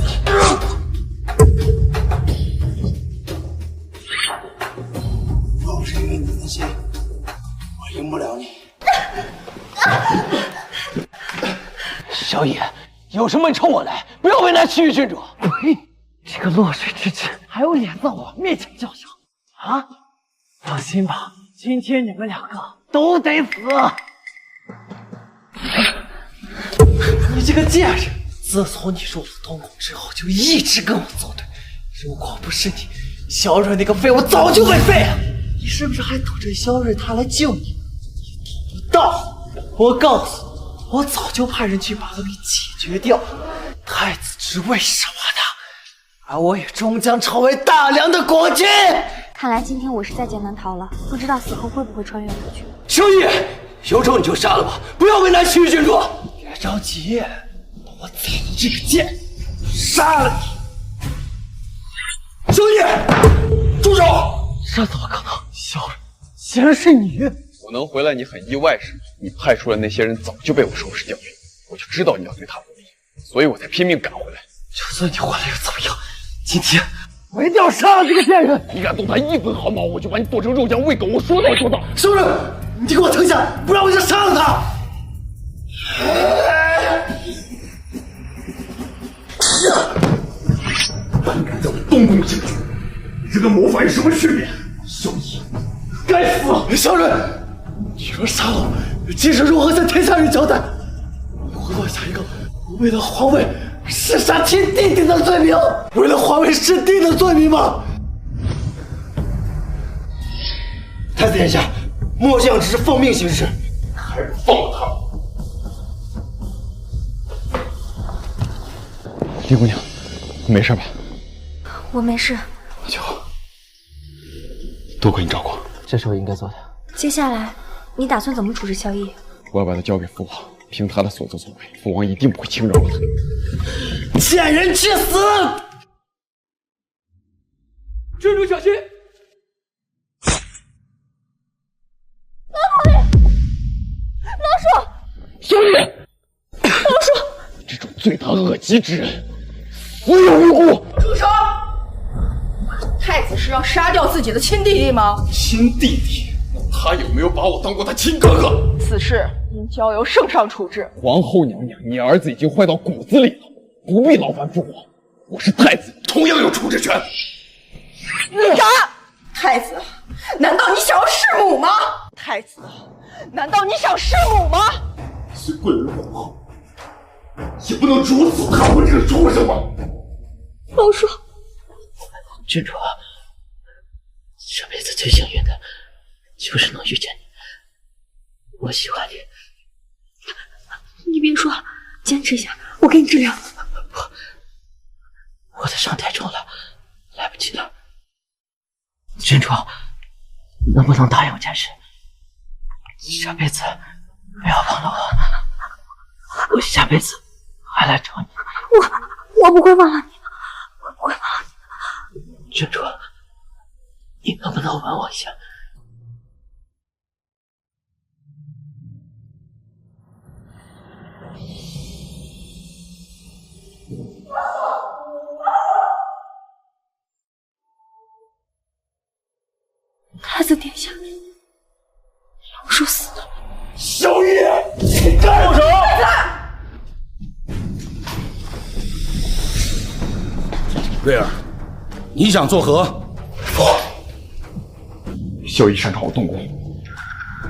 要不是因为你的心，我赢不了你。萧逸，有什么你冲我来，不要为难西域郡主。呸！这个落水之子还有脸在我面前叫嚣啊！放心吧，今天你们2个都得死！你这个贱人！自从你入了东宫之后，就一直跟我作对。如果不是你，萧睿那个废物早就被废了。你是不是还等着萧睿他来救你？你等不到！我告诉你，我早就派人去把他给解决掉。太子之位是我的，而我也终将成为大梁的国君。看来今天我是在劫难逃了，不知道死后会不会穿越回去。萧逸，有种你就杀了吧，不要为难西域郡主。别着急，等我宰了这个贱人，杀了你！萧逸，住手！这怎么可能？萧睿，竟然是你！我能回来，你很意外是吗？你派出来那些人早就被我收拾掉了，我就知道你要对他不利，所以我才拼命赶回来。就算你回来又怎么样？今天我一定要杀了这个贱人！你敢动他1分毫毛，我就把你剁成肉酱喂狗！我说到做到。萧睿，你给我停下，不然我就杀了他！胆敢在我东宫进去，你这跟谋反有什么区别？萧逸，该死！萧睿，你若杀了我，今日如何向天下人交代？你会落下一个为了皇位弑杀亲弟弟的罪名，为了皇位弑弟的罪名吗？太子殿下，末将只是奉命行事，还不放了他！李姑娘，你没事吧？我没事。那就多亏你照顾。这是我应该做的。接下来你打算怎么处置萧逸？我要把他交给父王，凭他的所作所为，父王一定不会轻饶了他。贱人去死！郡主小心！老鼠！萧逸，老鼠！罪大恶极之人，死有余辜。住手！太子是要杀掉自己的亲弟弟吗？亲弟弟？他有没有把我当过他亲哥哥？此事应交由圣上处置。皇后娘娘，你儿子已经坏到骨子里了，不必劳烦父皇。我是太子，同样有处置权。啥？太子，难道你想要弑母吗？太子，难道你想弑母吗？虽贵为皇后，也不能如此看我这个畜生吧？王叔，郡主，这辈子最幸运的就是能遇见你，我喜欢你。你别说了，坚持一下，我给你治疗。我的伤太重了，来不及了。郡主，能不能答应我件事？这辈子不要忘了我，我下辈子还来找你。我不会忘了你的，我不会忘了你的。郡主，你能不能吻我一下？太子殿下，龙叔死了。萧逸，你干什么？瑞儿，你想作何？萧逸擅闯我东宫，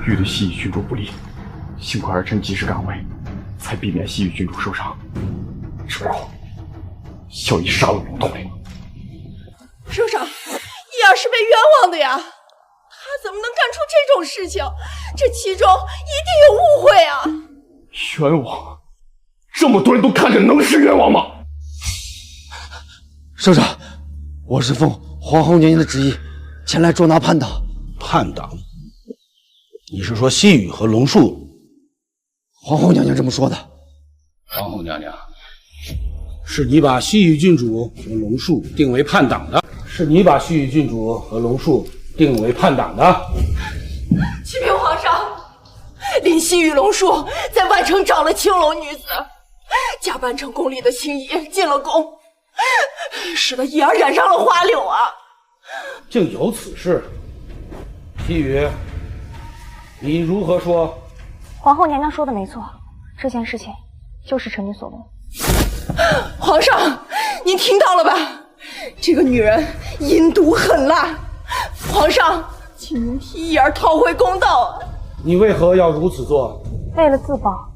欲对西域郡主不利，幸亏儿臣及时赶回，才避免西域郡主受伤。只不过，萧逸杀了我东陵。圣上，叶儿是被冤枉的呀，他怎么能干出这种事情？这其中一定有误会啊！冤枉？这么多人都看着，能是冤枉吗？圣上，我是奉皇后娘娘的旨意前来捉拿叛党。叛党？你是说西域和龙树？皇后娘娘这么说的。皇后娘娘，是你把西域郡主和龙树定为叛党的。是你把西域郡主和龙树定为叛党的。启禀皇上，林夕与龙树在万城找了青楼女子，假扮成宫里的青衣进了宫，使得叶儿染上了花柳啊！竟有此事？西雨，你如何说？皇后娘娘说的没错，这件事情就是臣女所为。皇上，您听到了吧？这个女人阴毒狠辣，皇上，请您替叶儿讨回公道啊！你为何要如此做？为了自保。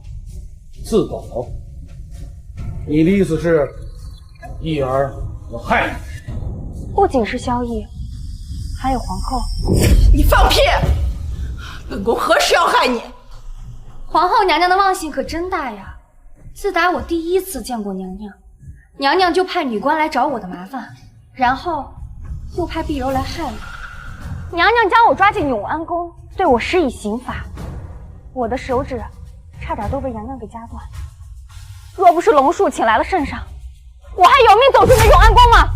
自保？你的意思是，叶儿要害你？不仅是萧逸，还有皇后。你放屁！本宫何时要害你？皇后娘娘的忘性可真大呀！自打我第一次见过娘娘，娘娘就派女官来找我的麻烦，然后又派碧柔来害我。娘娘将我抓进永安宫，对我施以刑罚，我的手指差点都被娘娘给夹断。若不是龙树请来了圣上，我还有命走出这永安宫吗？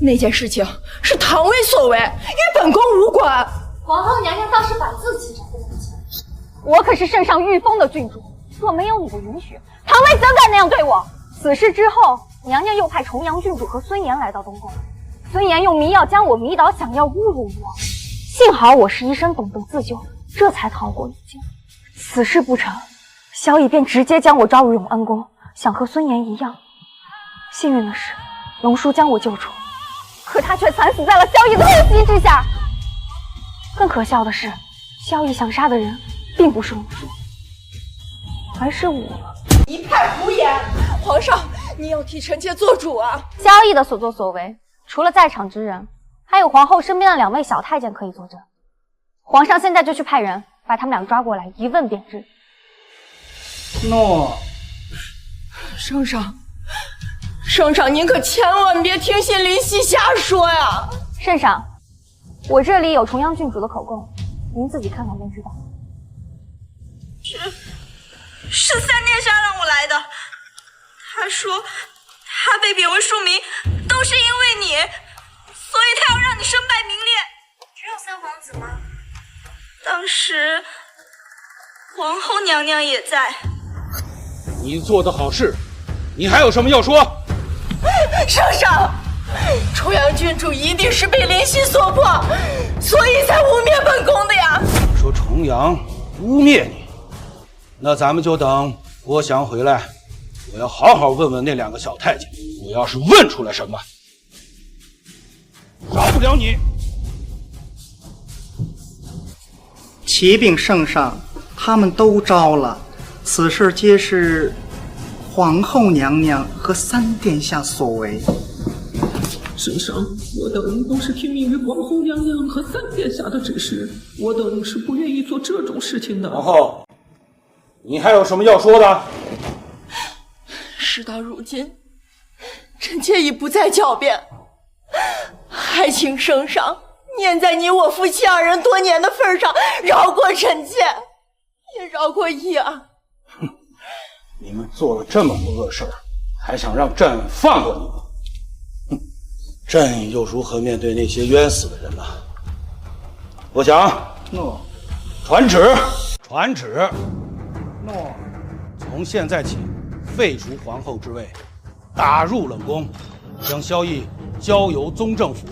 那件事情是唐薇所为，与本宫无关。皇后娘娘倒是把自己找得很清，我可是圣上御封的郡主，若没有你的允许，唐薇怎敢那样对我？此事之后，娘娘又派重阳郡主和孙岩来到东宫，孙岩用迷药将我迷倒，想要侮辱我。幸好我是医生，懂得自救，这才逃过一劫。此事不成，萧逸便直接将我招入永安宫，想和孙岩一样。幸运的是，龙叔将我救出，可他却惨死在了萧逸的恶袭之下。更可笑的是，萧逸想杀的人并不是龙叔，还是我。一派胡言！皇上，你要替臣妾做主啊！萧逸的所作所为，除了在场之人，还有皇后身边的2位小太监可以作证。皇上现在就去派人把他们俩抓过来，一问便知。诺。圣上，圣上，您可千万别听信林夕瞎说呀！圣上，我这里有重阳郡主的口供，您自己看看便知道。是三殿下让我来的，他说他被贬为庶民都是因为你，所以他要让你身败名裂。只有三皇子吗？当时皇后娘娘也在。你做的好事，你还有什么要说？圣上，重阳郡主一定是被林夕所迫，所以才污蔑本宫的呀。说重阳污蔑你，那咱们就等郭翔回来，我要好好问问那2个小太监，我要是问出来什么，饶不了你。启禀圣上，他们都招了，此事皆是皇后娘娘和3殿下所为。圣上，我等都是听命于皇后娘娘和3殿下的指示，我等是不愿意做这种事情的。皇后，你还有什么要说的？事到如今，臣妾已不再狡辩，还请圣上念在你我夫妻2人多年的份上，饶过臣妾，也饶过义儿。你们做了这么多恶事，还想让朕放过你们？朕又如何面对那些冤死的人呢？郭翔，诺。传旨，传旨。诺。从现在起，废除皇后之位，打入冷宫，将萧绎交由宗正府，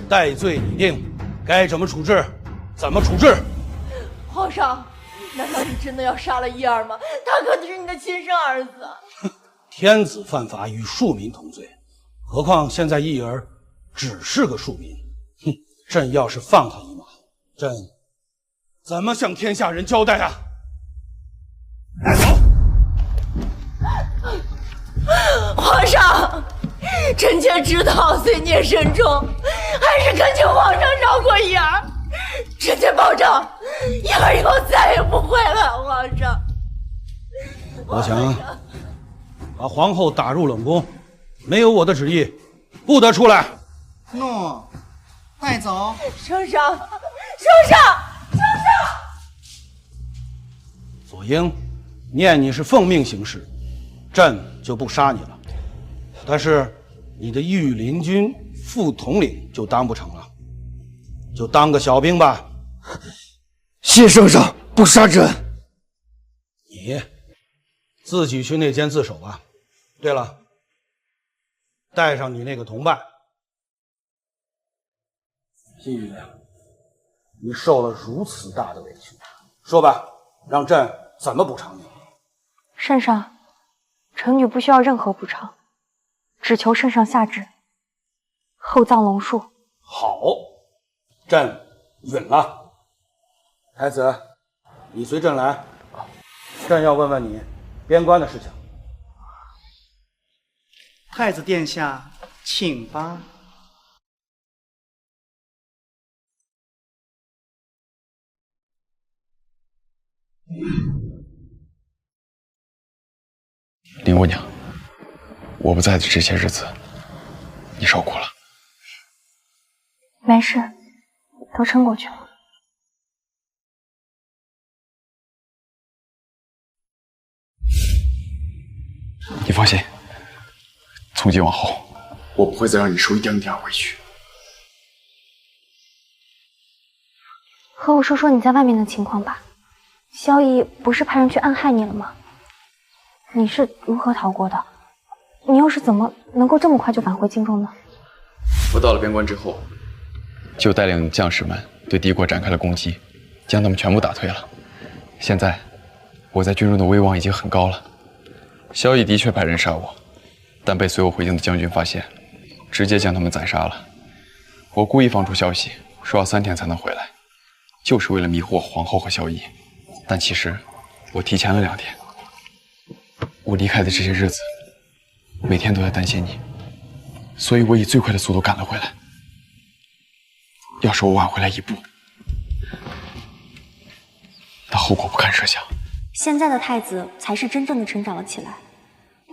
待罪拟定，该怎么处置，怎么处置。皇上，难道你真的要杀了义儿吗？他可是你的亲生儿子。天子犯法与庶民同罪，何况现在义儿只是个庶民。朕要是放他一马，朕怎么向天下人交代啊？带走！皇上，臣妾知道罪孽深重，还是恳请皇上饶过义儿。臣妾保证，义儿以后再也不会了。皇上，郭翔，把皇后打入冷宫，没有我的旨意，不得出来。诺，带走。圣上，圣上，圣上。左英，念你是奉命行事，朕就不杀你了。但是你的御林军副统领就当不成了，就当个小兵吧。谢圣上，不杀朕。你自己去内监自首吧。对了，带上你那个同伴。季玉良，你受了如此大的委屈，说吧，让朕怎么补偿你？圣上，臣女不需要任何补偿，只求圣上下旨，厚葬龙树。好，朕允了。太子，你随朕来，朕要问问你边关的事情。太子殿下，请吧。林姑娘，我不在的这些日子，你受苦了。没事，都撑过去了。你放心，从今往后，我不会再让你受一丁点委屈。和我说说你在外面的情况吧。萧绎不是派人去暗害你了吗？你是如何逃过的？你又是怎么能够这么快就返回京中呢？我到了边关之后，就带领将士们对敌国展开了攻击，将他们全部打退了。现在我在军中的威望已经很高了。萧绎的确派人杀我，但被随我回京的将军发现，直接将他们宰杀了。我故意放出消息，说要3天才能回来，就是为了迷惑皇后和萧绎。但其实我提前了2天。我离开的这些日子，每天都在担心你，所以我以最快的速度赶了回来。要是我晚回来一步，那后果不堪设想。现在的太子才是真正的成长了起来，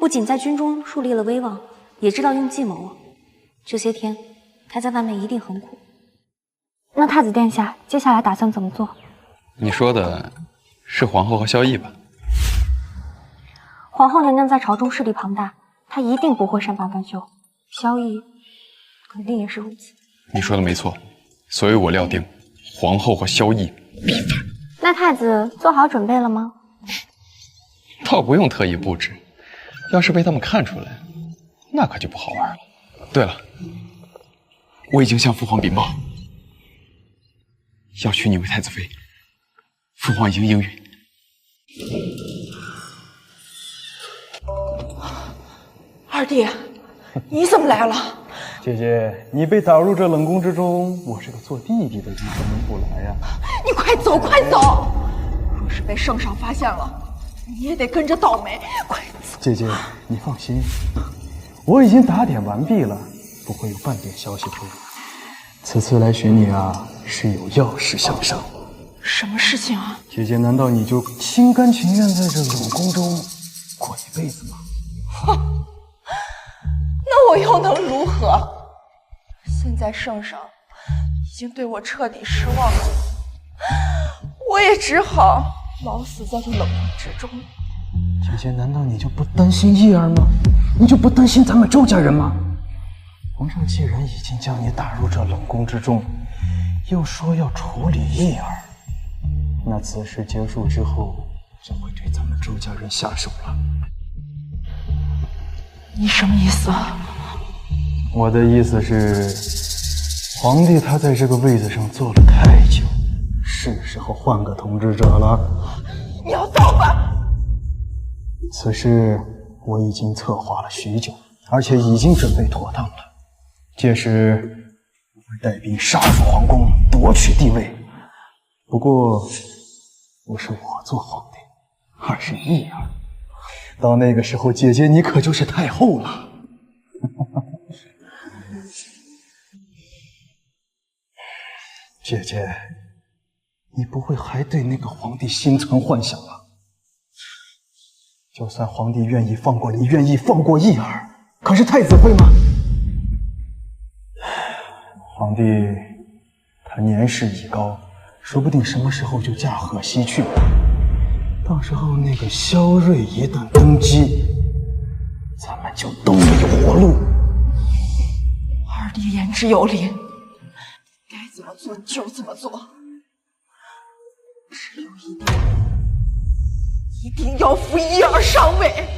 不仅在军中树立了威望，也知道用计谋了。这些天他在外面一定很苦。那太子殿下接下来打算怎么做？你说的是皇后和萧绎吧？皇后娘娘在朝中势力庞大，她一定不会善罢甘休。萧绎肯定也是如此。你说的没错，所以我料定皇后和萧绎必反。那太子做好准备了吗？倒不用特意布置，要是被他们看出来，那可就不好玩了。对了，我已经向父皇禀报，要娶你为太子妃，父皇已经应允。二弟，你怎么来了？姐姐，你被打入这冷宫之中，我这个做弟弟的怎么能不来呀？你快走，快走！若是被圣上发现了，你也得跟着倒霉。快走！姐姐，你放心，我已经打点完毕了，不会有半点消息出来。此次来寻你啊，是有要事相商。什么事情啊？姐姐，难道你就心甘情愿在这冷宫中过一辈子吗？哼！那我又能如何？现在圣上已经对我彻底失望了，我也只好老死在这冷宫之中。姐姐，难道你就不担心义儿吗？你就不担心咱们周家人吗？皇上既然已经将你打入这冷宫之中，又说要处理义儿，那此事结束之后，就会对咱们周家人下手了。你什么意思？我的意思是，皇帝他在这个位子上坐了太久，是时候换个统治者了。你要造反！此事我已经策划了许久，而且已经准备妥当了。届时我会带兵杀入皇宫，夺取帝位。不过，不是我做皇帝，而是义儿。到那个时候，姐姐你可就是太后了。姐姐，你不会还对那个皇帝心存幻想吧？就算皇帝愿意放过你，愿意放过义儿，可是太子会吗？皇帝他年事已高，说不定什么时候就驾鹤西去。到时候那个萧睿一旦登基，咱们就都没有活路。二弟言之有理，该怎么做就怎么做。只有一定要扶义儿上位。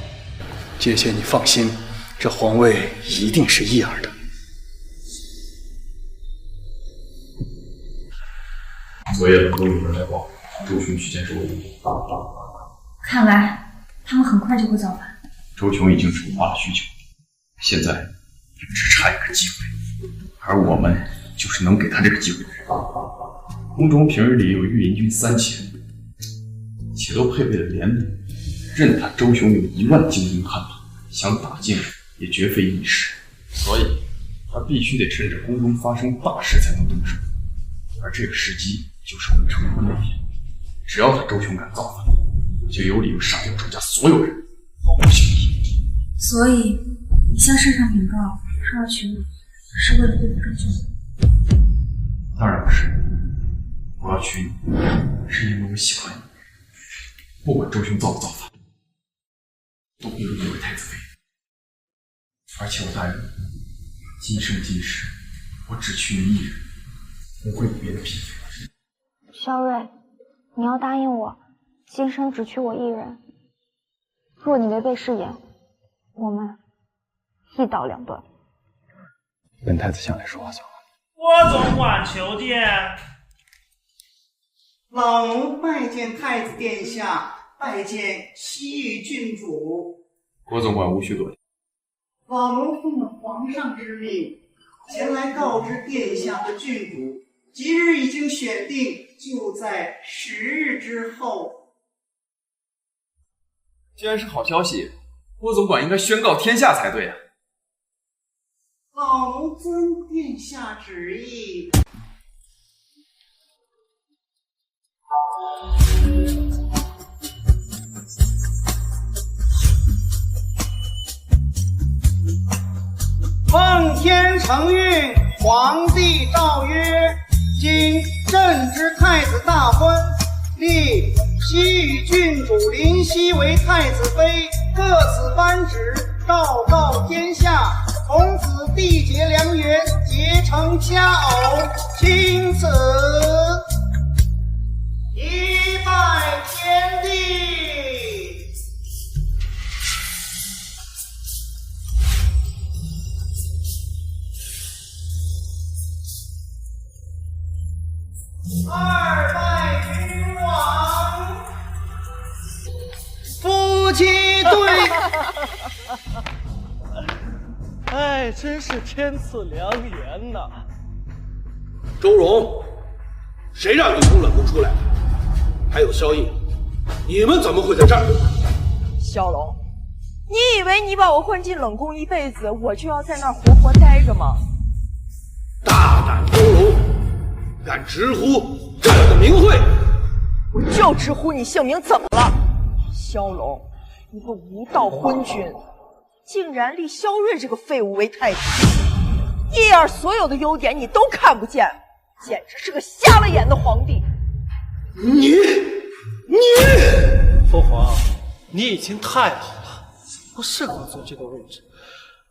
姐姐，你放心，这皇位一定是义儿的。昨夜冷宫有人来报，周雄去见周武。看来他们很快就会造反。周雄已经筹划了许久，现在只差一个机会，而我们就是能给他这个机会的人。宫中平日里有御林军3000，且都配备了连弩，任他周雄有1万精兵悍马，想打进也绝非易事。所以，他必须得趁着宫中发生大事才能动手，而这个时机就是我们成功那天。只要他周雄敢造反，就有理由杀掉周家所有人，保护兄弟。所以，你向圣上禀告说要娶我，是为了对你更重要？当然不是，我要娶你，是因为我喜欢你。不管周雄造不造反，都不如你为太子妃。而且我答应你，今生今世，我只娶你一人，不会有别的嫔妃。萧睿，你要答应我，今生只娶我一人。若你违背誓言，我们一刀两断。本太子向来说话算话。郭总管求见。老奴拜见太子殿下，拜见西域郡主。郭总管无需多谢。老奴奉了皇上之命，前来告知殿下和郡主，吉日已经选定，就在10日之后。既然是好消息，郭总管应该宣告天下才对啊！老奴遵殿下旨意。奉天承运，皇帝诏曰：今朕之太子大婚，立西域郡主林熙为太子妃，各此颁旨，昭告天下。从此缔结良缘，结成佳偶，钦此。一拜天地。妻对。哎，真是天赐良缘呐！周荣，谁让你从冷宫出来的？还有萧逸，你们怎么会在这儿？萧龙，你以为你把我混进冷宫一辈子，我就要在那儿活活待着吗？大胆周荣，敢直呼朕的名讳！我就直呼你姓名，怎么了？萧龙，一个无道昏君，竟然立萧睿这个废物为太子，叶儿所有的优点你都看不见，简直是个瞎了眼的皇帝。你，父皇，你已经太老了，不适合坐这个位置。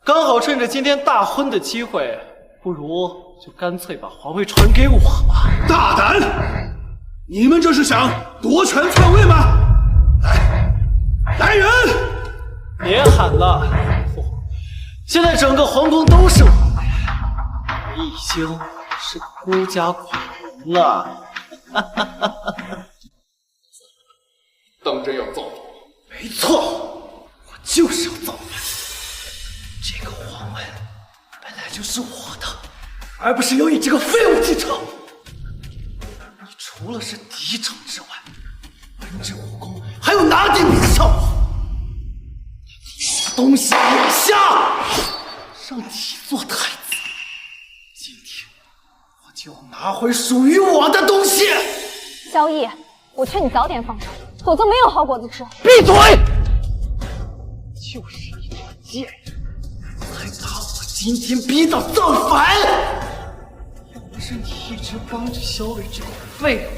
刚好趁着今天大婚的机会，不如就干脆把皇位传给我吧。大胆！你们这是想夺权篡位吗？来人！别喊了，父皇，现在整个皇宫都是我的，我已经是孤家寡人了。当真要造反？没错，我就是要造反。这个皇位本来就是我的，而不是由你这个废物继承。你除了是嫡长之外，本这武功还有哪点比得上我？东西眼下，让你做太子，今天我就要拿回属于我的东西。萧逸，我劝你早点放手，否则没有好果子吃。闭嘴！就是一个贱人，才把我今天逼到造反。要不是你一直帮着萧睿这个废物，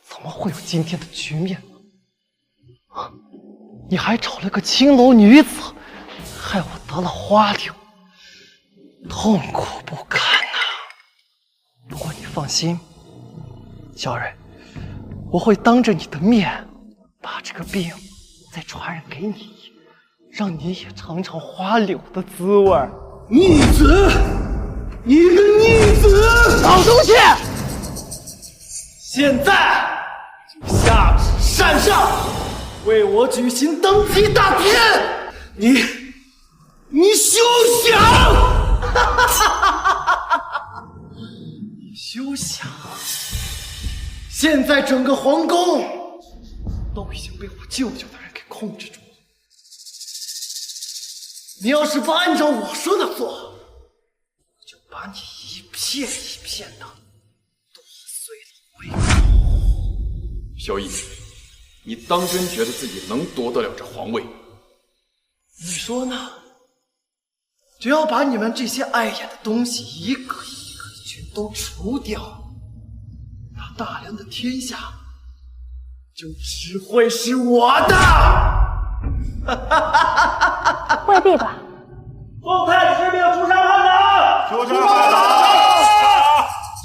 怎么会有今天的局面呢？啊！你还找了个青楼女子，害我得了花柳，痛苦不堪呐！不过你放心，萧睿，我会当着你的面把这个病再传染给你，让你也尝尝花柳的滋味。逆子，你个逆子，老东西！现在就下旨禅上，为我举行登基大典。你休想！你休想！现在整个皇宫都已经被我舅舅的人给控制住了。你要是不按照我说的做，我就把你一片一片的剁碎了喂狗。萧逸，你当真觉得自己能夺得了这皇位？你说呢？只要把你们这些碍眼的东西一个一个全都除掉，那大梁的天下就只会是我的。未必吧。奉太子之命诛杀叛党！诛杀叛党！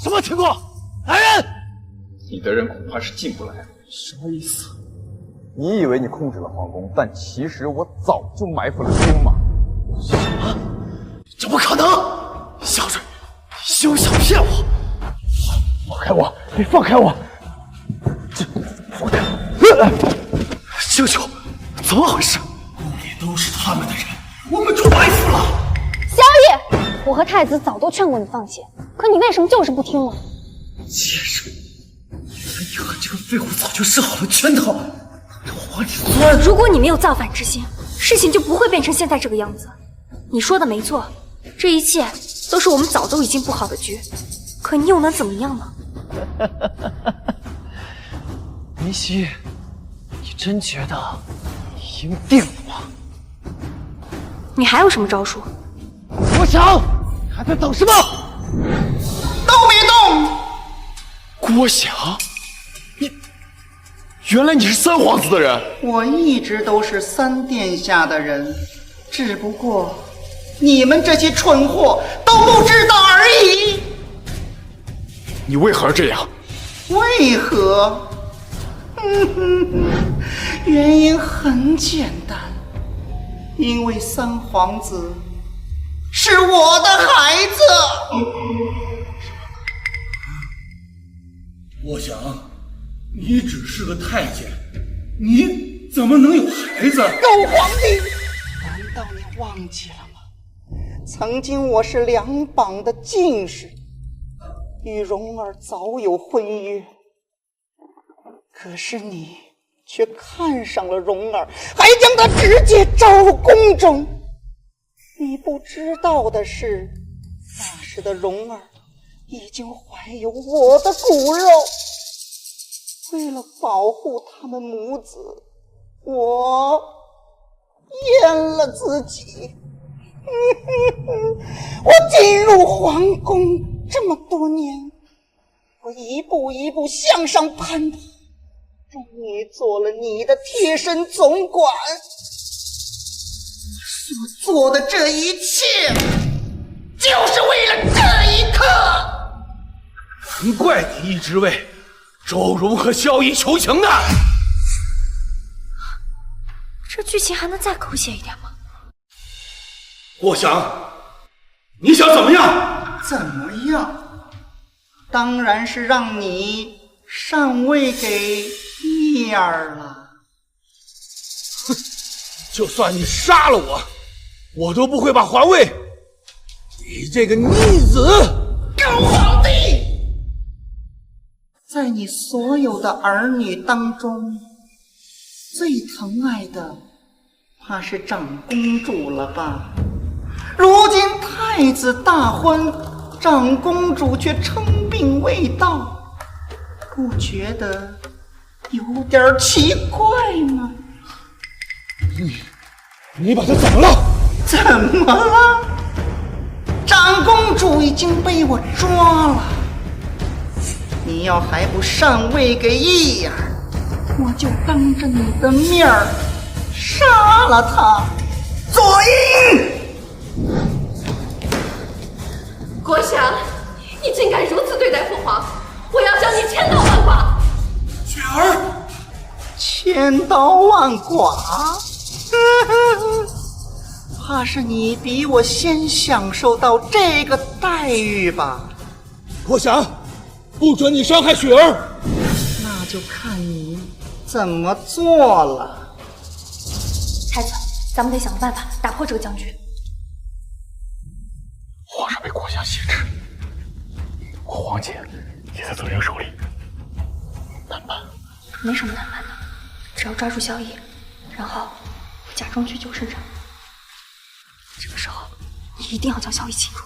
什么情况？来人！你的人恐怕是进不来了。什么意思？你以为你控制了皇宫，但其实我早就埋伏了兵马。什么？怎么可能？萧睿，你休想骗我！放开我！你放开我！放开我！舅舅，怎么回事？宫里都是他们的人，我们就埋伏了。萧逸，我和太子早都劝过你放弃，可你为什么就是不听呢？贱人，原来你和这个废物早就设好了圈套，让我往里钻。如果你没有造反之心，事情就不会变成现在这个样子。你说的没错，这一切都是我们早都已经布好的局，可你又能怎么样呢？明熙，你真觉得你赢定了吗？你还有什么招数？郭翔，你还在等什么？都别动！郭翔，原来你是三皇子的人。我一直都是三殿下的人，只不过你们这些蠢货都不知道而已。你为何这样？为何？原因很简单，因为三皇子是我的孩子。我想，你只是个太监，你怎么能有孩子？狗皇帝，难道你忘记了吗？曾经我是两榜的进士，与蓉儿早有婚约，可是你却看上了蓉儿，还将她直接招入宫中。你不知道的是，那时的蓉儿已经怀有我的骨肉。为了保护他们母子，我阉了自己。我进入皇宫这么多年，我一步一步向上攀爬，终于做了你的贴身总管。所做的这一切，就是为了这一刻。难怪你一直为周荣和萧逸求情呢。这剧情还能再狗血一点吗？郭翔，你想怎么样？怎么样？当然是让你上位给义儿了。哼，就算你杀了我，我都不会把皇位给这个逆子。狗皇帝！在你所有的儿女当中，最疼爱的怕是长公主了吧？如今太子大婚，长公主却称病未到，不觉得有点奇怪吗？你把她怎么了？怎么了？长公主已经被我抓了，你要还不上位给义儿，我就当着你的面儿杀了她。左英，郭翔，你竟敢如此对待父皇，我要将你千刀万剐！雪儿，千刀万剐？怕是你比我先享受到这个待遇吧？郭翔，不准你伤害雪儿！那就看你怎么做了。太子，咱们得想个办法打破这个僵局。皇上被郭襄挟持，我皇姐也在左英手里，难办。没什么难办的，只要抓住萧逸，然后假装去救圣上。这个时候，你一定要将萧逸擒住。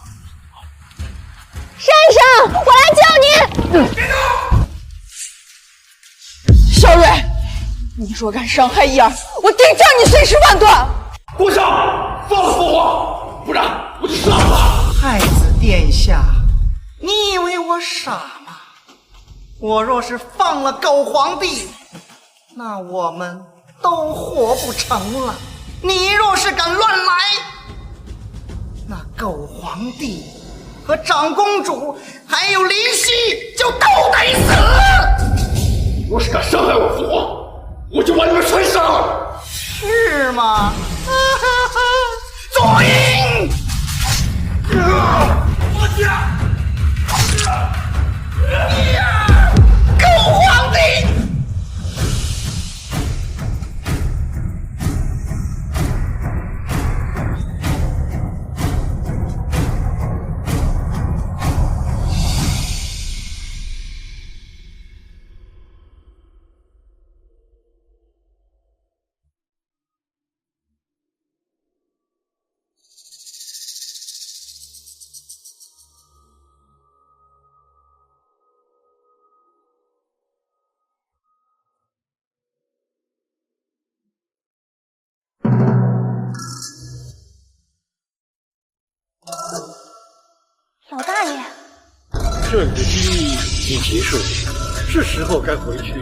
圣上，我来救你！萧睿，你若敢伤害义儿，我定将你碎尸万段！郭襄，放了父皇，不然我就杀了他！太子殿下，你以为我傻吗？我若是放了狗皇帝，那我们都活不成了。你若是敢乱来，那狗皇帝和长公主还有林夕就都得死！若是敢伤害我父皇，我就把你们全杀了！是吗？左英！狗皇帝！老大爷，朕的心意已结束，是时候该回去。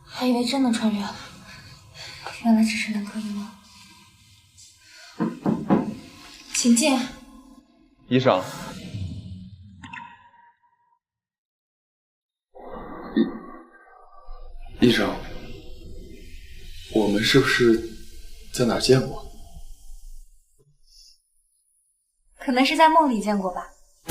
还以为真的穿越了，原来只是人格一梦。请进。医生。医生，我们是不是在哪儿见过？可能是在梦里见过吧。